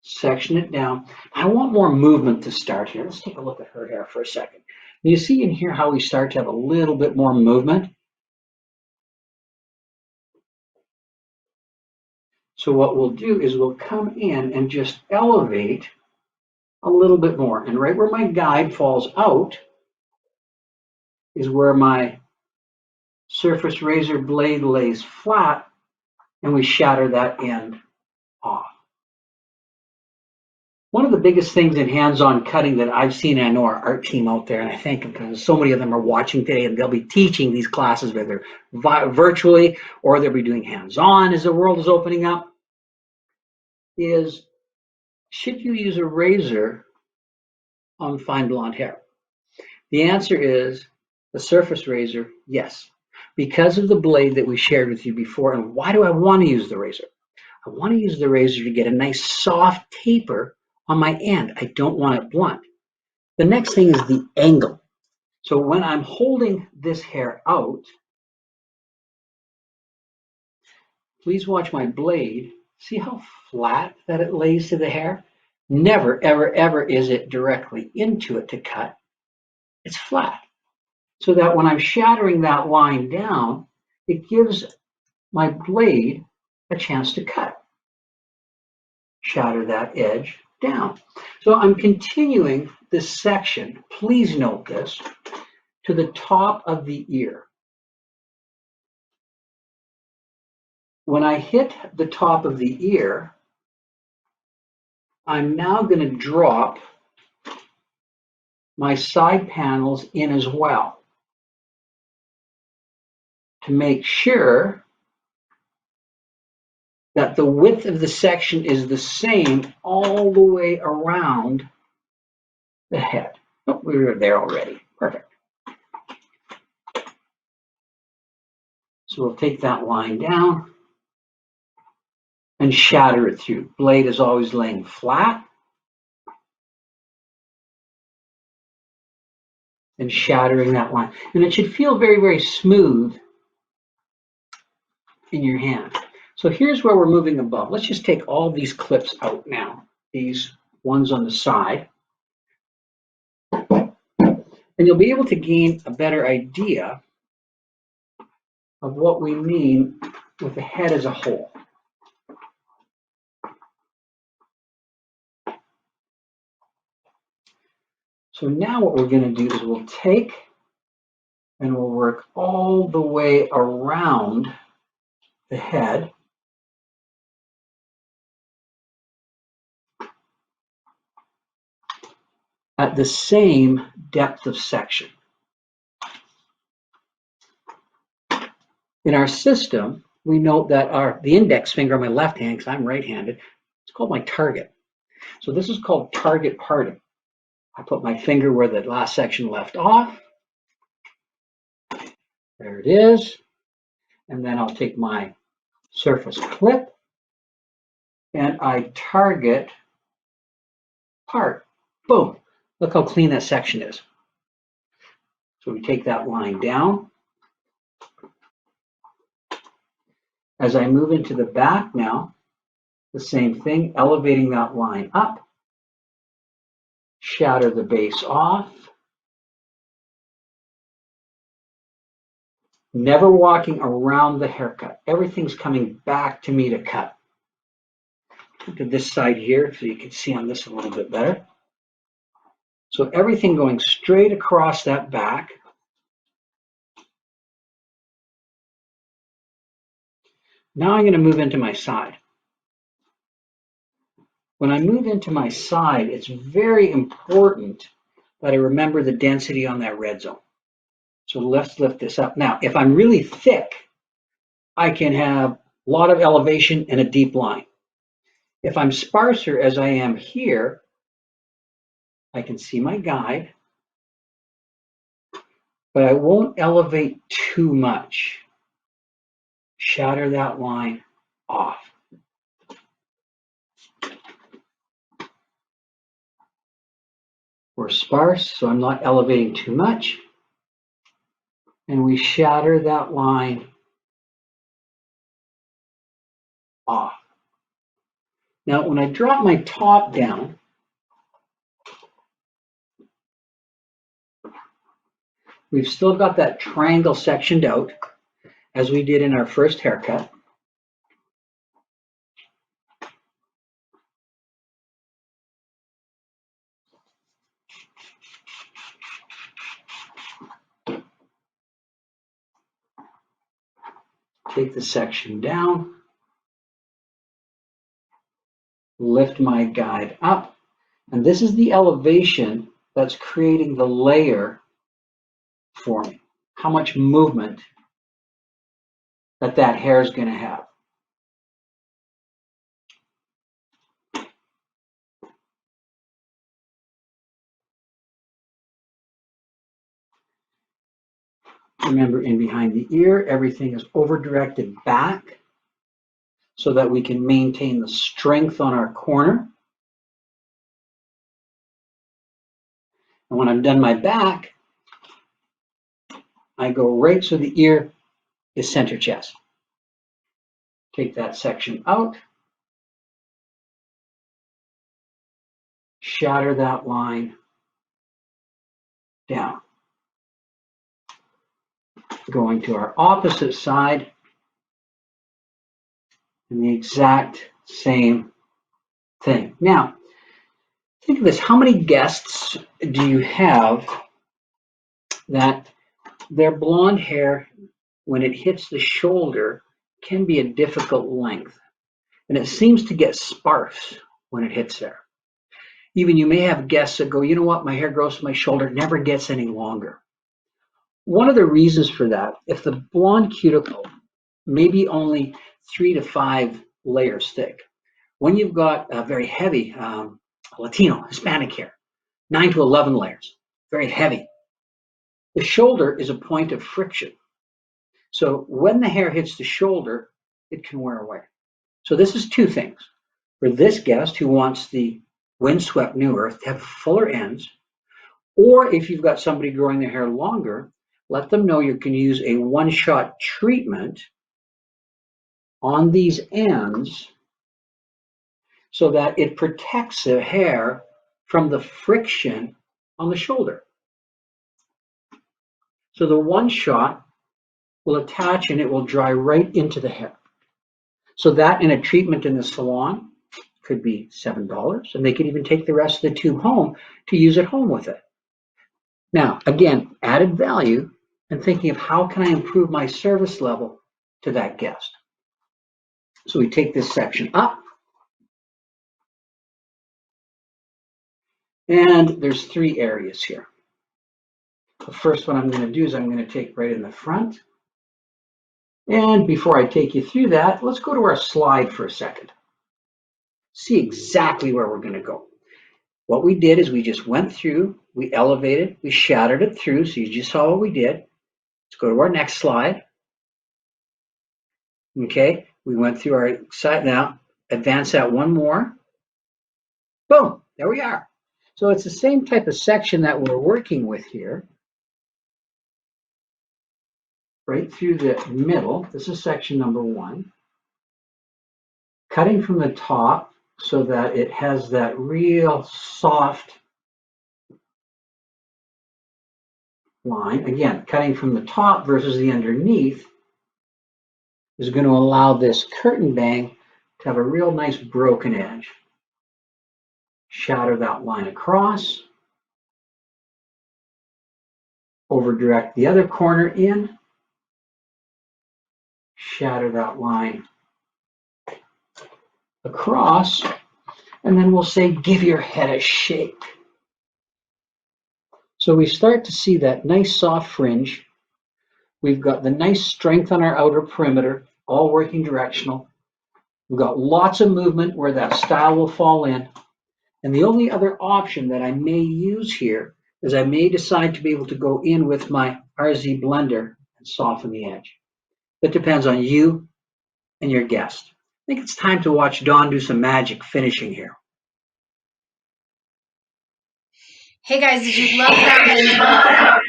section it down. I want more movement to start here. Let's take a look at her hair for a second. You see in here how we start to have a little bit more movement. So what we'll do is we'll come in and just elevate a little bit more. And right where my guide falls out is where my surface razor blade lays flat, and we shatter that end off. One of the biggest things in hands-on cutting that I've seen, I know our art team out there, and I thank them because so many of them are watching today, and they'll be teaching these classes whether virtually or they'll be doing hands-on as the world is opening up, is should you use a razor on fine blonde hair? The answer is the surface razor, yes. Because of the blade that we shared with you before. And why do I want to use the razor? I want to use the razor to get a nice soft taper on my end. I don't want it blunt. The next thing is the angle. So when I'm holding this hair out, please watch my blade. See how flat that it lays to the hair? Never, ever, ever is it directly into it to cut. It's flat. So that when I'm shattering that line down, it gives my blade a chance to cut. Shatter that edge down. So I'm continuing this section, please note this, to the top of the ear. When I hit the top of the ear, I'm now going to drop my side panels in as well to make sure that the width of the section is the same all the way around the head. Oh, we were there already. Perfect. So we'll take that line down and shatter it through. Blade is always laying flat. And shattering that line. And it should feel very, very smooth in your hand. So here's where we're moving above. Let's just take all these clips out now. These ones on the side. And you'll be able to gain a better idea of what we mean with the head as a whole. So now what we're going to do is we'll take and we'll work all the way around the head. At the same depth of section. In our system, we note that the index finger on my left hand, because I'm right-handed, it's called my target. So this is called target parting. I put my finger where the last section left off. There it is. And then I'll take my surface clip and I target part. Boom. Look how clean that section is. So we take that line down. As I move into the back now, the same thing, elevating that line up. Shatter the base off. Never walking around the haircut. Everything's coming back to me to cut. Look at this side here so you can see on this a little bit better. So everything going straight across that back. Now I'm going to move into my side. When I move into my side, it's very important that I remember the density on that red zone. So let's lift this up. Now, if I'm really thick, I can have a lot of elevation and a deep line. If I'm sparser as I am here, I can see my guide, but I won't elevate too much. Shatter that line off. We're sparse, so I'm not elevating too much. And we shatter that line off. Now, when I drop my top down, We've still got that triangle sectioned out as we did in our first haircut. Take the section down, lift my guide up, and this is the elevation that's creating the layer for me. How much movement that hair is going to have. Remember, in behind the ear, everything is over-directed back so that we can maintain the strength on our corner. And when I've done my back, I go right so the ear is center chest. Take that section out, shatter that line down. Going to our opposite side, and the exact same thing. Now, think of this. How many guests do you have that their blonde hair, when it hits the shoulder, can be a difficult length? And it seems to get sparse when it hits there. Even you may have guests that go, you know what, my hair grows to my shoulder, never gets any longer. One of the reasons for that, if the blonde cuticle may be only 3 to 5 layers thick, when you've got a very heavy Latino, Hispanic hair, 9 to 11 layers, very heavy, the shoulder is a point of friction. So when the hair hits the shoulder, it can wear away. So this is two things. For this guest who wants the windswept New Earth to have fuller ends, or if you've got somebody growing their hair longer, let them know you can use a one-shot treatment on these ends so that it protects the hair from the friction on the shoulder. So the one shot will attach and it will dry right into the hair. So that in a treatment in the salon could be $7, and they could even take the rest of the tube home to use at home with it. Now, again, added value and thinking of how can I improve my service level to that guest. So we take this section up, and there's 3 areas here. The first one I'm going to do is I'm going to take right in the front. And before I take you through that, let's go to our slide for a second. See exactly where we're going to go. What we did is we just went through, we elevated, we shattered it through, so you just saw what we did. Let's go to our next slide. Okay, we went through our side now, advance that one more. Boom, there we are. So it's the same type of section that we're working with here. Right through the middle, this is section number 1. Cutting from the top so that it has that real soft line. Again, cutting from the top versus the underneath is going to allow this curtain bang to have a real nice broken edge. Shatter that line across. Over direct the other corner in. Shatter that line across. And then we'll say, give your head a shake. So we start to see that nice soft fringe. We've got the nice strength on our outer perimeter, all working directional. We've got lots of movement where that style will fall in. And the only other option that I may use here is I may decide to be able to go in with my RZ blender and soften the edge. That depends on you and your guest. I think it's time to watch Dawn do some magic finishing here. Hey guys, did you love that?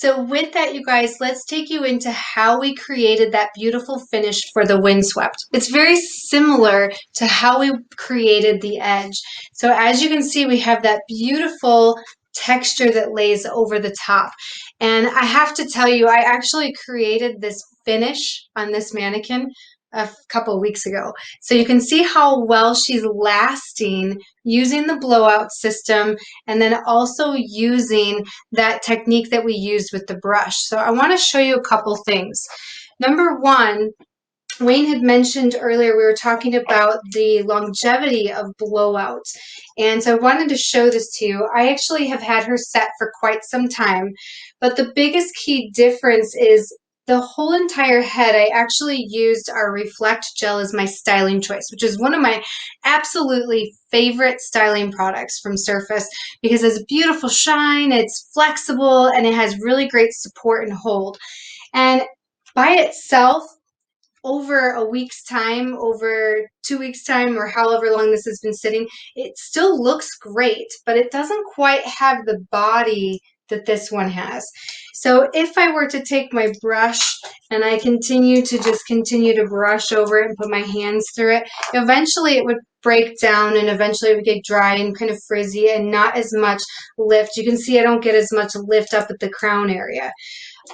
So with that, you guys, let's take you into how we created that beautiful finish for the windswept. It's very similar to how we created the edge. So as you can see, we have that beautiful texture that lays over the top. And I have to tell you, I actually created this finish on this mannequin a couple of weeks ago. So you can see how well she's lasting using the blowout system and then also using that technique that we used with the brush. So I want to show you a couple things. Number one, Wayne had mentioned earlier, we were talking about the longevity of blowout. And so I wanted to show this to you. I actually have had her set for quite some time, but the biggest key difference is the whole entire head. I actually used our Reflect Gel as my styling choice, which is one of my absolutely favorite styling products from Surface because it's a beautiful shine, it's flexible, and it has really great support and hold. And by itself, over a week's time, over 2 weeks' time, or however long this has been sitting, it still looks great, but it doesn't quite have the body that this one has. So if I were to take my brush and I continue to brush over it and put my hands through it, eventually it would break down and eventually it would get dry and kind of frizzy and not as much lift. You can see I don't get as much lift up at the crown area.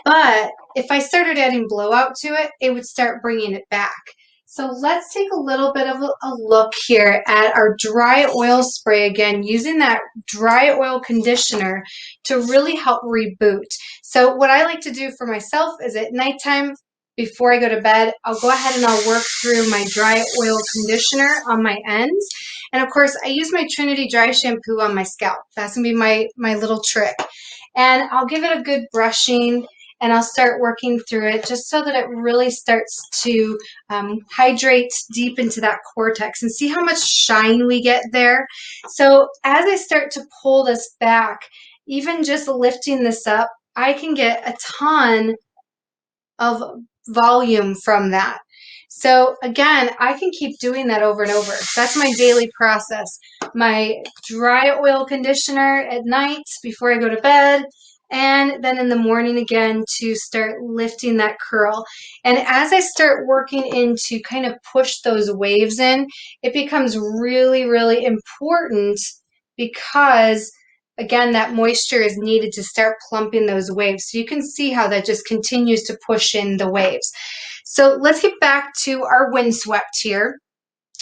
But if I started adding blowout to it, it would start bringing it back. So let's take a little bit of a look here at our dry oil spray again, using that dry oil conditioner to really help reboot. So what I like to do for myself is at nighttime, before I go to bed, I'll go ahead and I'll work through my dry oil conditioner on my ends. And of course, I use my Trinity dry shampoo on my scalp. That's gonna be my little trick. And I'll give it a good brushing and I'll start working through it just so that it really starts to hydrate deep into that cortex and see how much shine we get there. So as I start to pull this back, even just lifting this up, I can get a ton of volume from that. So again, I can keep doing that over and over. That's my daily process. My dry oil conditioner at night before I go to bed, and then in the morning again to start lifting that curl. And as I start working in to kind of push those waves in, it becomes really, really important because again, that moisture is needed to start plumping those waves. So you can see how that just continues to push in the waves. So let's get back to our windswept here.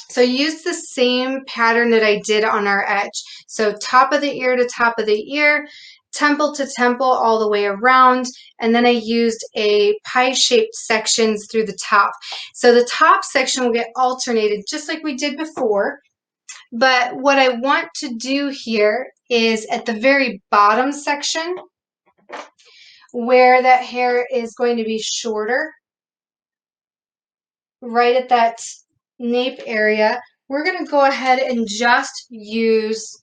So I used the same pattern that I did on our edge. So top of the ear to top of the ear, temple to temple all the way around, and then I used a pie-shaped sections through the top. So the top section will get alternated just like we did before, but what I want to do here is at the very bottom section where that hair is going to be shorter, right at that nape area, we're going to go ahead and just use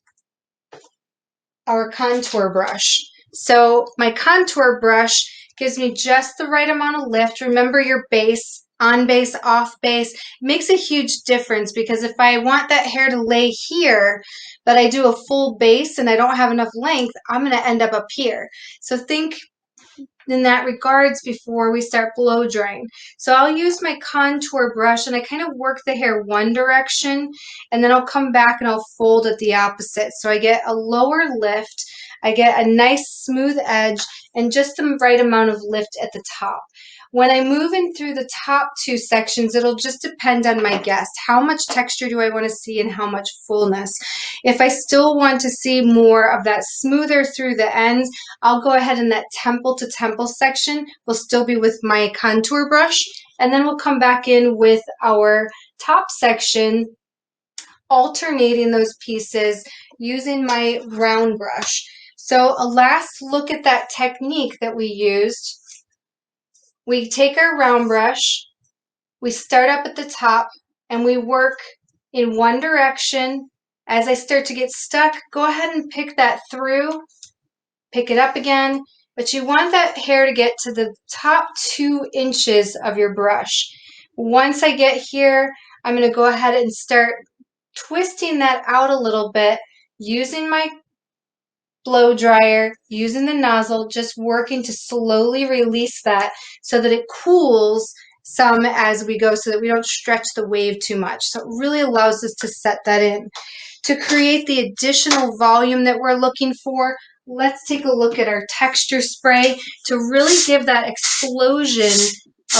our contour brush. So my contour brush gives me just the right amount of lift. Remember your base, on base, off base, makes a huge difference because if I want that hair to lay here, but I do a full base and I don't have enough length, I'm going to end up here. So think in that regards before we start blow drying. So I'll use my contour brush and I kind of work the hair one direction and then I'll come back and I'll fold it the opposite. So I get a lower lift, I get a nice smooth edge and just the right amount of lift at the top. When I move in through the top two sections, it'll just depend on my guest. How much texture do I want to see and how much fullness? If I still want to see more of that smoother through the ends, I'll go ahead and that temple to temple section will still be with my contour brush. And then we'll come back in with our top section, alternating those pieces using my round brush. So a last look at that technique that we used. We take our round brush, we start up at the top, and we work in one direction. As I start to get stuck, go ahead and pick that through, pick it up again, but you want that hair to get to the top 2 inches of your brush. Once I get here, I'm going to go ahead and start twisting that out a little bit using my blow dryer, using the nozzle, just working to slowly release that so that it cools some as we go so that we don't stretch the wave too much. So it really allows us to set that in. To create the additional volume that we're looking for, let's take a look at our texture spray to really give that explosion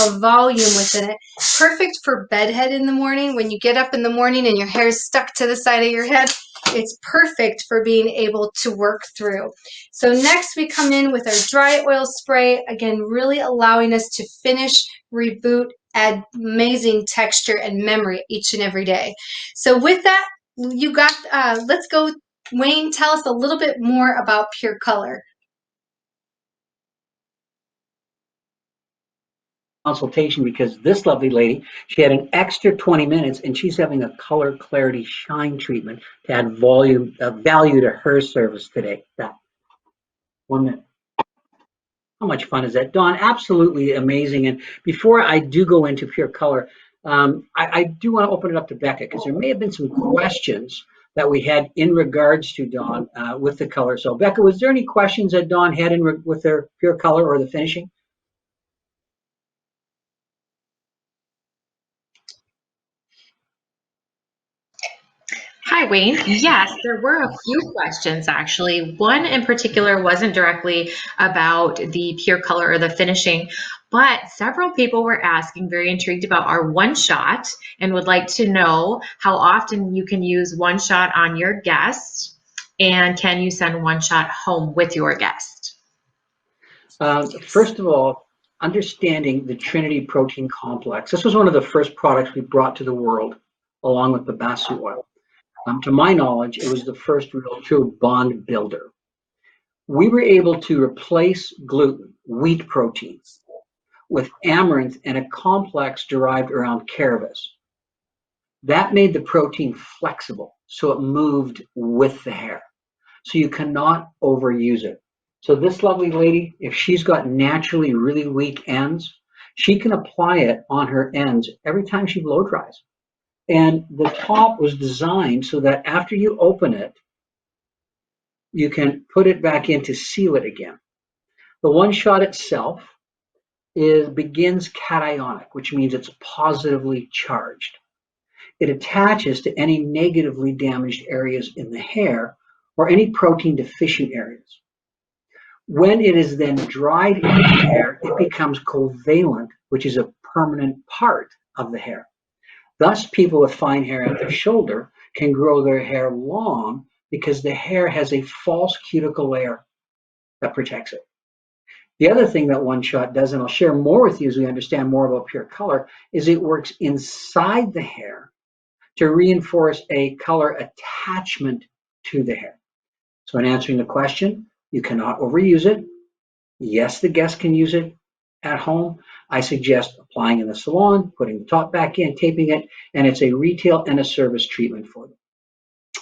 of volume within it. Perfect for bedhead in the morning. When you get up in the morning and your hair is stuck to the side of your head, it's perfect for being able to work through. So next we come in with our dry oil spray, again, really allowing us to finish, reboot, add amazing texture and memory each and every day. So with that, you got, let's go, Wayne, tell us a little bit more about Pure Color. Consultation, because this lovely lady, she had an extra 20 minutes and she's having a color clarity shine treatment to add volume, value to her service today. That 1 minute. How much fun is that? Dawn, absolutely amazing. And before I do go into Pure Color, I do want to open it up to Becca because there may have been some questions that we had in regards to Dawn with the color. So Becca, was there any questions that Dawn had with her Pure Color or the finishing? Hi, Wayne. Yes, there were a few questions actually. One in particular wasn't directly about the pure color or the finishing, but several people were asking, very intrigued about our one shot and would like to know how often you can use one shot on your guest and can you send one shot home with your guest? First of all, understanding the Trinity Protein Complex. This was one of the first products we brought to the world along with the Basu oil. To my knowledge, it was the first real true bond builder. We were able to replace gluten, wheat proteins, with amaranth and a complex derived around cannabis. That made the protein flexible, so it moved with the hair. So you cannot overuse it. So this lovely lady, if she's got naturally really weak ends, she can apply it on her ends every time she blow dries. And the top was designed so that after you open it, you can put it back in to seal it again. The one shot itself begins cationic, which means it's positively charged. It attaches to any negatively damaged areas in the hair or any protein deficient areas. When it is then dried in the hair, it becomes covalent, which is a permanent part of the hair. Thus, people with fine hair at their shoulder can grow their hair long because the hair has a false cuticle layer that protects it. The other thing that One Shot does, and I'll share more with you as we understand more about Pure Color, is it works inside the hair to reinforce a color attachment to the hair. So in answering the question, you cannot overuse it. Yes, the guest can use it at home. I suggest applying in the salon, putting the top back in, taping it, and it's a retail and a service treatment for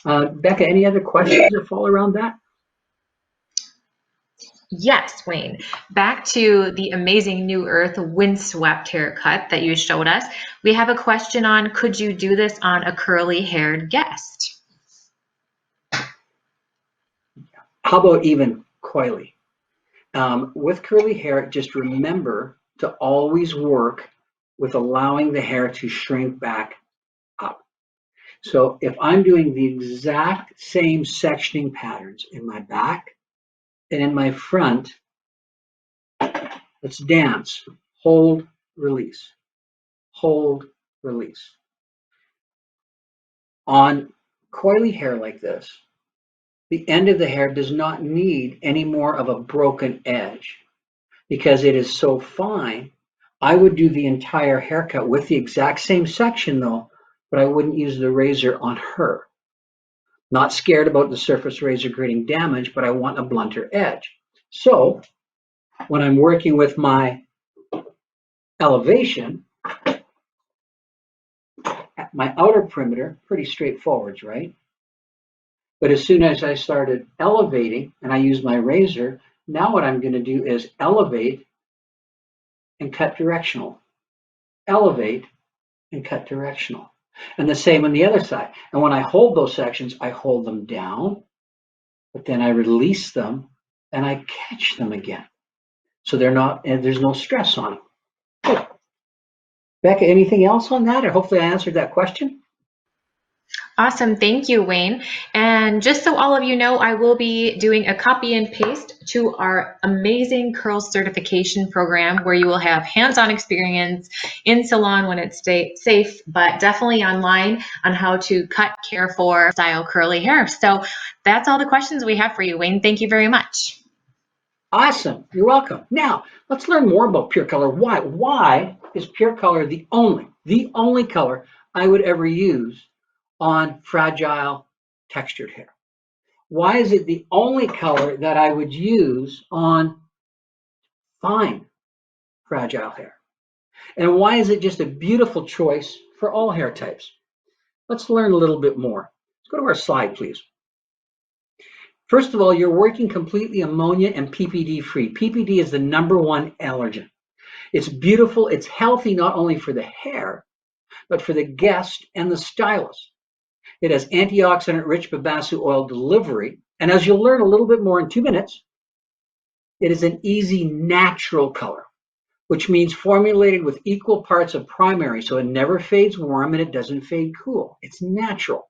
them. Becca, any other questions that fall around that? Yes, Wayne. Back to the amazing New Earth windswept haircut that you showed us. We have a question on, could you do this on a curly haired guest? How about even coily? With curly hair, just remember to always work with allowing the hair to shrink back up. So if I'm doing the exact same sectioning patterns in my back and in my front, let's dance. Hold, release. Hold, release. On coily hair like this, the end of the hair does not need any more of a broken edge because it is so fine. I would do the entire haircut with the exact same section though, but I wouldn't use the razor on her. Not scared about the surface razor creating damage, but I want a blunter edge. So when I'm working with my elevation, my outer perimeter, pretty straightforward, right? But as soon as I started elevating and I use my razor, now what I'm going to do is elevate and cut directional. Elevate and cut directional. And the same on the other side. And when I hold those sections, I hold them down but then I release them and I catch them again. So they're not, and there's no stress on them. Good. Becca, anything else on that? Or hopefully I answered that question. Awesome. Thank you, Wayne. And just so all of you know, I will be doing a copy and paste to our amazing curls certification program where you will have hands-on experience in salon when it's safe, but definitely online on how to cut, care for, style curly hair. So that's all the questions we have for you, Wayne. Thank you very much. Awesome. You're welcome. Now, let's learn more about Pure Color. Why? Why is Pure Color the only color I would ever use on fragile textured hair? Why is it the only color that I would use on fine fragile hair? And why is it just a beautiful choice for all hair types? Let's learn a little bit more. Let's go to our slide, please. First of all, you're working completely ammonia and PPD free. PPD is the #1 allergen. It's beautiful, it's healthy not only for the hair, but for the guest and the stylist. It has antioxidant-rich babassu oil delivery, and as you'll learn a little bit more in 2 minutes, it is an easy natural color, which means formulated with equal parts of primary, so it never fades warm and it doesn't fade cool. It's natural.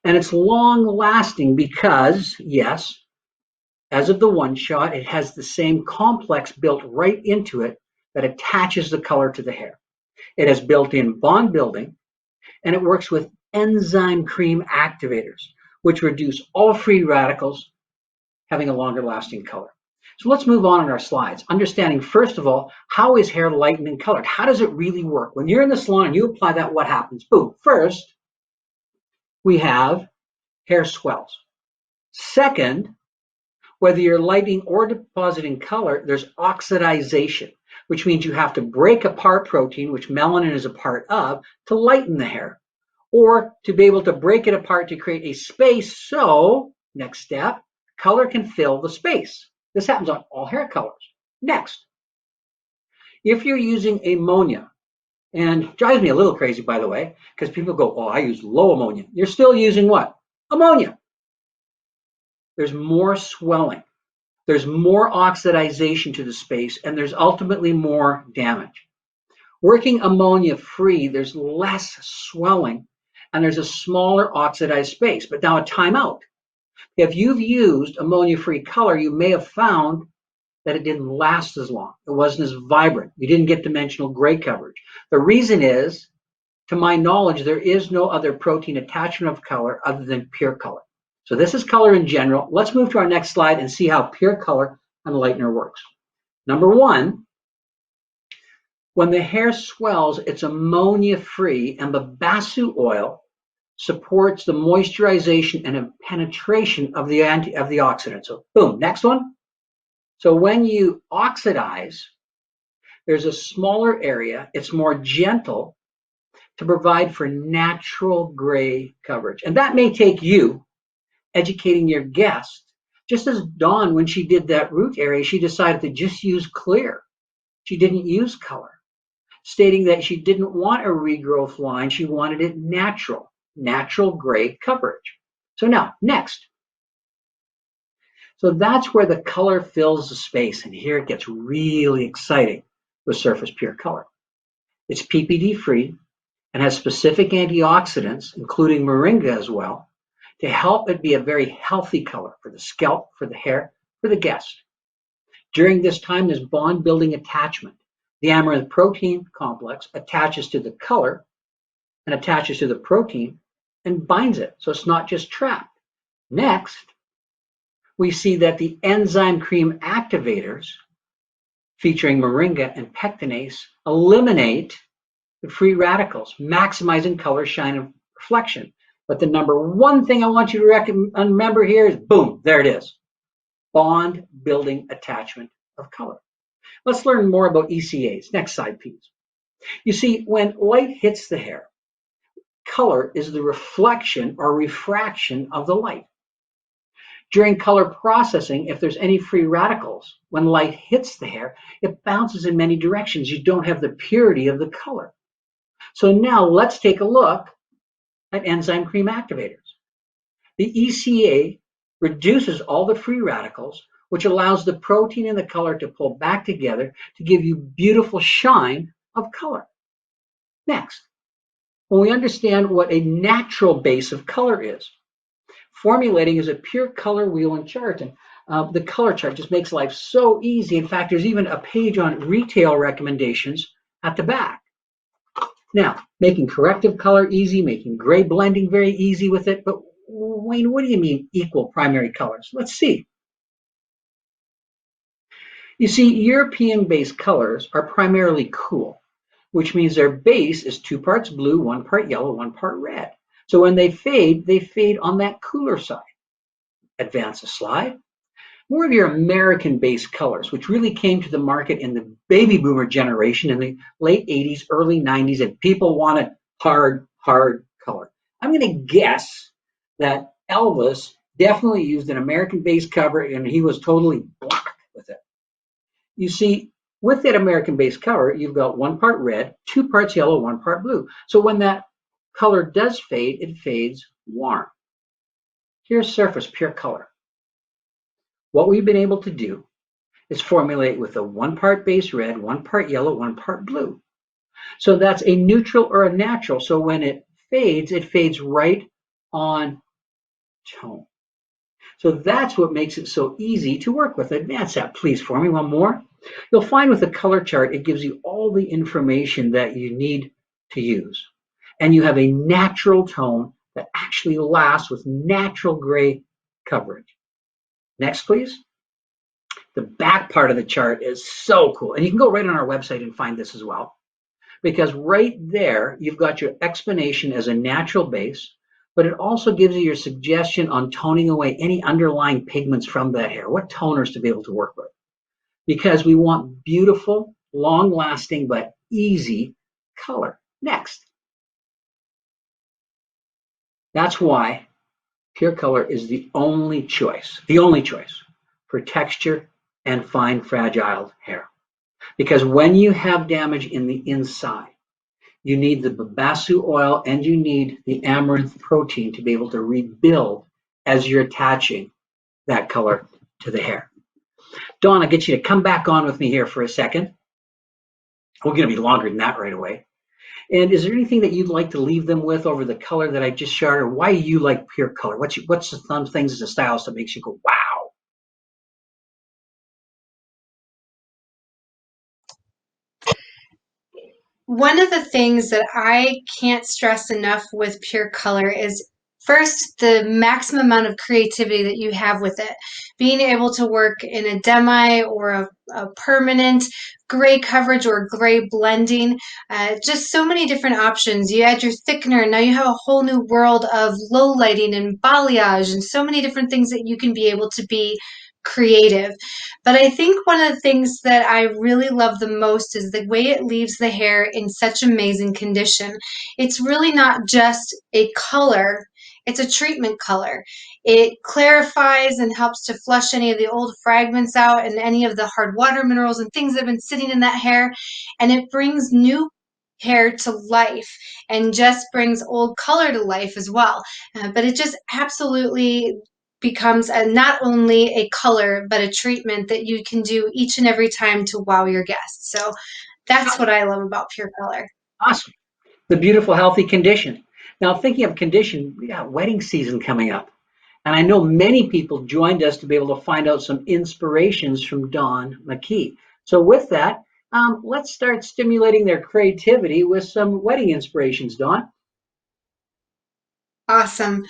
And it's long lasting because, yes, as of the One Shot, it has the same complex built right into it that attaches the color to the hair. It has built-in bond building, and it works with enzyme cream activators, which reduce all free radicals, having a longer lasting color. So let's move on in our slides. Understanding, first of all, how is hair lightened and colored? How does it really work? When you're in the salon and you apply that, what happens? Boom. First, we have hair swells. Second, whether you're lighting or depositing color, there's oxidization, which means you have to break apart protein, which melanin is a part of, to lighten the hair, or to be able to break it apart to create a space. So, next step, color can fill the space. This happens on all hair colors. Next, if you're using ammonia, and it drives me a little crazy, by the way, because people go, oh, I use low ammonia. You're still using what? Ammonia. There's more swelling. There's more oxidization to the space, and there's ultimately more damage. Working ammonia free, there's less swelling, and there's a smaller oxidized space. But now a timeout. If you've used ammonia-free color, you may have found that it didn't last as long. It wasn't as vibrant. You didn't get dimensional gray coverage. The reason is, to my knowledge, there is no other protein attachment of color other than Pure Color. So this is color in general. Let's move to our next slide and see how Pure Color and Lightener works. #1, when the hair swells, it's ammonia-free, and babassu oil supports the moisturization and penetration of the oxidant. So boom, next one. So when you oxidize, there's a smaller area. It's more gentle to provide for natural gray coverage. And that may take you educating your guest. Just as Dawn, when she did that root area, she decided to just use clear. She didn't use color, stating that she didn't want a regrowth line. She wanted it natural gray coverage. So now, next. So that's where the color fills the space, and here it gets really exciting with Surface Pure Color. It's PPD free and has specific antioxidants, including moringa as well, to help it be a very healthy color for the scalp, for the hair, for the guest. During this time, there's bond building attachment. The amaranth protein complex attaches to the color and attaches to the protein and binds it, so it's not just trapped. Next, we see that the enzyme cream activators, featuring moringa and pectinase, eliminate the free radicals, maximizing color, shine, and reflection. But the #1 thing I want you to remember here is, boom, there it is. Bond building attachment of color. Let's learn more about ECAs. Next slide, please. You see, when light hits the hair, color is the reflection or refraction of the light. During color processing, if there's any free radicals, when light hits the hair, it bounces in many directions. You don't have the purity of the color. So now let's take a look at enzyme cream activators. The ECA reduces all the free radicals, which allows the protein and the color to pull back together to give you beautiful shine of color. Next, when we understand what a natural base of color is, formulating is a pure color wheel and chart. And the color chart just makes life so easy. In fact, there's even a page on retail recommendations at the back. Now, making corrective color easy, making gray blending very easy with it. But Wayne, what do you mean equal primary colors? Let's see. You see, European-based colors are primarily cool, which means their base is 2 parts blue, 1 part yellow, 1 part red. So when they fade on that cooler side. Advance a slide. More of your American-based colors, which really came to the market in the baby boomer generation in the late 80s, early 90s, and people wanted hard color. I'm going to guess that Elvis definitely used an American-based cover, and he was totally black with it. You see, with that American-based color, you've got 1 part red, 2 parts yellow, 1 part blue. So when that color does fade, it fades warm. Here's Surface Pure Color. What we've been able to do is formulate with a 1 part base red, 1 part yellow, 1 part blue. So that's a neutral or a natural. So when it fades right on tone. So that's what makes it so easy to work with. Advance that, please, for me. One more. You'll find with the color chart, it gives you all the information that you need to use. And you have a natural tone that actually lasts with natural gray coverage. Next, please. The back part of the chart is so cool. And you can go right on our website and find this as well. Because right there, you've got your explanation as a natural base, but it also gives you your suggestion on toning away any underlying pigments from that hair, what toners to be able to work with. Because we want beautiful, long-lasting, but easy color. Next. That's why Pure Color is the only choice for texture and fine, fragile hair. Because when you have damage in the inside, you need the babassu oil and you need the amaranth protein to be able to rebuild as you're attaching that color to the hair. Dawn, I'll get you to come back on with me here for a second. We're going to be longer than that right away. And is there anything that you'd like to leave them with over the color that I just shared, or why you like Pure Color? What's some things as a stylist that makes you go, wow? One of the things that I can't stress enough with Pure Color is first the maximum amount of creativity that you have with it. Being able to work in a demi or a permanent gray coverage or gray blending, just so many different options. You add your thickener, and now you have a whole new world of low lighting and balayage and so many different things that you can be able to be creative. But I think one of the things that I really love the most is the way it leaves the hair in such amazing condition. It's really not just a color, it's a treatment color. It clarifies and helps to flush any of the old fragments out and any of the hard water minerals and things that have been sitting in that hair. And it brings new hair to life and just brings old color to life as well. But it just absolutely becomes not only a color, but a treatment that you can do each and every time to wow your guests. So that's what I love about Pure Color. Awesome. The beautiful, healthy condition. Now, thinking of condition, we got wedding season coming up. And I know many people joined us to be able to find out some inspirations from Dawn McKee. So with that, let's start stimulating their creativity with some wedding inspirations, Dawn. Awesome.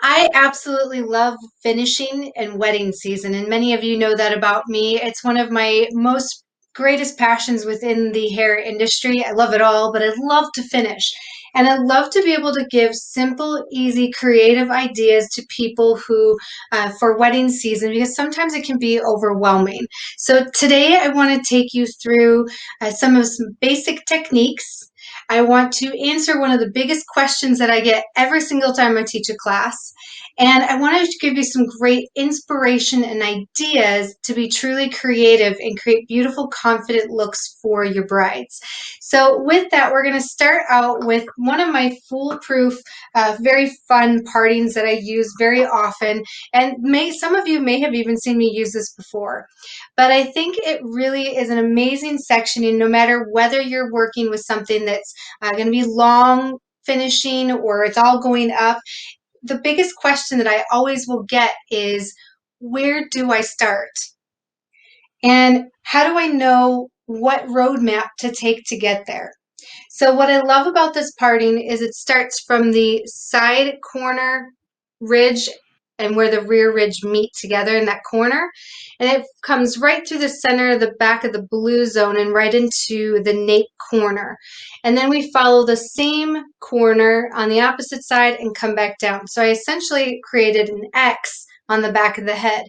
I absolutely love finishing and wedding season, and many of you know that about me. It's one of my most greatest passions within the hair industry. I love it all, but I love to finish. And I love to be able to give simple, easy, creative ideas to people who, for wedding season, because sometimes it can be overwhelming. So today I want to take you through some basic techniques. I want to answer one of the biggest questions that I get every single time I teach a class. And I wanted to give you some great inspiration and ideas to be truly creative and create beautiful, confident looks for your brides. So with that, we're going to start out with one of my foolproof, very fun partings that I use very often. And some of you may have even seen me use this before. But I think it really is an amazing section, and no matter whether you're working with something that's going to be long finishing or it's all going up, the biggest question that I always will get is, where do I start? And how do I know what roadmap to take to get there? So what I love about this parting is it starts from the side corner ridge and where the rear ridge meet together in that corner. And it comes right through the center of the back of the blue zone and right into the nape corner. And then we follow the same corner on the opposite side and come back down. So I essentially created an X on the back of the head.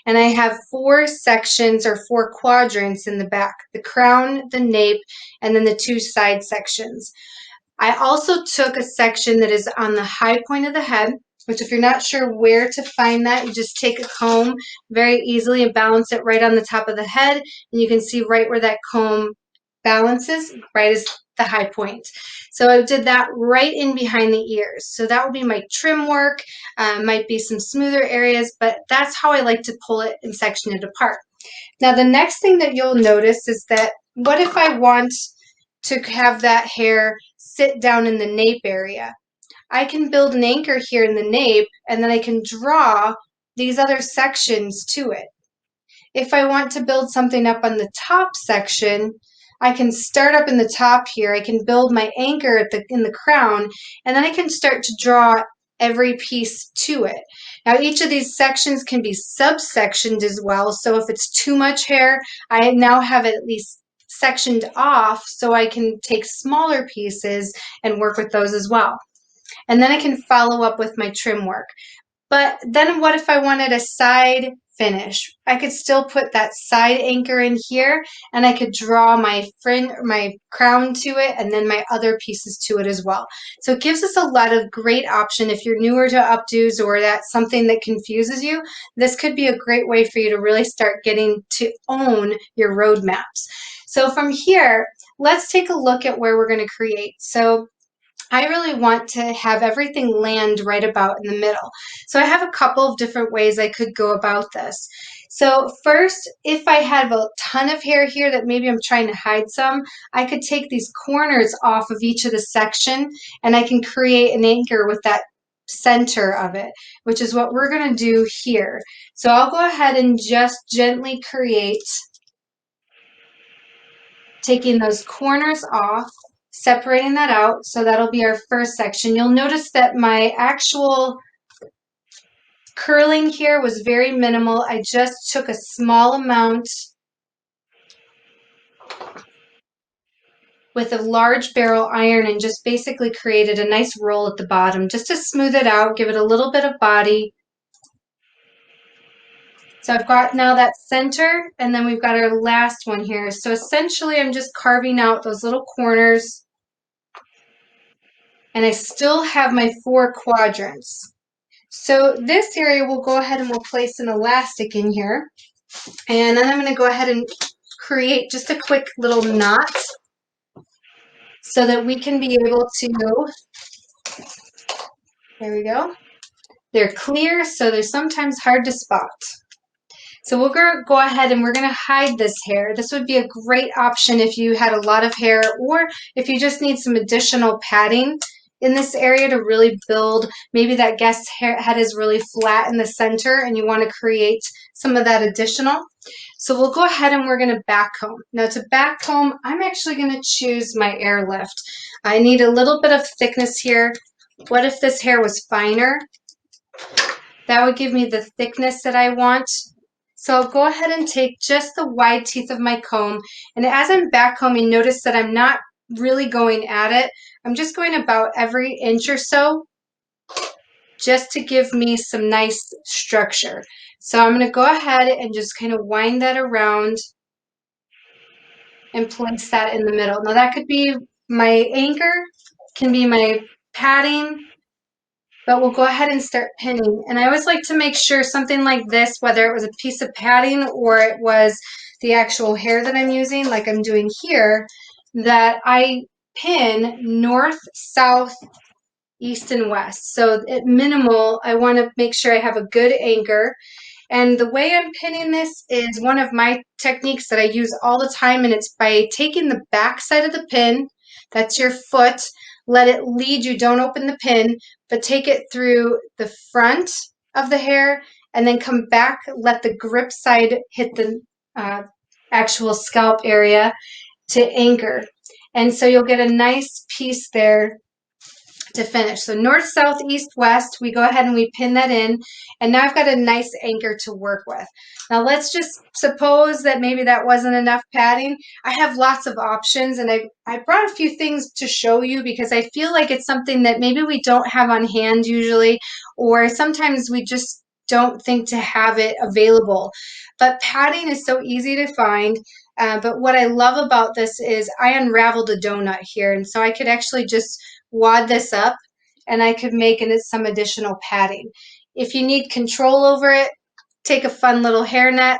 And I have 4 sections or 4 quadrants in the back: the crown, the nape, and then the 2 side sections. I also took a section that is on the high point of the head, which if you're not sure where to find that, you just take a comb very easily and balance it right on the top of the head, and you can see right where that comb balances, right as the high point. So I did that right in behind the ears. So that will be my trim work, might be some smoother areas, but that's how I like to pull it and section it apart. Now the next thing that you'll notice is that, what if I want to have that hair sit down in the nape area? I can build an anchor here in the nape, and then I can draw these other sections to it. If I want to build something up on the top section, I can start up in the top here. I can build my anchor in the crown, and then I can start to draw every piece to it. Now, each of these sections can be subsectioned as well. So if it's too much hair, I now have it at least sectioned off so I can take smaller pieces and work with those as well. And then I can follow up with my trim work. But then what if I wanted a side finish? I could still put that side anchor in here, and I could draw my crown to it and then my other pieces to it as well. So it gives us a lot of great option. If you're newer to updos or that's something that confuses you, this could be a great way for you to really start getting to own your roadmaps. So from here, let's take a look at where we're going to create. So I really want to have everything land right about in the middle. So I have a couple of different ways I could go about this. So first, if I have a ton of hair here that maybe I'm trying to hide some, I could take these corners off of each of the section, and I can create an anchor with that center of it, which is what we're going to do here. So I'll go ahead and just gently create, taking those corners off, separating that out. So that'll be our first section. You'll notice that my actual curling here was very minimal. I just took a small amount with a large barrel iron and just basically created a nice roll at the bottom just to smooth it out, give it a little bit of body. So I've got now that center, and then we've got our last one here. So essentially I'm just carving out those little corners, and I still have my 4 quadrants. So this area, we'll go ahead and we'll place an elastic in here. And then I'm going to go ahead and create just a quick little knot so that we can be able to, there we go. They're clear, so they're sometimes hard to spot. So we're going to go ahead and we're going to hide this hair. This would be a great option if you had a lot of hair, or if you just need some additional padding in this area to really build. Maybe that guest head is really flat in the center and you want to create some of that additional. So we'll go ahead and we're going to back comb. Now to back comb, I'm actually going to choose my airlift. I need a little bit of thickness here. What if this hair was finer? That would give me the thickness that I want. So I'll go ahead and take just the wide teeth of my comb, and as I'm back combing, notice that I'm not really going at it. I'm just going about every inch or so just to give me some nice structure. So I'm going to go ahead and just kind of wind that around and place that in the middle. Now that could be my anchor, can be my padding, but we'll go ahead and start pinning. And I always like to make sure something like this, whether it was a piece of padding or it was the actual hair that I'm using, like I'm doing here, that I pin north, south, east, and west. So at minimal, I want to make sure I have a good anchor. And the way I'm pinning this is one of my techniques that I use all the time, and it's by taking the back side of the pin, that's your foot, let it lead you, don't open the pin, but take it through the front of the hair, and then come back, let the grip side hit the actual scalp area to anchor. And so you'll get a nice piece there to finish. So north, south, east, west, we go ahead and we pin that in. And now I've got a nice anchor to work with. Now let's just suppose that maybe that wasn't enough padding. I have lots of options, and I brought a few things to show you because I feel like it's something that maybe we don't have on hand usually, or sometimes we just don't think to have it available. But padding is so easy to find. But what I love about this is I unraveled a donut here, and so I could actually just wad this up and I could make it some additional padding. If you need control over it, take a fun little hairnet,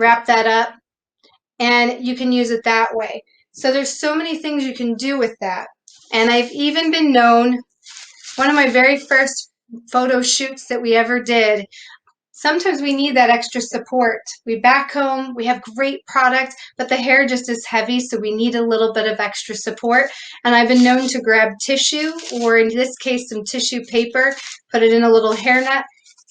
wrap that up, and you can use it that way. So there's so many things you can do with that. And I've even been known, one of my very first photo shoots that we ever did, sometimes we need that extra support. We back comb, we have great product, but the hair just is heavy, so we need a little bit of extra support. And I've been known to grab tissue, or in this case, some tissue paper, put it in a little hairnet,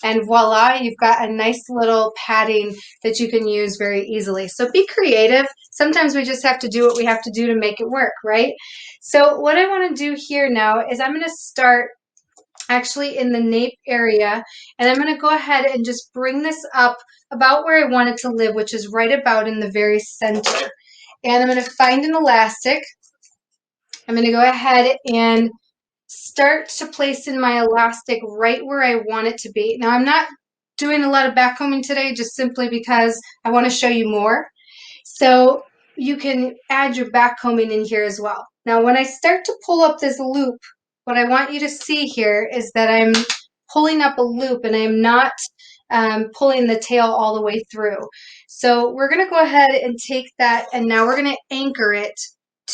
and voila, you've got a nice little padding that you can use very easily. So be creative. Sometimes we just have to do what we have to do to make it work, right? So what I want to do here now is I'm going to start actually in the nape area, and I'm going to go ahead and just bring this up about where I want it to live, which is right about in the very center. And I'm going to find an elastic. I'm going to go ahead and start to place in my elastic right where I want it to be. Now I'm not doing a lot of back combing today, just simply because I want to show you more. So you can add your back combing in here as well. Now when I start to pull up this loop, what I want you to see here is that I'm pulling up a loop and I'm not pulling the tail all the way through. So we're going to go ahead and take that, and now we're going to anchor it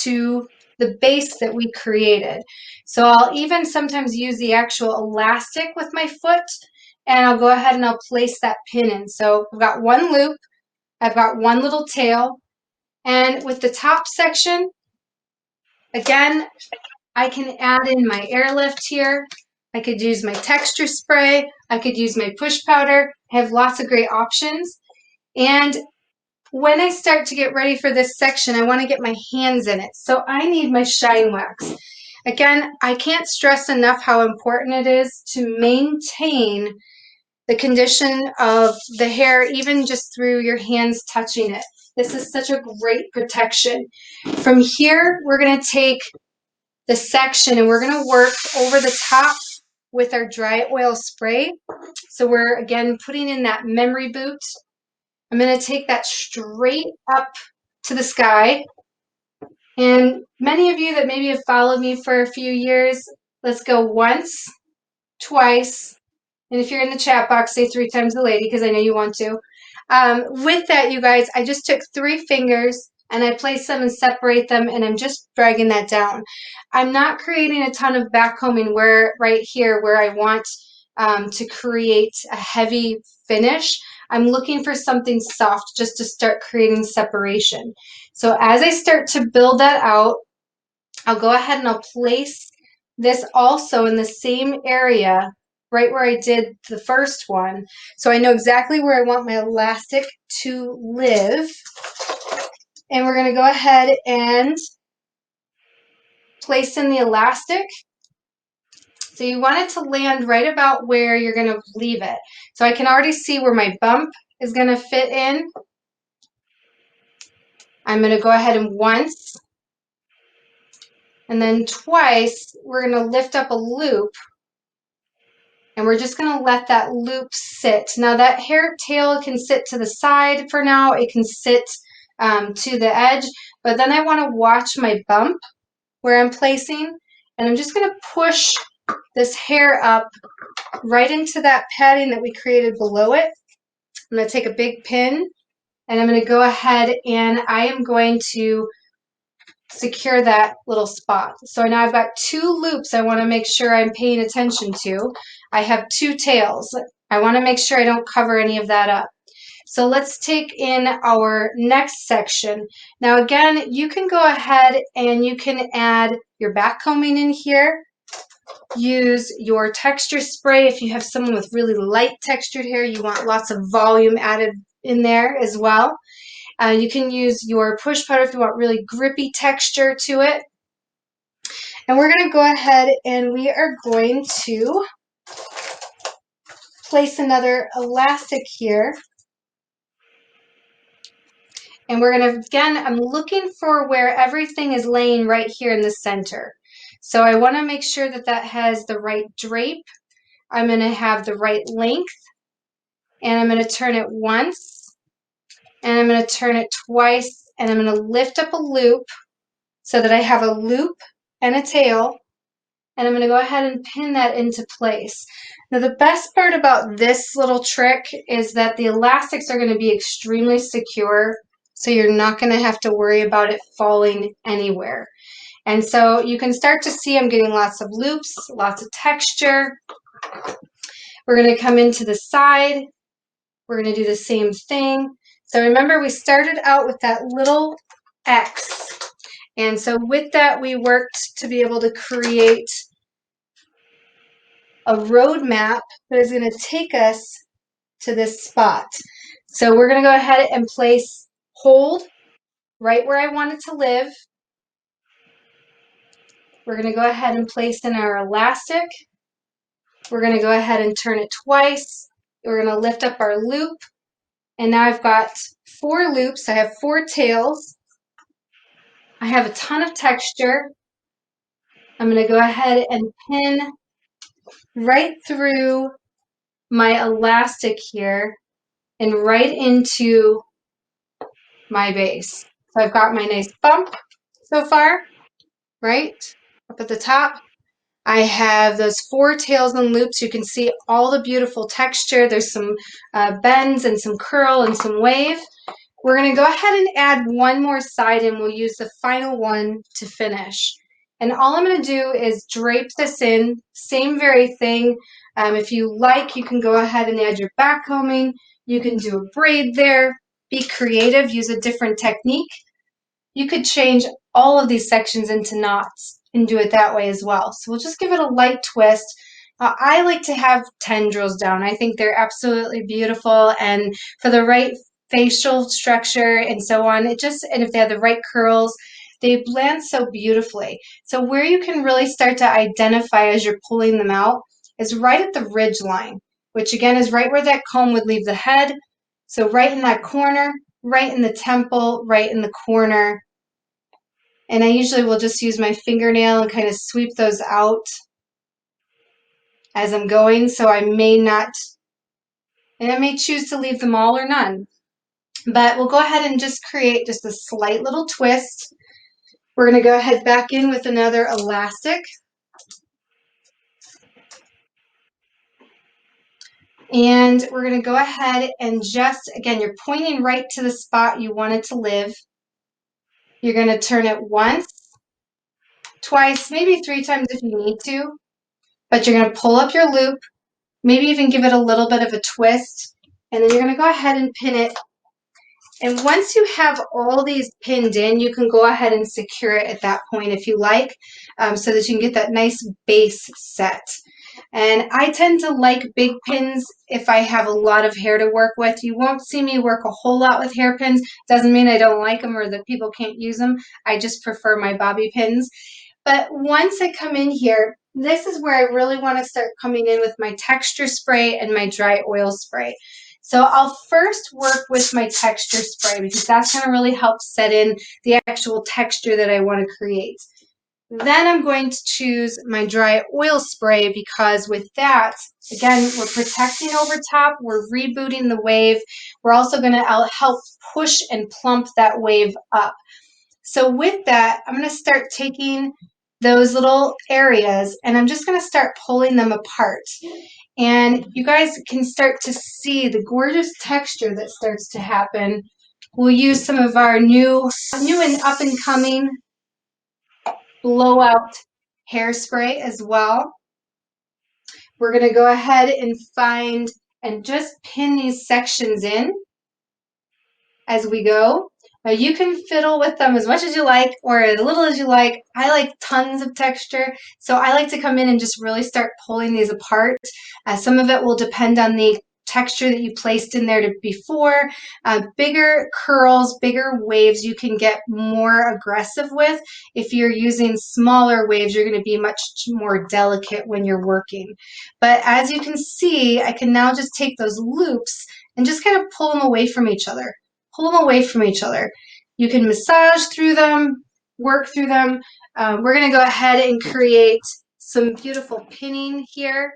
to the base that we created. So I'll even sometimes use the actual elastic with my foot, and I'll go ahead and I'll place that pin in. So I've got one loop, I've got one little tail, and with the top section, again, I can add in my airlift here. I could use my texture spray. I could use my push powder. I have lots of great options. And when I start to get ready for this section, I want to get my hands in it. So I need my shine wax. Again, I can't stress enough how important it is to maintain the condition of the hair, even just through your hands touching it. This is such a great protection. From here, we're going to take the section and we're going to work over the top with our dry oil spray. So we're again putting in that memory boot. I'm going to take that straight up to the sky. And many of you that maybe have followed me for a few years, let's go once, twice, and if you're in the chat box, say 3 times the lady, because I know you want to. With that, you guys, I just took 3 fingers and I place them and separate them, and I'm just dragging that down. I'm not creating a ton of back combing right here where I want to create a heavy finish. I'm looking for something soft just to start creating separation. So as I start to build that out, I'll go ahead and I'll place this also in the same area right where I did the first one. So I know exactly where I want my elastic to live. And we're going to go ahead and place in the elastic. So you want it to land right about where you're going to leave it. So I can already see where my bump is going to fit in. I'm going to go ahead and once, and then twice, we're going to lift up a loop. And we're just going to let that loop sit. Now that hair tail can sit to the side for now. It can sit to the edge. But then I want to watch my bump where I'm placing. And I'm just going to push this hair up right into that padding that we created below it. I'm going to take a big pin and I'm going to go ahead and I am going to secure that little spot. So now I've got 2 loops I want to make sure I'm paying attention to. I have 2 tails. I want to make sure I don't cover any of that up. So let's take in our next section. Now again, you can go ahead and you can add your back combing in here. Use your texture spray if you have someone with really light textured hair, you want lots of volume added in there as well. You can use your push powder if you want really grippy texture to it. And we're going to go ahead and we are going to place another elastic here. And we're going to, again, I'm looking for where everything is laying right here in the center. So I want to make sure that that has the right drape. I'm going to have the right length. And I'm going to turn it once. And I'm going to turn it twice. And I'm going to lift up a loop so that I have a loop and a tail. And I'm going to go ahead and pin that into place. Now the best part about this little trick is that the elastics are going to be extremely secure, so you're not going to have to worry about it falling anywhere. And so you can start to see I'm getting lots of loops, lots of texture. We're going to come into the side. We're going to do the same thing. So remember, we started out with that little X. And so with that, we worked to be able to create a roadmap that is going to take us to this spot. So we're going to go ahead and place hold right where I want it to live. We're going to go ahead and place in our elastic. We're going to go ahead and turn it twice. We're going to lift up our loop. And now I've got 4 loops. I have 4 tails. I have a ton of texture. I'm going to go ahead and pin right through my elastic here and right into my base. So I've got my nice bump so far, right up at the top. I have those 4 tails and loops. You can see all the beautiful texture. There's some bends and some curl and some wave. We're going to go ahead and add one more side and we'll use the final one to finish. And all I'm going to do is drape this in, same very thing. If you like, you can go ahead and add your back combing. You can do a braid there. Be creative, use a different technique. You could change all of these sections into knots and do it that way as well. So we'll just give it a light twist. I like to have tendrils down. I think they're absolutely beautiful, and for the right facial structure and so on, and if they have the right curls, they blend so beautifully. So where you can really start to identify as you're pulling them out is right at the ridge line, which again is right where that comb would leave the head. So right in that corner, right in the temple, right in the corner. And I usually will just use my fingernail and kind of sweep those out as I'm going. So I may not, and I may choose to leave them all or none. But we'll go ahead and just create just a slight little twist. We're going to go ahead back in with another elastic. And we're going to go ahead and just, again, you're pointing right to the spot you want it to live. You're going to turn it once, twice, maybe 3 times if you need to. But you're going to pull up your loop, maybe even give it a little bit of a twist. And then you're going to go ahead and pin it. And once you have all these pinned in, you can go ahead and secure it at that point if you like, so that you can get that nice base set. And I tend to like big pins if I have a lot of hair to work with. You won't see me work a whole lot with hairpins. Doesn't mean I don't like them or that people can't use them. I just prefer my bobby pins. But once I come in here, this is where I really want to start coming in with my texture spray and my dry oil spray. So I'll first work with my texture spray because that's going to really help set in the actual texture that I want to create. Then I'm going to choose my dry oil spray because with that, again, we're protecting over top, we're rebooting the wave. We're also going to help push and plump that wave up. So with that, I'm going to start taking those little areas, and I'm just going to start pulling them apart. And you guys can start to see the gorgeous texture that starts to happen. We'll use some of our new and up and coming blowout hairspray as well. We're going to go ahead and find and just pin these sections in as we go. Now you can fiddle with them as much as you like or as little as you like. I like tons of texture, so I like to come in and just really start pulling these apart. Some of it will depend on the texture that you placed in there before. Bigger curls, bigger waves you can get more aggressive with. If you're using smaller waves, you're going to be much more delicate when you're working. But as you can see, I can now just take those loops and just kind of pull them away from each other. Pull them away from each other. You can massage through them, work through them. We're going to go ahead and create some beautiful pinning here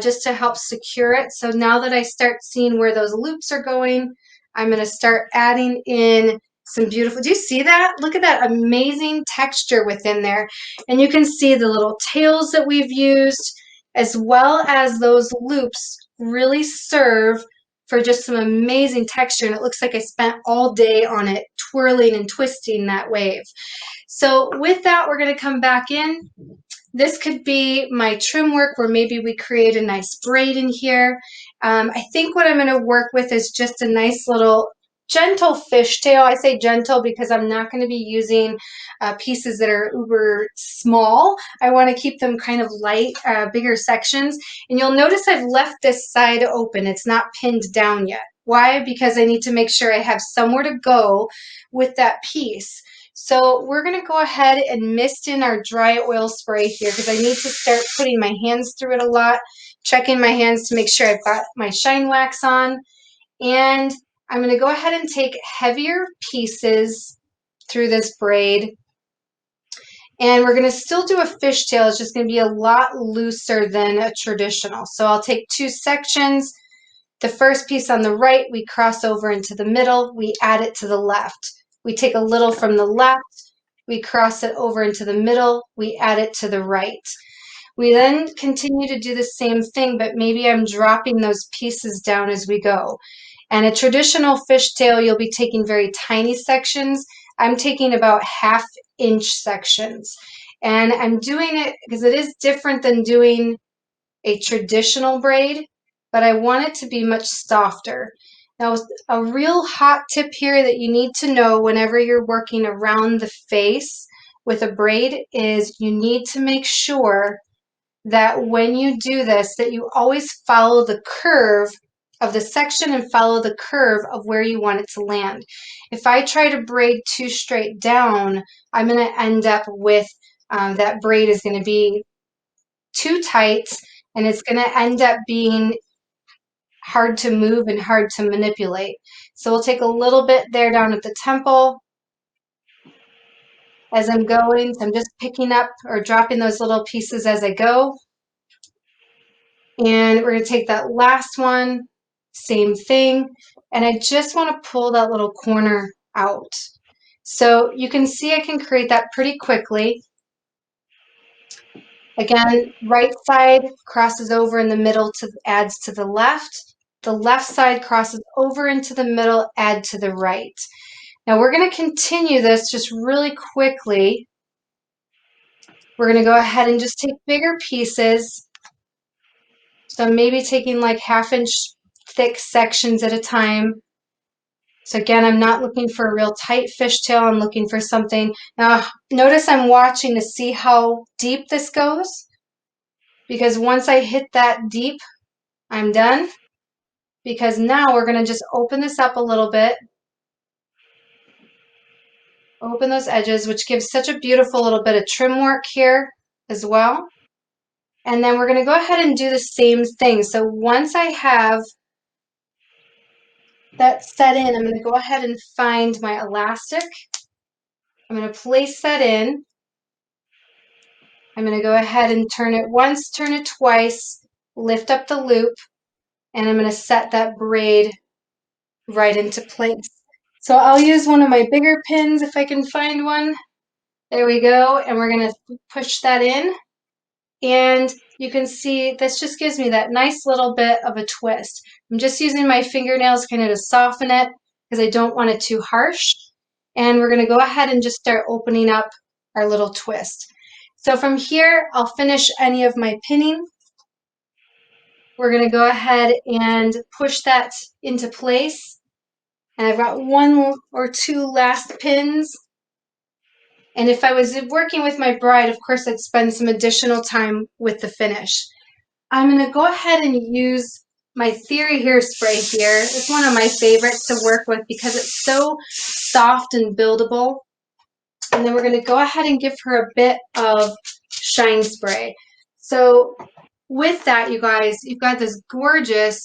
just to help secure it. So now that I start seeing where those loops are going, I'm going to start adding in some beautiful, do you see that? Look at that amazing texture within there. And you can see the little tails that we've used, as well as those loops really serve for just some amazing texture, and it looks like I spent all day on it twirling and twisting that wave. So with that, we're going to come back in. This could be my trim work where maybe we create a nice braid in here. I think what I'm going to work with is just a nice little gentle fishtail. I say gentle because I'm not going to be using pieces that are uber small. I want to keep them kind of light, bigger sections. And you'll notice I've left this side open. It's not pinned down yet. Why? Because I need to make sure I have somewhere to go with that piece. So we're going to go ahead and mist in our dry oil spray here because I need to start putting my hands through it a lot, checking my hands to make sure I've got my shine wax on. And I'm going to go ahead and take heavier pieces through this braid. And we're going to still do a fishtail. It's just going to be a lot looser than a traditional. So I'll take two sections. The first piece on the right, we cross over into the middle. We add it to the left. We take a little from the left. We cross it over into the middle. We add it to the right. We then continue to do the same thing, but maybe I'm dropping those pieces down as we go. And a traditional fishtail, you'll be taking very tiny sections. I'm taking about 1/2 inch sections. And I'm doing it because it is different than doing a traditional braid, but I want it to be much softer. Now, a real hot tip here that you need to know whenever you're working around the face with a braid is you need to make sure that when you do this, that you always follow the curve of the section and follow the curve of where you want it to land. If I try to braid too straight down, I'm going to end up with that braid is going to be too tight, and it's going to end up being hard to move and hard to manipulate. So we'll take a little bit there down at the temple as I'm going. So I'm just picking up or dropping those little pieces as I go. And we're going to take that last one, same thing. And I just want to pull that little corner out. So you can see I can create that pretty quickly. Again, right side crosses over in the middle to adds to the left. The left side crosses over into the middle, add to the right. Now we're going to continue this just really quickly. We're going to go ahead and just take bigger pieces. So I'm maybe taking like 1/2 inch thick sections at a time. So again, I'm not looking for a real tight fishtail. I'm looking for something. Now notice I'm watching to see how deep this goes, because once I hit that deep, I'm done. Because now we're going to just open this up a little bit. Open those edges, which gives such a beautiful little bit of trim work here as well. And then we're going to go ahead and do the same thing. So once I have that set in, I'm going to go ahead and find my elastic. I'm going to place that in. I'm going to go ahead and turn it once, turn it twice, lift up the loop, and I'm going to set that braid right into place. So I'll use one of my bigger pins if I can find one. There we go. And we're going to push that in. And you can see this just gives me that nice little bit of a twist. I'm just using my fingernails kind of to soften it because I don't want it too harsh. And we're going to go ahead and just start opening up our little twist. So from here, I'll finish any of my pinning. We're going to go ahead and push that into place. And I've got 1 or 2 last pins. And if I was working with my bride, of course, I'd spend some additional time with the finish. I'm going to go ahead and use my Theory hairspray here. It's one of my favorites to work with because it's so soft and buildable. And then we're going to go ahead and give her a bit of shine spray. So with that, you guys, you've got this gorgeous,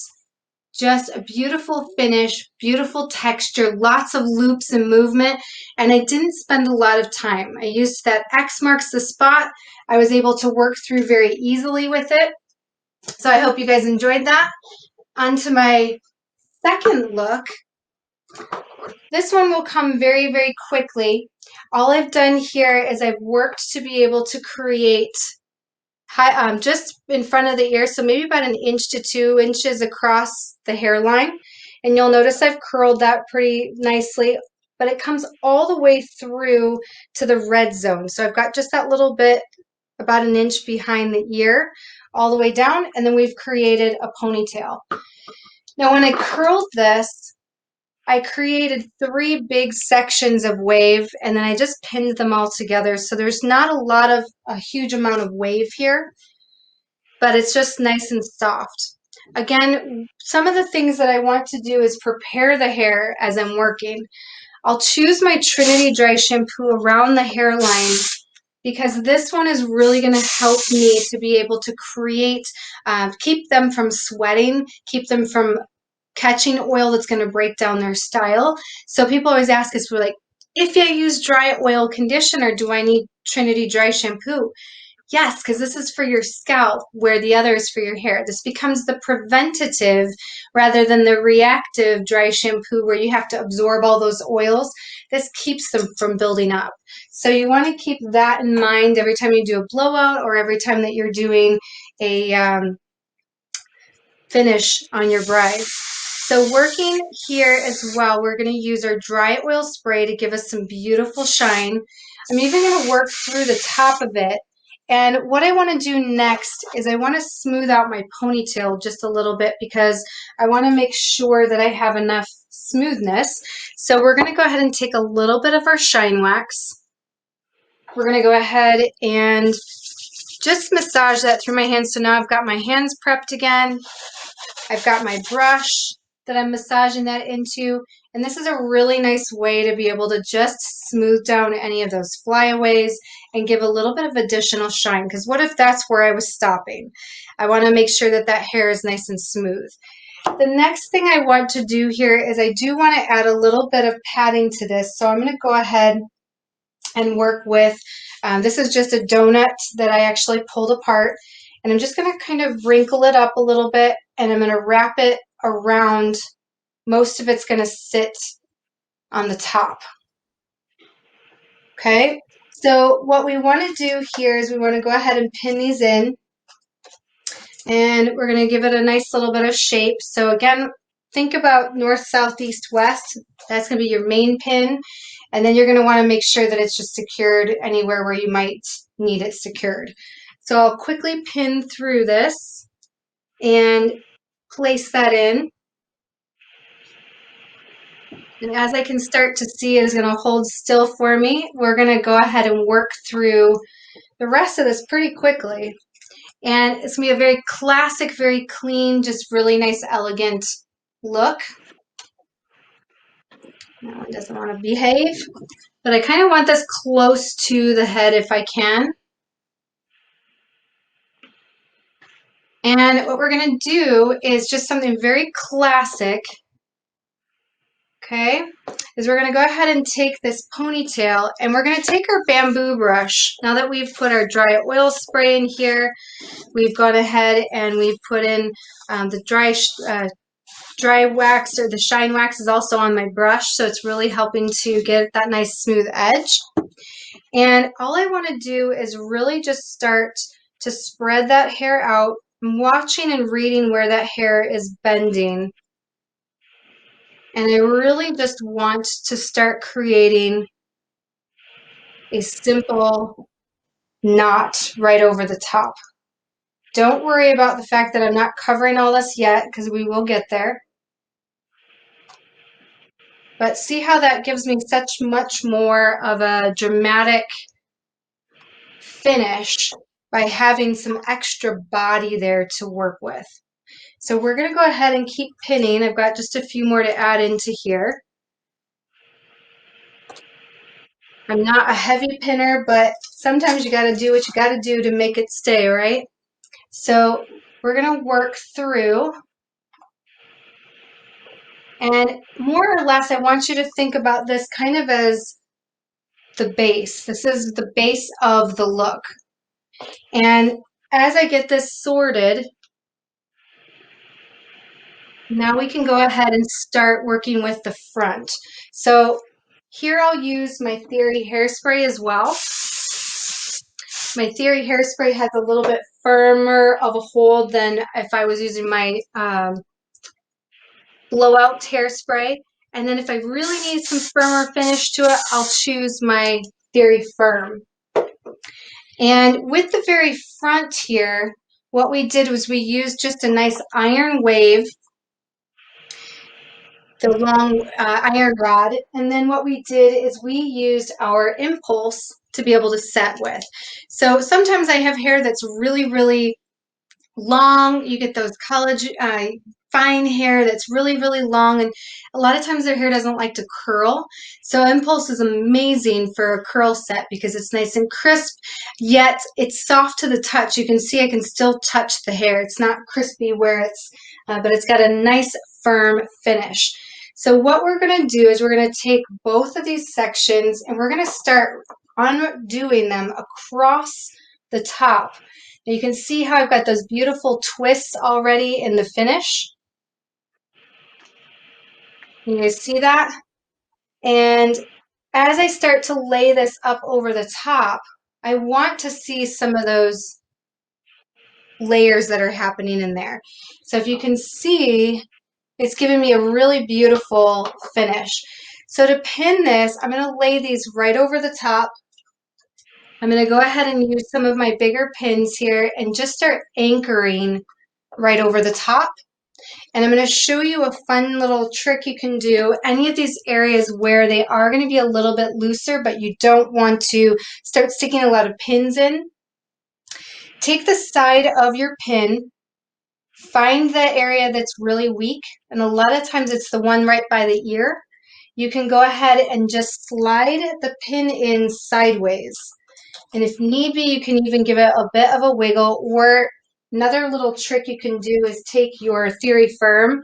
just a beautiful finish, beautiful texture, lots of loops and movement. And I didn't spend a lot of time. I used that X marks the spot. I was able to work through very easily with it. So I hope you guys enjoyed that. On to my second look. This one will come very, very quickly. All I've done here is I've worked to be able to create just in front of the ear, so maybe about 1 inch to 2 inches across the hairline. And you'll notice I've curled that pretty nicely, but it comes all the way through to the red zone. So I've got just that little bit, about 1 inch behind the ear, all the way down, and then we've created a ponytail. Now when I curled this, I created 3 big sections of wave, and then I just pinned them all together. So there's not a huge amount of wave here, but it's just nice and soft. Again, some of the things that I want to do is prepare the hair as I'm working. I'll choose my Trinity Dry shampoo around the hairline because this one is really going to help me to be able to create, keep them from sweating, keep them from catching oil that's going to break down their style. So people always ask us, we're like, if I use dry oil conditioner, do I need Trinity Dry shampoo? Yes, because this is for your scalp where the other is for your hair. This becomes the preventative rather than the reactive dry shampoo where you have to absorb all those oils. This keeps them from building up. So you want to keep that in mind every time you do a blowout or every time that you're doing a finish on your bride. So working here as well, we're going to use our dry oil spray to give us some beautiful shine. I'm even going to work through the top of it. And what I want to do next is I want to smooth out my ponytail just a little bit because I want to make sure that I have enough smoothness. So we're going to go ahead and take a little bit of our shine wax. We're going to go ahead and just massage that through my hands. So now I've got my hands prepped again. I've got my brush that I'm massaging that into, and this is a really nice way to be able to just smooth down any of those flyaways and give a little bit of additional shine, because what if that's where I was stopping? I want to make sure that that hair is nice and smooth. The next thing I want to do here is I do want to add a little bit of padding to this, so I'm going to go ahead and work with, this is just a donut that I actually pulled apart, and I'm just going to kind of wrinkle it up a little bit, and I'm going to wrap it around. Most of it's going to sit on the top. Okay, so what we want to do here is we want to go ahead and pin these in, and we're going to give it a nice little bit of shape. So again, think about north, south, east, west. That's going to be your main pin, and then you're going to want to make sure that it's just secured anywhere where you might need it secured. So I'll quickly pin through this and place that in. And as I can start to see, it is going to hold still for me. We're going to go ahead and work through the rest of this pretty quickly. And it's going to be a very classic, very clean, just really nice, elegant look. That one doesn't want to behave, but I kind of want this close to the head if I can. And what we're going to do is just something very classic. Okay, is we're going to go ahead and take this ponytail and we're going to take our bamboo brush. Now that we've put our dry oil spray in here, we've gone ahead and we've put in the dry wax, or the shine wax is also on my brush, so it's really helping to get that nice smooth edge. And all I want to do is really just start to spread that hair out. I'm watching and reading where that hair is bending. And I really just want to start creating a simple knot right over the top. Don't worry about the fact that I'm not covering all this yet, because we will get there. But see how that gives me such much more of a dramatic finish by having some extra body there to work with. So we're going to go ahead and keep pinning. I've got just a few more to add into here. I'm not a heavy pinner, but sometimes you got to do what you got to do to make it stay, right? So we're going to work through. And more or less, I want you to think about this kind of as the base. This is the base of the look. And as I get this sorted, now we can go ahead and start working with the front. So here I'll use my Theory hairspray as well. My Theory hairspray has a little bit firmer of a hold than if I was using my blowout hairspray. And then if I really need some firmer finish to it, I'll choose my Theory Firm. And with the very front here, what we did was we used just a nice iron wave, the long iron rod. And then what we did is we used our impulse to be able to set with. So sometimes I have hair that's really, really long. You get those college fine hair that's really, really long, and a lot of times their hair doesn't like to curl. So Impulse is amazing for a curl set because it's nice and crisp, yet it's soft to the touch. You can see I can still touch the hair. It's not crispy where it's, but it's got a nice firm finish. So what we're going to do is we're going to take both of these sections and we're going to start undoing them across the top. Now you can see how I've got those beautiful twists already in the finish. You guys see that? And as I start to lay this up over the top, I want to see some of those layers that are happening in there. So if you can see, it's giving me a really beautiful finish. So to pin this, I'm going to lay these right over the top. I'm going to go ahead and use some of my bigger pins here and just start anchoring right over the top. And I'm going to show you a fun little trick you can do. Any of these areas where they are going to be a little bit looser, but you don't want to start sticking a lot of pins in. Take the side of your pin, find the area that's really weak, and a lot of times it's the one right by the ear. You can go ahead and just slide the pin in sideways. And if need be, you can even give it a bit of a wiggle, or another little trick you can do is take your Theory Firm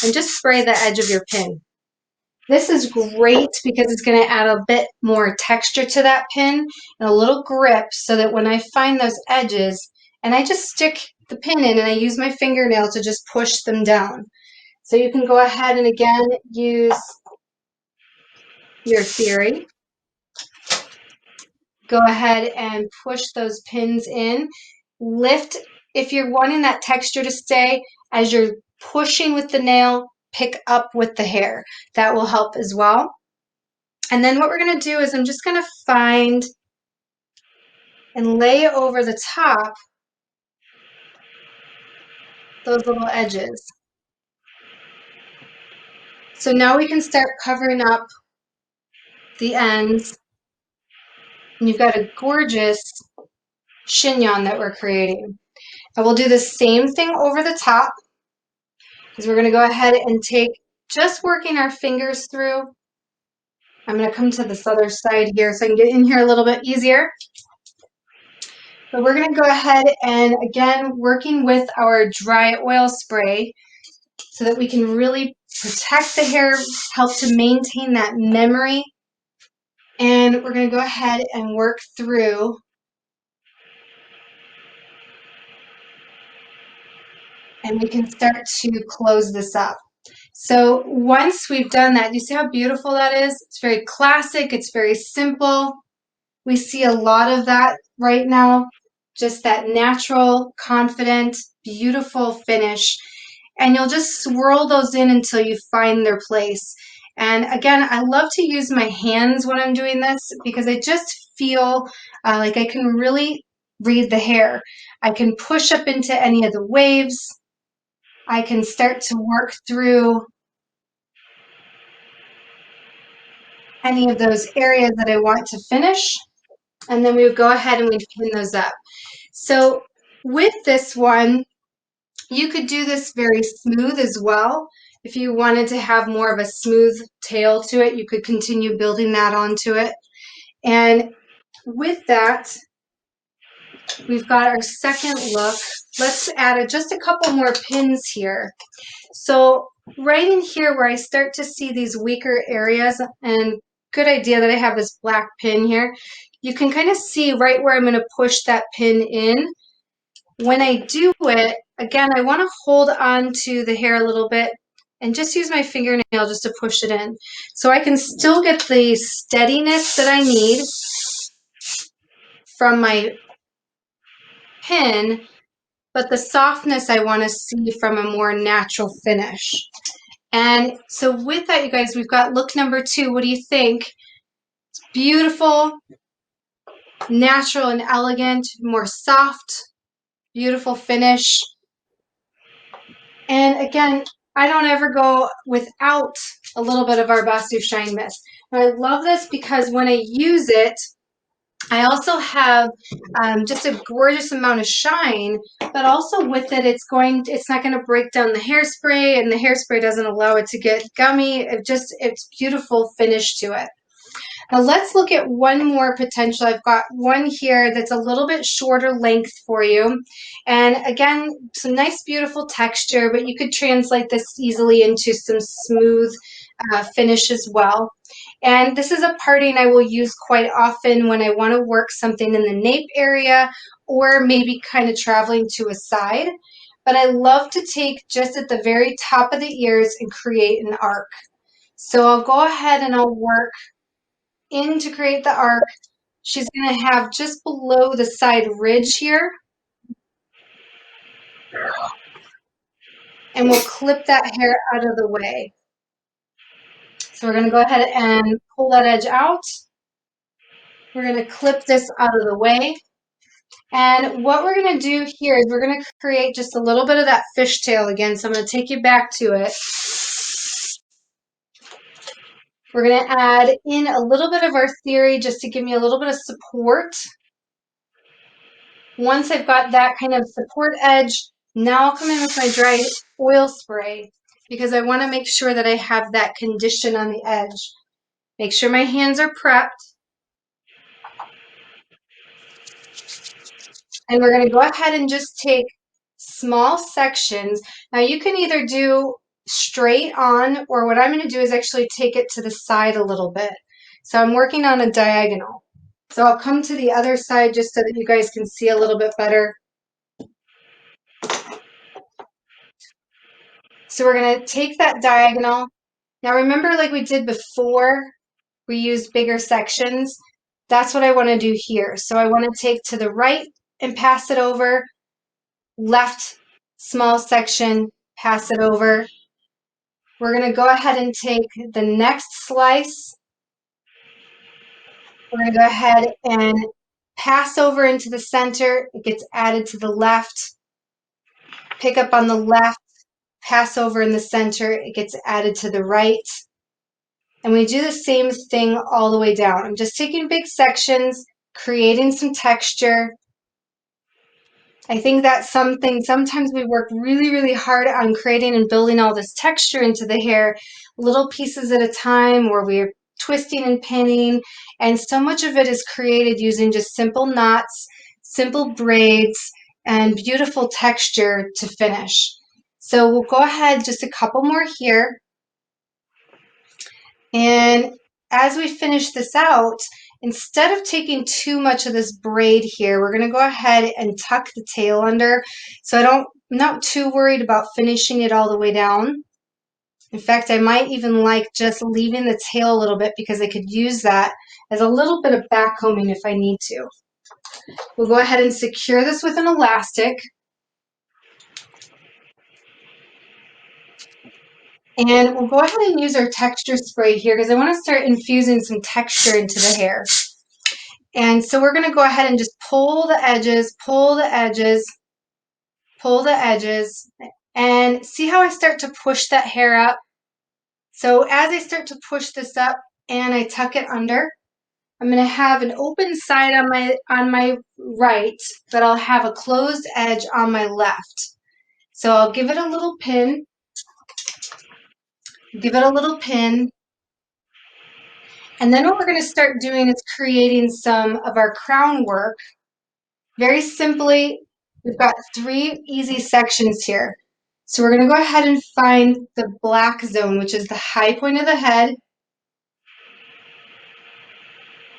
and just spray the edge of your pin. This is great because it's going to add a bit more texture to that pin and a little grip so that when I find those edges, and I just stick the pin in and I use my fingernail to just push them down. So you can go ahead and again use your Theory. Go ahead and push those pins in. Lift, if you're wanting that texture to stay, as you're pushing with the nail, pick up with the hair. That will help as well. And then what we're going to do is I'm just going to find and lay over the top those little edges. So now we can start covering up the ends. And you've got a gorgeous chignon that we're creating. And we'll do the same thing over the top, because we're going to go ahead and take, just working our fingers through. I'm going to come to this other side here so I can get in here a little bit easier. So we're going to go ahead and again, working with our dry oil spray so that we can really protect the hair, help to maintain that memory. And we're going to go ahead and work through. And we can start to close this up. So once we've done that, you see how beautiful that is? It's very classic, it's very simple. We see a lot of that right now, just that natural, confident, beautiful finish. And you'll just swirl those in until you find their place. And again, I love to use my hands when I'm doing this because I just feel like I can really read the hair. I can push up into any of the waves. I can start to work through any of those areas that I want to finish. And then we would go ahead and we'd pin those up. So with this one, you could do this very smooth as well. If you wanted to have more of a smooth tail to it, you could continue building that onto it. And with that, we've got our second look. Let's add just a couple more pins here. So right in here where I start to see these weaker areas, and good idea that I have this black pin here, you can kind of see right where I'm going to push that pin in. When I do it, again, I want to hold on to the hair a little bit and just use my fingernail just to push it in. So I can still get the steadiness that I need from my pin, but the softness I want to see from a more natural finish. And so with that, you guys, we've got look number 2. What do you think? It's beautiful, natural and elegant, more soft, beautiful finish. And again, I don't ever go without a little bit of our Basti Shine Mist. And I love this because when I use it, I also have just a gorgeous amount of shine, but also with it, it's not going to break down the hairspray, and the hairspray doesn't allow it to get gummy. It's beautiful finish to it. Now let's look at one more potential. I've got one here that's a little bit shorter length for you. And again, some nice, beautiful texture, but you could translate this easily into some smooth finish as well. And this is a parting I will use quite often when I want to work something in the nape area or maybe kind of traveling to a side. But I love to take just at the very top of the ears and create an arc. So I'll go ahead and I'll work in to create the arc. She's going to have just below the side ridge here. And we'll clip that hair out of the way. So we're going to go ahead and pull that edge out. We're going to clip this out of the way. And what we're going to do here is we're going to create just a little bit of that fishtail again. So I'm going to take you back to it. We're going to add in a little bit of our theory just to give me a little bit of support. Once I've got that kind of support edge, now I'll come in with my dry oil spray because I want to make sure that I have that condition on the edge. Make sure my hands are prepped. And we're going to go ahead and just take small sections. Now you can either do straight on, or what I'm going to do is actually take it to the side a little bit. So I'm working on a diagonal. So I'll come to the other side just so that you guys can see a little bit better. So we're going to take that diagonal. Now remember, like we did before, we used bigger sections. That's what I want to do here. So I want to take to the right and pass it over, left small section, pass it over. We're going to go ahead and take the next slice. We're going to go ahead and pass over into the center. It gets added to the left. Pick up on the left, pass over in the center. It gets added to the right. And we do the same thing all the way down. I'm just taking big sections, creating some texture. I think that's something, sometimes we work really, really hard on creating and building all this texture into the hair, little pieces at a time where we're twisting and pinning. And so much of it is created using just simple knots, simple braids, and beautiful texture to finish. So we'll go ahead, just a couple more here. And as we finish this out, instead of taking too much of this braid here, we're going to go ahead and tuck the tail under. So I'm not too worried about finishing it all the way down. In fact, I might even like just leaving the tail a little bit because I could use that as a little bit of backcombing if I need to. We'll go ahead and secure this with an elastic. And we'll go ahead and use our texture spray here because I want to start infusing some texture into the hair. And so we're going to go ahead and just pull the edges, pull the edges, pull the edges, and see how I start to push that hair up. So as I start to push this up and I tuck it under, I'm going to have an open side on my right, but I'll have a closed edge on my left. So I'll give it a little pin, and then what we're going to start doing is creating some of our crown work. Very simply, we've got 3 easy sections here. So we're going to go ahead and find the black zone, which is the high point of the head,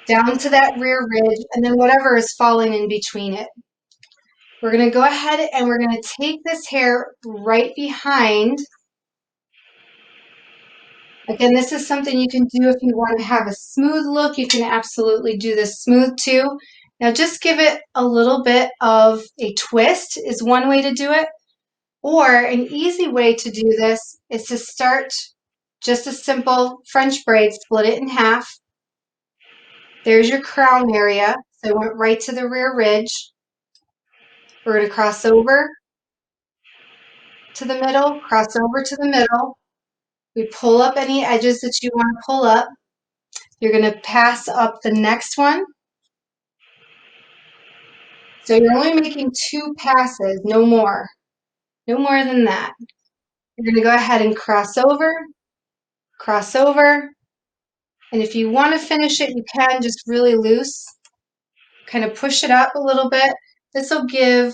down to that rear ridge, and then whatever is falling in between it. We're going to go ahead and we're going to take this hair right behind. Again, this is something you can do if you want to have a smooth look. You can absolutely do this smooth too. Now just give it a little bit of a twist is one way to do it. Or an easy way to do this is to start just a simple French braid, split it in half. There's your crown area. So I went right to the rear ridge. We're going to cross over to the middle, cross over to the middle. We pull up any edges that you want to pull up. You're going to pass up the next one. So you're only making 2 passes, no more. No more than that. You're going to go ahead and cross over, and if you want to finish it, you can just really loose. Kind of push it up a little bit. This will give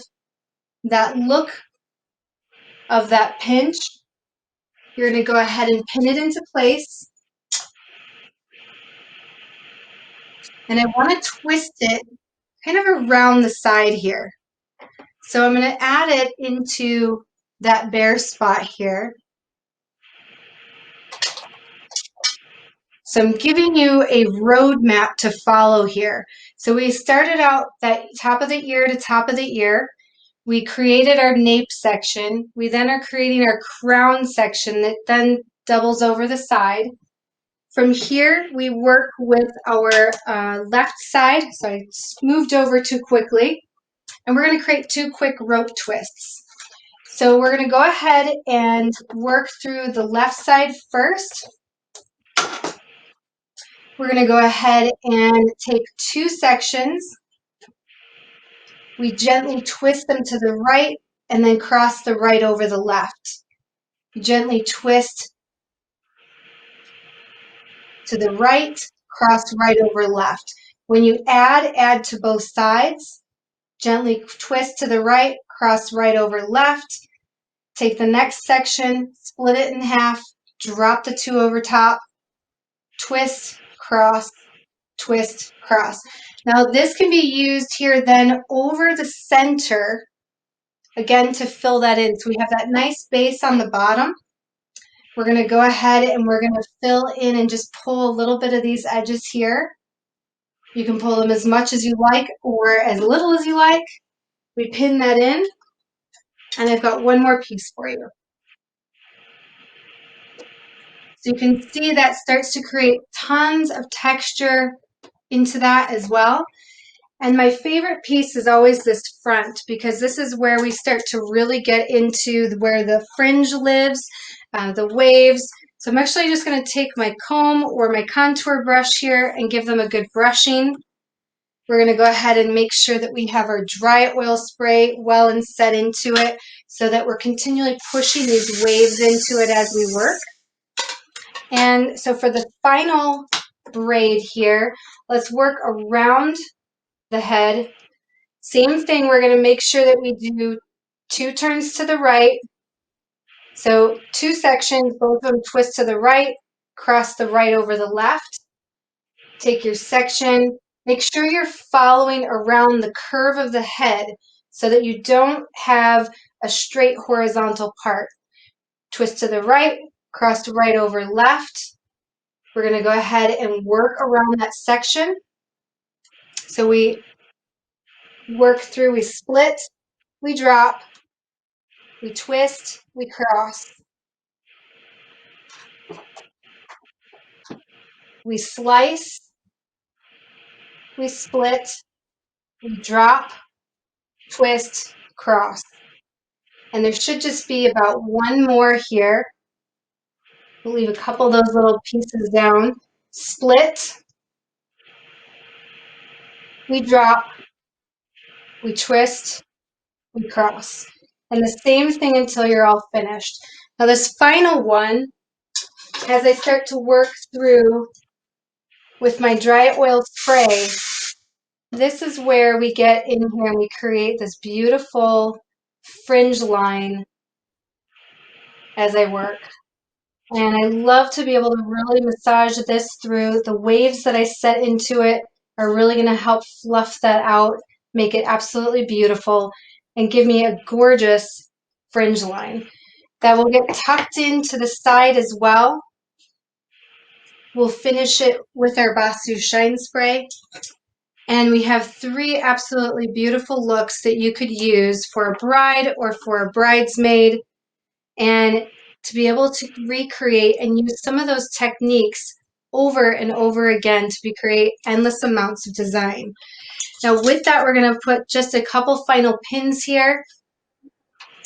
that look of that pinch. You're going to go ahead and pin it into place. And I want to twist it kind of around the side here. So I'm going to add it into that bare spot here. So I'm giving you a roadmap to follow here. So we started out that top of the ear to top of the ear. We created our nape section. We then are creating our crown section that then doubles over the side. From here, we work with our left side. So I moved over too quickly. And we're going to create 2 quick rope twists. So we're going to go ahead and work through the left side first. We're going to go ahead and take 2 sections. We gently twist them to the right and then cross the right over the left. Gently twist to the right, cross right over left. When you add to both sides. Gently twist to the right, cross right over left. Take the next section, split it in half, drop the 2 over top, twist, cross, twist, cross. Now this can be used here then over the center, again to fill that in. So we have that nice base on the bottom. We're going to go ahead and we're going to fill in and just pull a little bit of these edges here. You can pull them as much as you like or as little as you like. We pin that in, and I've got one more piece for you. So you can see that starts to create tons of texture into that as well. And my favorite piece is always this front, because this is where we start to really get into where the fringe lives, the waves. So I'm actually just going to take my comb or my contour brush here and give them a good brushing. We're going to go ahead and make sure that we have our dry oil spray well and set into it so that we're continually pushing these waves into it as we work. And so for the final braid here, let's work around the head. Same thing, we're going to make sure that we do 2 turns to the right. So 2 sections, both of them twist to the right, cross the right over the left. Take your section, make sure you're following around the curve of the head so that you don't have a straight horizontal part. Twist to the right, crossed right over left. We're going to go ahead and work around that section. So we work through, we split, we drop, we twist, we cross. We slice, we split, we drop, twist, cross. And there should just be about one more here. We'll leave a couple of those little pieces down. Split, we drop, we twist, we cross. And the same thing until you're all finished. Now this final one, as I start to work through with my dry oil spray, this is where we get in here and we create this beautiful fringe line as I work. And I love to be able to really massage this through. The waves that I set into it are really going to help fluff that out, make it absolutely beautiful, and give me a gorgeous fringe line. That will get tucked into the side as well. We'll finish it with our Basu Shine Spray. And we have 3 absolutely beautiful looks that you could use for a bride or for a bridesmaid. And to be able to recreate and use some of those techniques over and over again to create endless amounts of design. Now with that, we're going to put just a couple final pins here.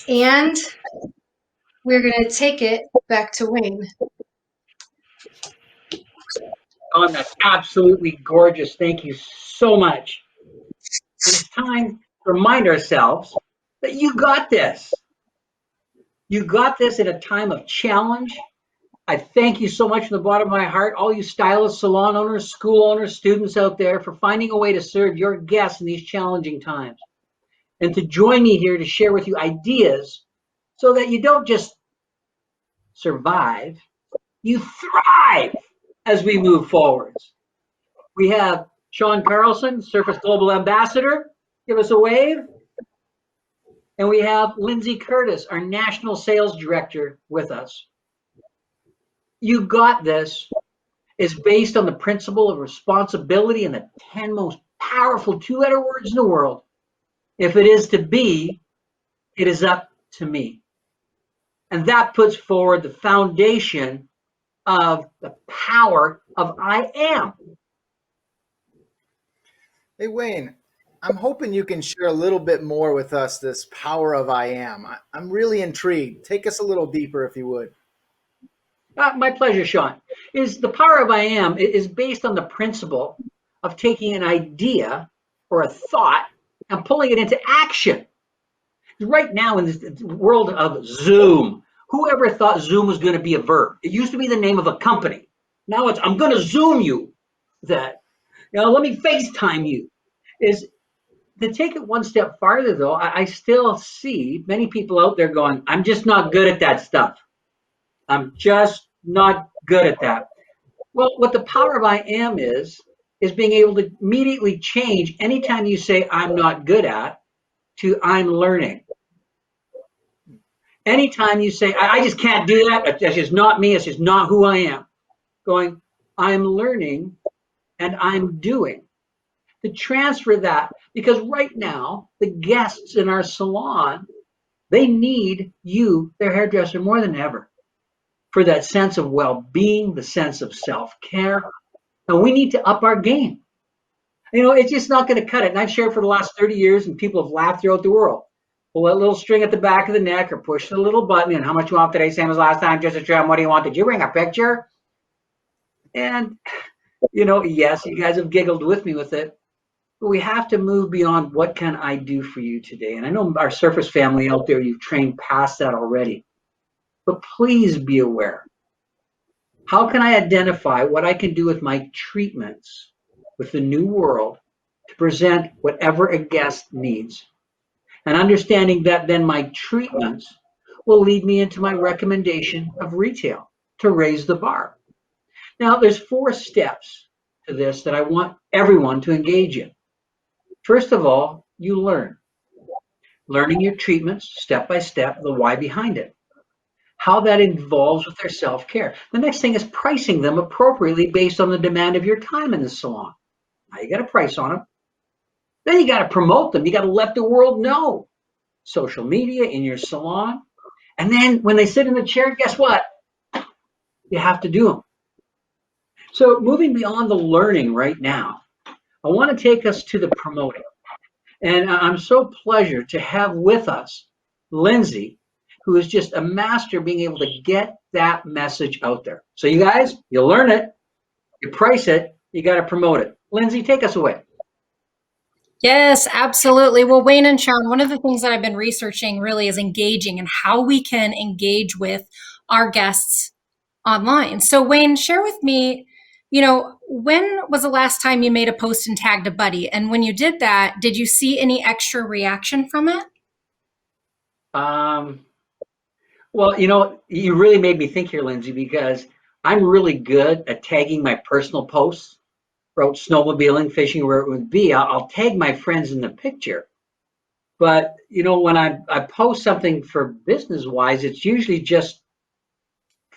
And we're going to take it back to Wayne. Dawn, that's absolutely gorgeous. Thank you so much. It's time to remind ourselves that you got this. You got this at a time of challenge. I thank you so much from the bottom of my heart, all you stylists, salon owners, school owners, students out there, for finding a way to serve your guests in these challenging times. And to join me here to share with you ideas so that you don't just survive, you thrive as we move forwards. We have Sean Carlson, Surface Global Ambassador. Give us a wave. And we have Lindsay Curtis, our National Sales Director, with us. You Got This is based on the principle of responsibility and the 10 most powerful 2-letter words in the world. If it is to be, it is up to me. And that puts forward the foundation of the power of I am. Hey, Wayne, I'm hoping you can share a little bit more with us this power of I am. I'm really intrigued. Take us a little deeper, if you would. My pleasure, Sean. The power of I am is based on the principle of taking an idea or a thought and pulling it into action. Right now in this world of Zoom, whoever thought Zoom was going to be a verb? It used to be the name of a company. Now it's, I'm going to Zoom you. Let me FaceTime you. Is to take it one step farther, though, I still see many people out there going, I'm just not good at that stuff. I'm just not good at that. Well, what the power of I am is being able to immediately change anytime you say I'm not good at to I'm learning. Anytime you say, I just can't do that, that's just not me, it's just not who I am. Going, I'm learning and I'm doing. To transfer that, because right now, the guests in our salon, they need you, their hairdresser, more than ever, for that sense of well-being, the sense of self-care. And we need to up our game. It's just not going to cut it. And I've shared for the last 30 years, and people have laughed throughout the world. Pull that little string at the back of the neck or push the little button, and how much you want today, same as last time, just a trim. What do you want? Did you bring a picture? And, yes, you guys have giggled with me with it. But we have to move beyond what can I do for you today? And I know our Surface family out there, you've trained past that already. But please be aware. How can I identify what I can do with my treatments with the new world to present whatever a guest needs? And understanding that then my treatments will lead me into my recommendation of retail to raise the bar. Now, there's 4 steps to this that I want everyone to engage in. First of all, you learn. Learning your treatments step by step, the why behind it. how that involves with their self-care. The next thing is pricing them appropriately based on the demand of your time in the salon. Now you got to price on them. Then you got to promote them. You got to let the world know. Social media, in your salon. And then when they sit in the chair, guess what? You have to do them. So moving beyond the learning right now, I want to take us to the promoting. And I'm so pleased to have with us Lindsay, who is just a master being able to get that message out there. So you guys, you learn it, you price it, you got to promote it. Lindsay, take us away. Yes, absolutely. Well, Wayne and Sean, one of the things that I've been researching really is engaging and how we can engage with our guests online. So Wayne, share with me, when was the last time you made a post and tagged a buddy? And when you did that, did you see any extra reaction from it? Well, you really made me think here, Lindsay, because I'm really good at tagging my personal posts. Wrote snowmobiling, fishing, where it would be. I'll tag my friends in the picture. But, when I post something for business-wise, it's usually just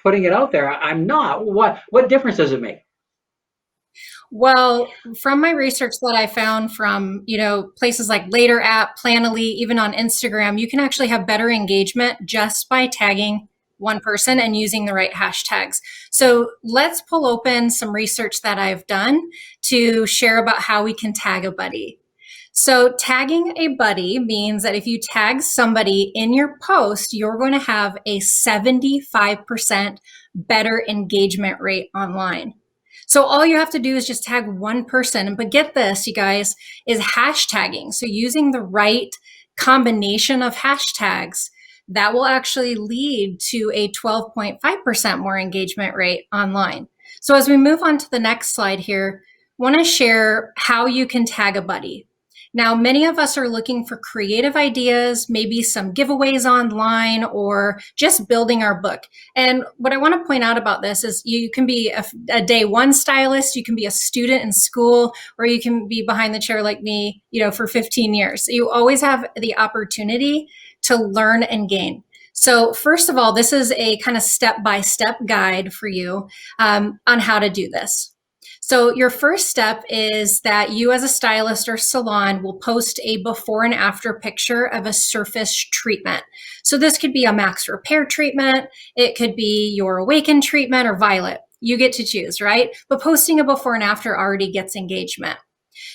putting it out there. I'm not. What difference does it make? Well, from my research that I found from, places like Later app, Planoly, even on Instagram, you can actually have better engagement just by tagging one person and using the right hashtags. So let's pull open some research that I've done to share about how we can tag a buddy. So tagging a buddy means that if you tag somebody in your post, you're going to have a 75% better engagement rate online. So all you have to do is just tag one person. But get this, you guys, is hashtagging. So using the right combination of hashtags, that will actually lead to a 12.5% more engagement rate online. So as we move on to the next slide here, I want to share how you can tag a buddy. Now, many of us are looking for creative ideas, maybe some giveaways online, or just building our book. And what I want to point out about this is you can be a day one stylist, you can be a student in school, or you can be behind the chair like me, for 15 years. So you always have the opportunity to learn and gain. So first of all, this is a kind of step-by-step guide for you on how to do this. So your first step is that you as a stylist or salon will post a before and after picture of a surface treatment. So this could be a Max Repair treatment. It could be your Awaken treatment or Violet. You get to choose, right? But posting a before and after already gets engagement.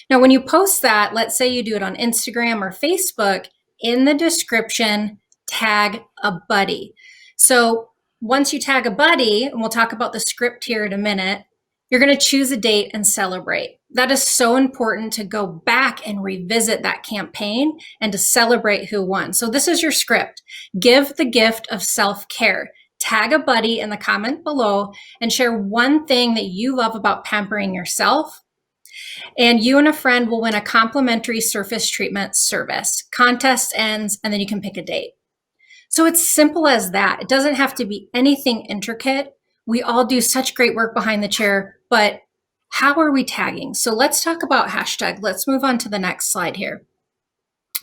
Now, when you post that, let's say you do it on Instagram or Facebook, in the description, tag a buddy. So once you tag a buddy, and we'll talk about the script here in a minute, you're going to choose a date and celebrate. That is so important to go back and revisit that campaign and to celebrate who won. So this is your script. Give the gift of self-care. Tag a buddy in the comment below and share one thing that you love about pampering yourself. And you and a friend will win a complimentary surface treatment service. Contest ends, and then you can pick a date. So it's simple as that. It doesn't have to be anything intricate. We all do such great work behind the chair, but how are we tagging? So let's talk about hashtag. Let's move on to the next slide here.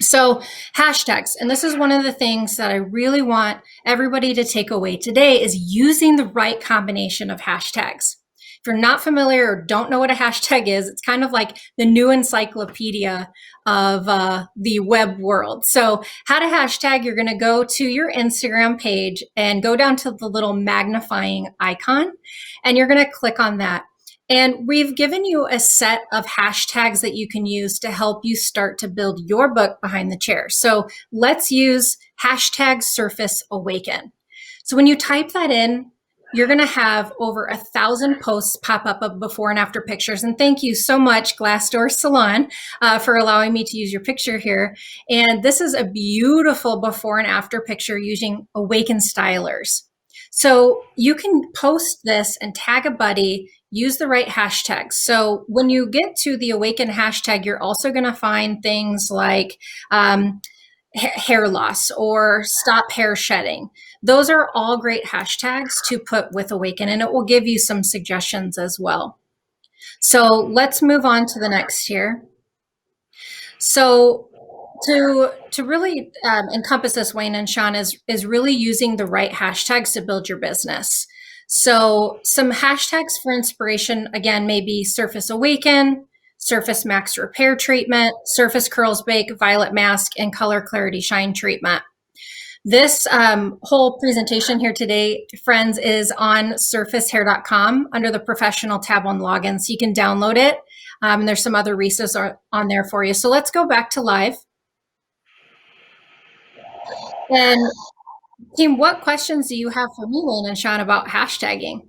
So hashtags, and this is one of the things that I really want everybody to take away today, is using the right combination of hashtags. If you're not familiar or don't know what a hashtag is, it's kind of like the new encyclopedia of the web world. So how to hashtag, you're going to go to your Instagram page and go down to the little magnifying icon, and you're going to click on that. And we've given you a set of hashtags that you can use to help you start to build your book behind the chair. So let's use hashtag Surface Awaken. So when you type that in, you're going to have over 1,000 posts pop up of before and after pictures. And thank you so much, Glassdoor Salon, for allowing me to use your picture here. And this is a beautiful before and after picture using Awaken Stylers. So you can post this and tag a buddy, use the right hashtags. So when you get to the Awaken hashtag, you're also going to find things like hair loss or stop hair shedding. Those are all great hashtags to put with Awaken, and it will give you some suggestions as well. So let's move on to the next here. So To really encompass this, Wayne and Sean, is really using the right hashtags to build your business. So some hashtags for inspiration, again, maybe Surface Awaken, Surface Max Repair Treatment, Surface Curls Bake, Violet Mask, and Color Clarity Shine Treatment. This whole presentation here today, friends, is on surfacehair.com under the professional tab on login. So you can download it. And there's some other resources on there for you. So let's go back to live. And team, what questions do you have for me, Wayne and Sean, about hashtagging?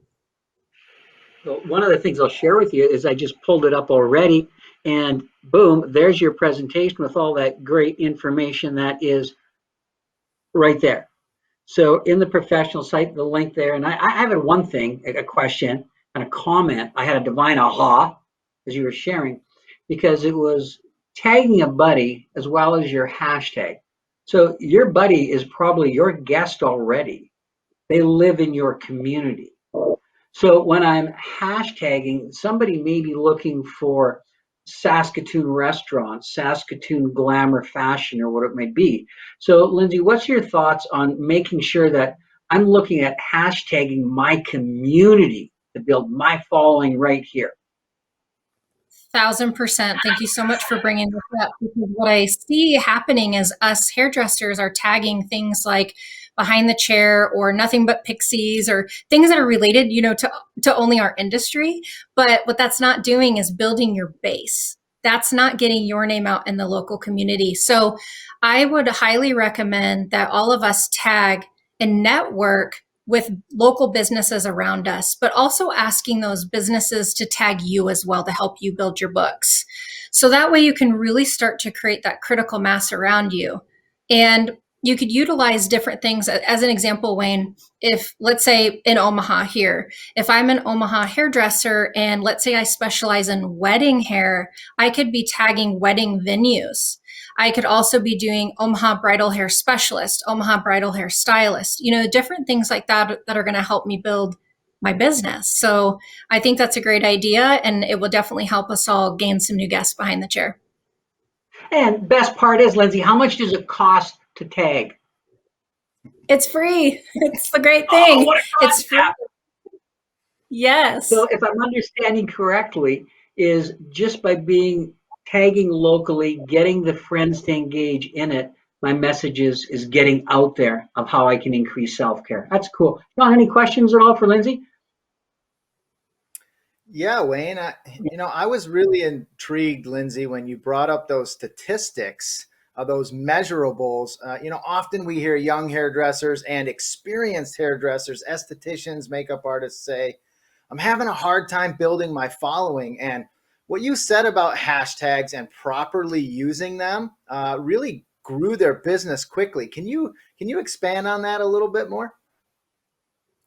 Well, one of the things I'll share with you is I just pulled it up already, and boom, there's your presentation with all that great information that is right there. So in the professional site, the link there, and I have one thing, a question and a comment. I had a divine aha as you were sharing, because it was tagging a buddy as well as your hashtag. So your buddy is probably your guest already. They live in your community. So when I'm hashtagging, somebody may be looking for Saskatoon restaurant, Saskatoon glamour fashion, or what it may be. So Lindsay, what's your thoughts on making sure that I'm looking at hashtagging my community to build my following right here? 1000%. Thank you so much for bringing this up, because what I see happening is us hairdressers are tagging things like behind the chair or nothing but pixies or things that are related, to only our industry. But what that's not doing is building your base. That's not getting your name out in the local community. So I would highly recommend that all of us tag and network with local businesses around us, but also asking those businesses to tag you as well to help you build your books. So that way you can really start to create that critical mass around you. And you could utilize different things. As an example, Wayne, if let's say in Omaha here, if I'm an Omaha hairdresser and let's say I specialize in wedding hair, I could be tagging wedding venues. I could also be doing Omaha bridal hair specialist, Omaha bridal hair stylist, different things like that that are going to help me build my business. So I think that's a great idea, and it will definitely help us all gain some new guests behind the chair. And best part is, Lindsay, how much does it cost to tag? It's free. It's the great thing. Oh, what a it's free. Yes. So if I'm understanding correctly, is just by tagging locally, getting the friends to engage in it, my message is getting out there of how I can increase self-care. That's cool. John, any questions at all for Lindsay? Yeah, Wayne, I was really intrigued, Lindsay, when you brought up those statistics, those measurables. Often we hear young hairdressers and experienced hairdressers, estheticians, makeup artists say, I'm having a hard time building my following. And what you said about hashtags and properly using them really grew their business quickly. Can you expand on that a little bit more?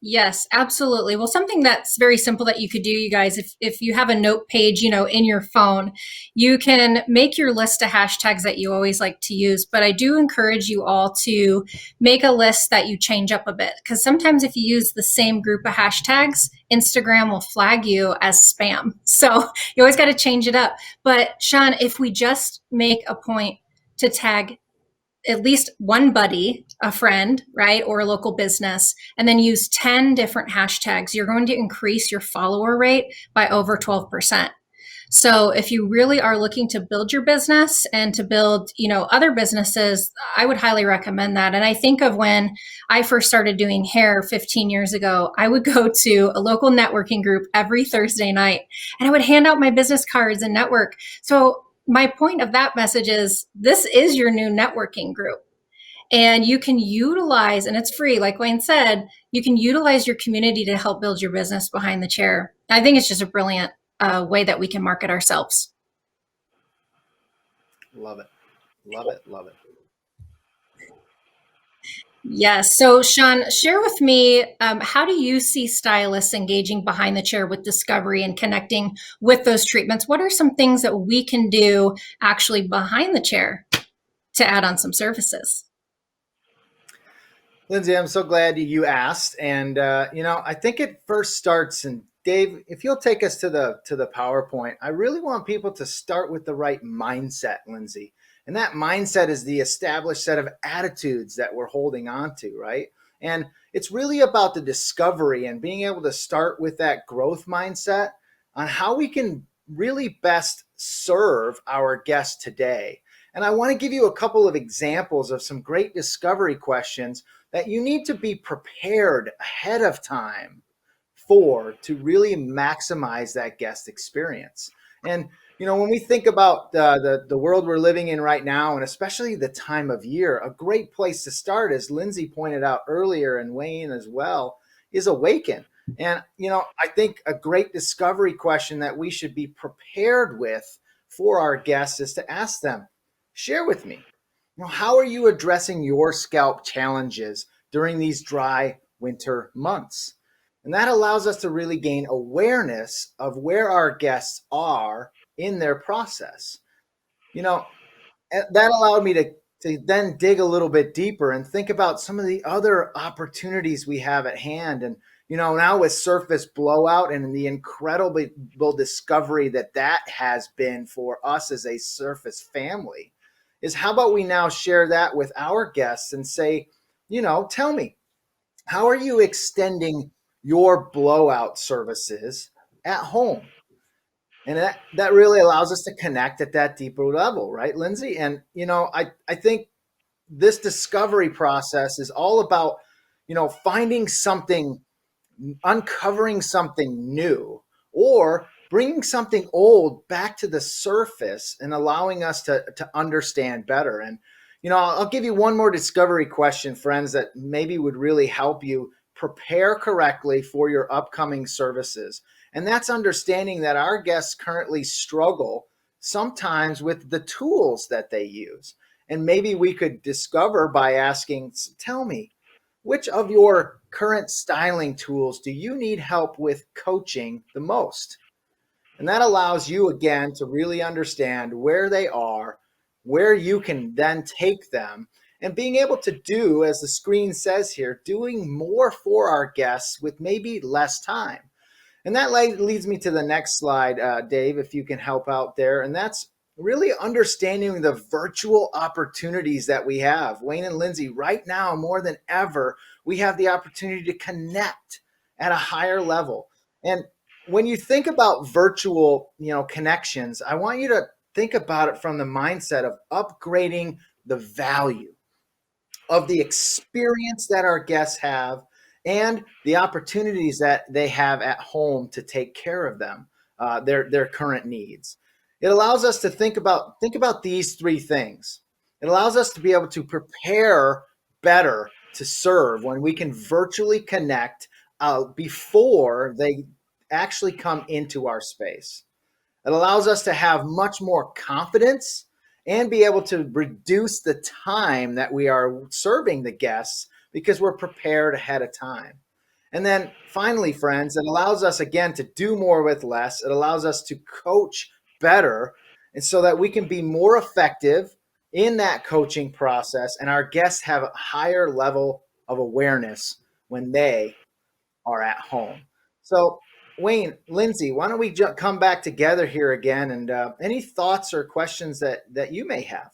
Yes, absolutely. Well, something that's very simple that you could do, you guys, if you have a note page, in your phone, you can make your list of hashtags that you always like to use. But I do encourage you all to make a list that you change up a bit, because sometimes if you use the same group of hashtags, Instagram will flag you as spam. So you always got to change it up. But Sean, if we just make a point to tag at least one buddy, a friend, right, or a local business, and then use 10 different hashtags, you're going to increase your follower rate by over 12%. So if you really are looking to build your business and to build, other businesses, I would highly recommend that. And I think of when I first started doing hair 15 years ago, I would go to a local networking group every Thursday night, and I would hand out my business cards and network. So my point of that message is this is your new networking group. And you can utilize, and it's free, like Wayne said, you can utilize your community to help build your business behind the chair. I think it's just a brilliant way that we can market ourselves. Love it. Love it. Love it. Yes. So Sean, share with me, how do you see stylists engaging behind the chair with discovery and connecting with those treatments? What are some things that we can do actually behind the chair to add on some services? Lindsay, I'm so glad you asked. And, I think it first starts, and Dave, if you'll take us to the PowerPoint, I really want people to start with the right mindset, Lindsay. And that mindset is the established set of attitudes that we're holding on to, right? And it's really about the discovery and being able to start with that growth mindset on how we can really best serve our guests today. And I want to give you a couple of examples of some great discovery questions that you need to be prepared ahead of time for to really maximize that guest experience. And when we think about the world we're living in right now, and especially the time of year, a great place to start, as Lindsay pointed out earlier, and Wayne as well, is awaken. And I think a great discovery question that we should be prepared with for our guests is to ask them, share with me, how are you addressing your scalp challenges during these dry winter months? And that allows us to really gain awareness of where our guests are in their process. That allowed me to then dig a little bit deeper and think about some of the other opportunities we have at hand. And, now with surface blowout and the incredible discovery that has been for us as a surface family, is how about we now share that with our guests and say, tell me, how are you extending your blowout services at home? And that really allows us to connect at that deeper level, right, Lindsay? And, I think this discovery process is all about, finding something, uncovering something new, or bringing something old back to the surface and allowing us to understand better. And, I'll give you one more discovery question, friends, that maybe would really help you prepare correctly for your upcoming services. And that's understanding that our guests currently struggle sometimes with the tools that they use. And maybe we could discover by asking, tell me, which of your current styling tools do you need help with coaching the most? And that allows you, again, to really understand where they are, where you can then take them, and being able to do, as the screen says here, doing more for our guests with maybe less time. And that leads me to the next slide, Dave, if you can help out there. And that's really understanding the virtual opportunities that we have. Wayne and Lindsay, right now, more than ever, we have the opportunity to connect at a higher level. And when you think about virtual, connections, I want you to think about it from the mindset of upgrading the value of the experience that our guests have and the opportunities that they have at home to take care of them, their current needs. It allows us to think about these three things. It allows us to be able to prepare better to serve when we can virtually connect before they actually come into our space. It allows us to have much more confidence and be able to reduce the time that we are serving the guests because we're prepared ahead of time. And then finally, friends, it allows us, again, to do more with less. It allows us to coach better, and so that we can be more effective in that coaching process, and our guests have a higher level of awareness when they are at home. So Wayne, Lindsay, why don't we come back together here again, and any thoughts or questions that you may have?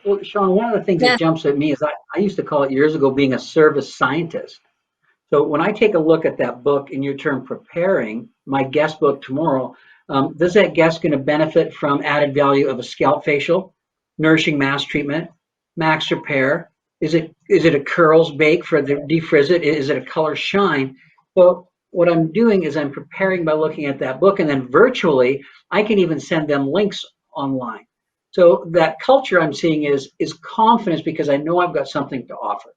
Well, Sean, one of the things Yeah. that jumps at me is I used to call it years ago being a service scientist. So when I take a look at that book in your term preparing, my guest book tomorrow, does that guest going to benefit from added value of a scalp facial, nourishing mask treatment, max repair? Is it a curls bake for the defrizz it? Is it a color shine? So what I'm doing is I'm preparing by looking at that book, and then virtually I can even send them links online. So that culture I'm seeing is confidence because I know I've got something to offer.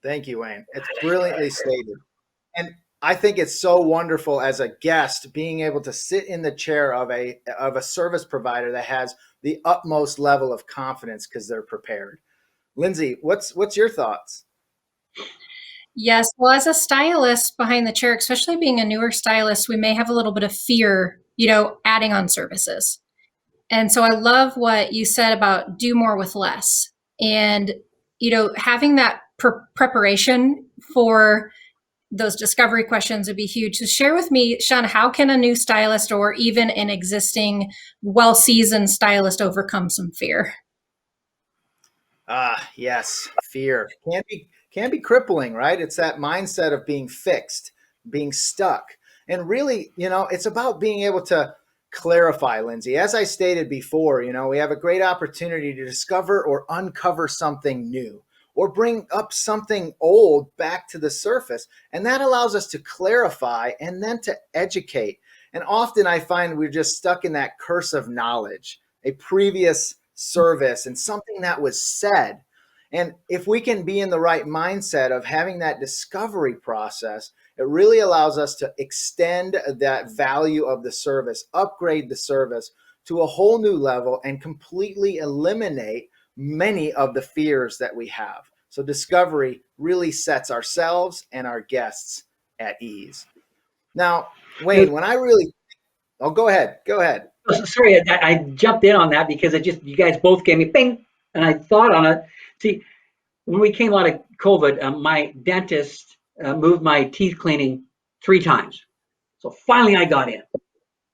Thank you, Wayne. It's brilliantly stated. And I think it's so wonderful as a guest being able to sit in the chair of a service provider that has the utmost level of confidence because they're prepared. Lindsay, what's your thoughts? Yes, well, as a stylist behind the chair, especially being a newer stylist, we may have a little bit of fear, adding on services. And so I love what you said about do more with less. And, having that preparation for those discovery questions would be huge. So share with me, Sean, how can a new stylist or even an existing well-seasoned stylist overcome some fear? Yes, fear can be crippling, right? It's that mindset of being fixed, being stuck. And really, it's about being able to clarify, Lindsay. As I stated before, we have a great opportunity to discover or uncover something new or bring up something old back to the surface. And that allows us to clarify and then to educate. And often I find we're just stuck in that curse of knowledge, a previous service and something that was said. And if we can be in the right mindset of having that discovery process, it really allows us to extend that value of the service, upgrade the service to a whole new level, and completely eliminate many of the fears that we have. So discovery really sets ourselves and our guests at ease. Now, Wayne, oh, go ahead. Sorry, I jumped in on that because you guys both gave me bing, and I thought on it. See, when we came out of COVID, my dentist moved my teeth cleaning 3 times. So finally I got in.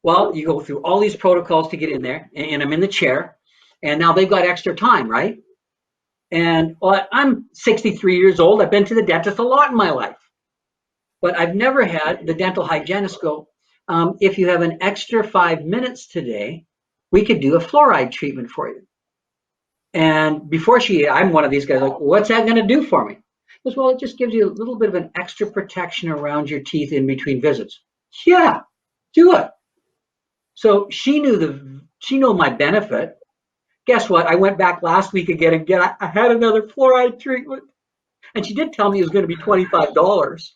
Well, you go through all these protocols to get in there, and I'm in the chair, and now they've got extra time, right? And I'm 63 years old. I've been to the dentist a lot in my life, but I've never had the dental hygienist go, if you have an extra 5 minutes today, we could do a fluoride treatment for you. And I'm one of these guys like, what's that going to do for me? He goes, well, it just gives you a little bit of an extra protection around your teeth in between visits. Yeah, do it. So she knew my benefit. Guess what? I went back last week again I had another fluoride treatment. And she did tell me it was going to be $25.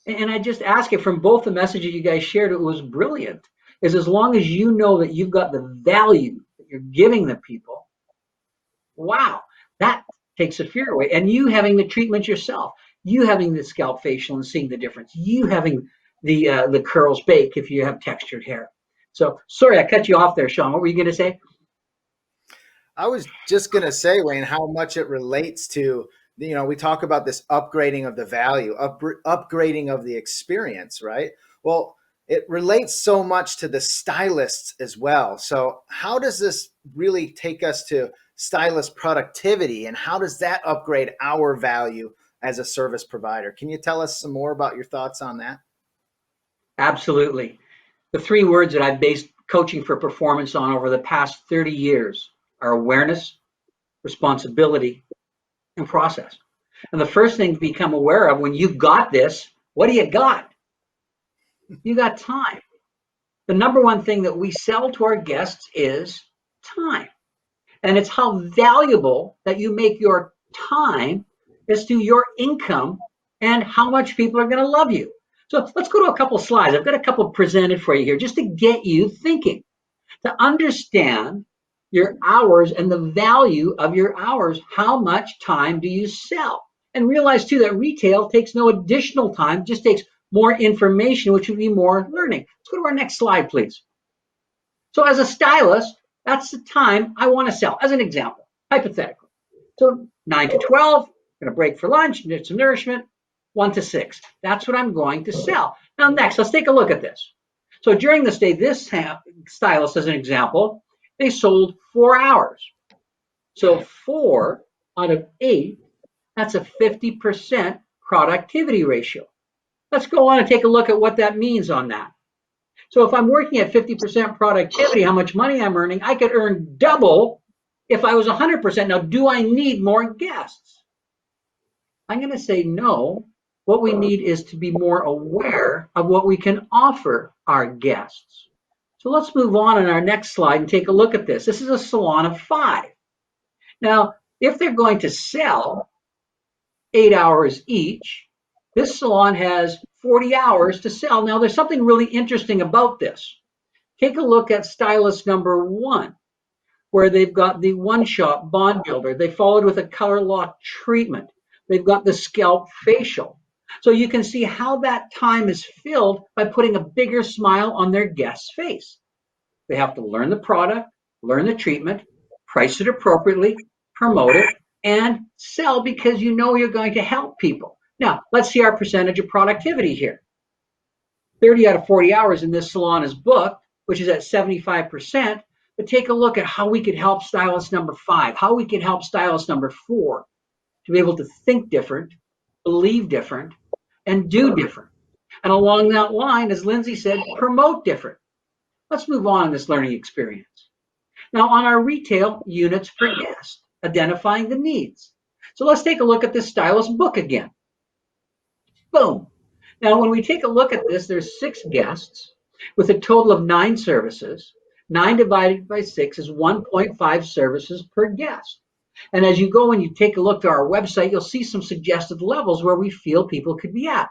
And I just ask it from both the messages you guys shared, it was brilliant. Is as long as you know that you've got the value that you're giving the people, wow, that takes the fear away. And you having the treatment yourself, you having the scalp facial and seeing the difference, you having the curls bake if you have textured hair. So sorry, I cut you off there, Sean. What were you going to say? I was just going to say, Wayne, how much it relates to, we talk about this upgrading of the value, upgrading of the experience, right? Well, it relates so much to the stylists as well. So how does this really take us to stylist productivity, and how does that upgrade our value as a service provider? Can you tell us some more about your thoughts on that? Absolutely. The 3 words that I've based coaching for performance on over the past 30 years are awareness, responsibility, and process. And the first thing to become aware of when you've got this, what do you got? You got time. The number one thing that we sell to our guests is time. And it's how valuable that you make your time as to your income and how much people are going to love you. So let's go to a couple of slides. I've got a couple presented for you here just to get you thinking, to understand your hours and the value of your hours. How much time do you sell? And realize too that retail takes no additional time, just takes more information, which would be more learning. Let's go to our next slide, please. So as a stylist, that's the time I want to sell, as an example, hypothetically. So 9 to 12, I'm going to break for lunch, get some nourishment, 1 to 6. That's what I'm going to sell. Now next, let's take a look at this. So during this day, this stylist, as an example, they sold 4 hours. So 4 out of 8, that's a 50% productivity ratio. Let's go on and take a look at what that means on that. So if I'm working at 50% productivity, how much money I'm earning, I could earn double if I was 100%. Now, do I need more guests? I'm going to say no. What we need is to be more aware of what we can offer our guests. So let's move on our next slide and take a look at this. This is a salon of 5. Now, if they're going to sell 8 hours each, this salon has 40 hours to sell. Now, there's something really interesting about this. Take a look at stylist number 1, where they've got the one-shot bond builder. They followed with a color lock treatment. They've got the scalp facial. So you can see how that time is filled by putting a bigger smile on their guest's face. They have to learn the product, learn the treatment, price it appropriately, promote it, and sell because you know you're going to help people. Now, let's see our percentage of productivity here. 30 out of 40 hours in this salon is booked, which is at 75%. But take a look at how we could help stylist number 5, how we could help stylist number 4 to be able to think different, believe different, and do different. And along that line, as Lindsay said, promote different. Let's move on in this learning experience. Now, on our retail units per guest, identifying the needs. So let's take a look at this stylist book again. Boom. Now, when we take a look at this, there's 6 guests with a total of 9 services. 9 divided by 6 is 1.5 services per guest. And as you go and you take a look to our website, you'll see some suggested levels where we feel people could be at.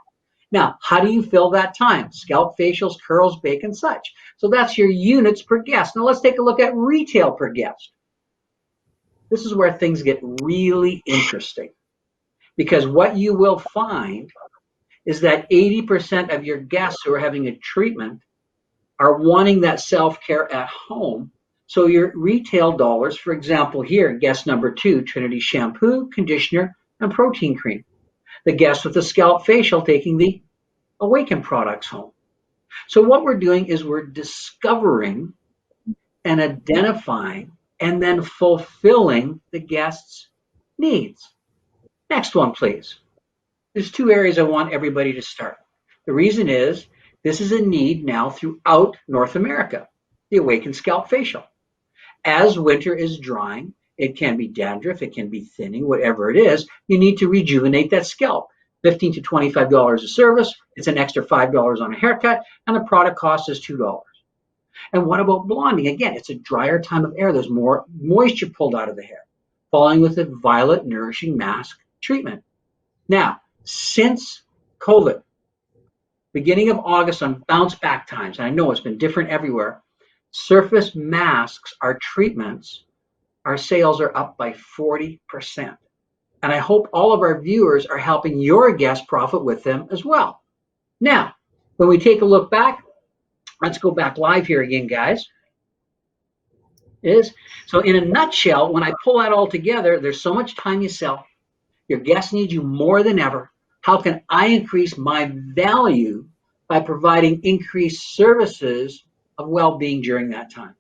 Now, how do you fill that time? Scalp facials, curls, bake, and such. So that's your units per guest. Now let's take a look at retail per guest. This is where things get really interesting, because what you will find is that 80% of your guests who are having a treatment are wanting that self-care at home. So your retail dollars, for example, here, guest number 2, Trinity shampoo, conditioner, and protein cream. The guest with the scalp facial taking the Awaken products home. So what we're doing is we're discovering and identifying and then fulfilling the guest's needs. Next one, please. There's 2 areas I want everybody to start. The reason is this is a need now throughout North America, the Awaken Scalp Facial. As winter is drying, it can be dandruff, it can be thinning, whatever it is, you need to rejuvenate that scalp. $15 to $25 a service, it's an extra $5 on a haircut, and the product cost is $2. And what about blonding? Again, it's a drier time of year. There's more moisture pulled out of the hair, following with a violet nourishing mask treatment. Now, since COVID, beginning of August on bounce back times, and I know it's been different everywhere, surface masks, our treatments, our sales are up by 40%. And I hope all of our viewers are helping your guests profit with them as well. Now, when we take a look back, let's go back live here again, guys. So in a nutshell, when I pull that all together, there's so much time you sell. Your guests need you more than ever. How can I increase my value by providing increased services of well-being during that time?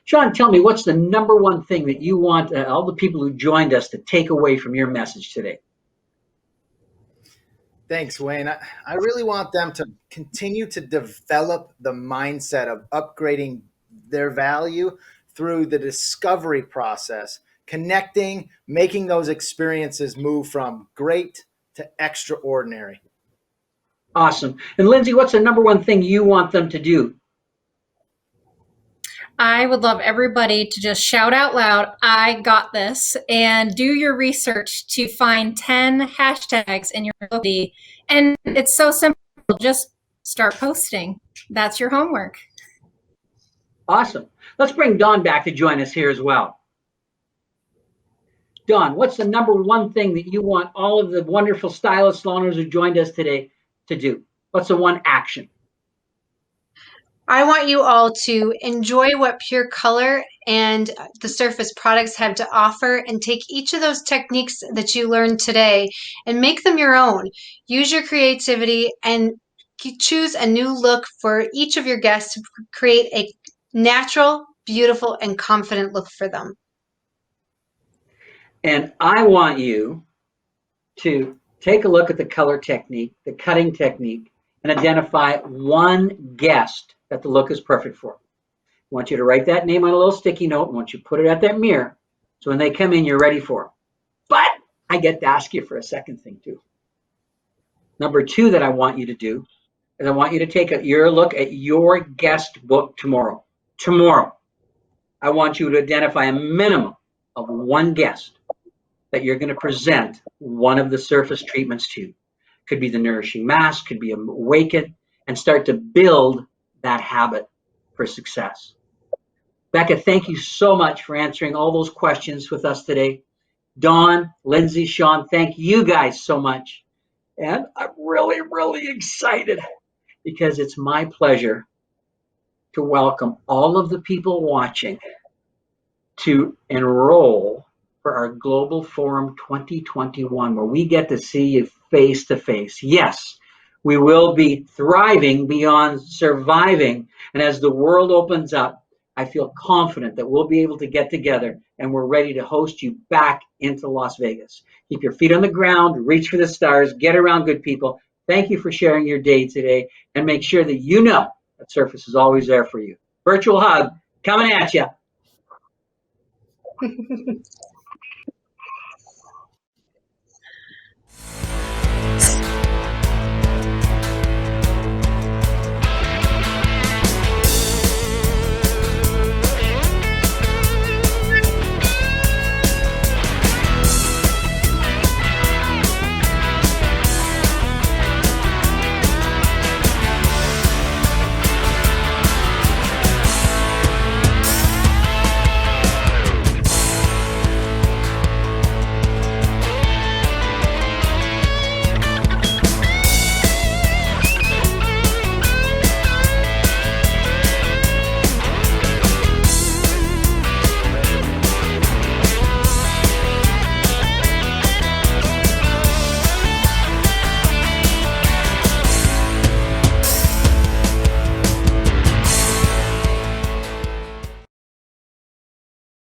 Sean, tell me, what's the number one thing that you want all the people who joined us to take away from your message today? Thanks, Wayne. I really want them to continue to develop the mindset of upgrading their value through the discovery process, connecting, making those experiences move from great to extraordinary. Awesome. And Lindsay, what's the number one thing you want them to do? I would love everybody to just shout out loud, I got this, and do your research to find 10 hashtags in your locality. And it's so simple. Just start posting. That's your homework. Awesome. Let's bring Dawn back to join us here as well. Dawn, what's the number one thing that you want all of the wonderful stylist saloners who joined us today to do? What's the one action? I want you all to enjoy what Pure Color and the Surface products have to offer and take each of those techniques that you learned today and make them your own. Use your creativity and choose a new look for each of your guests to create a natural, beautiful, and confident look for them. And I want you to take a look at the color technique, the cutting technique, and identify one guest that the look is perfect for. I want you to write that name on a little sticky note. I want you to put it at that mirror so when they come in, you're ready for them. But I get to ask you for a second thing too. Number 2 that I want you to do is I want you to take your look at your guest book tomorrow. Tomorrow, I want you to identify a minimum of one guest that you're going to present one of the surface treatments to. Could be the nourishing mask, could be Awaken, and start to build that habit for success. Becca, thank you so much for answering all those questions with us today. Dawn, Lindsay, Sean, thank you guys so much. And I'm really, really excited because it's my pleasure to welcome all of the people watching to enroll for our Global Forum 2021, where we get to see you face to face. Yes, we will be thriving beyond surviving. And as the world opens up, I feel confident that we'll be able to get together and we're ready to host you back into Las Vegas. Keep your feet on the ground, reach for the stars, get around good people. Thank you for sharing your day today, and make sure that you know that Surface is always there for you. Virtual hug coming at you.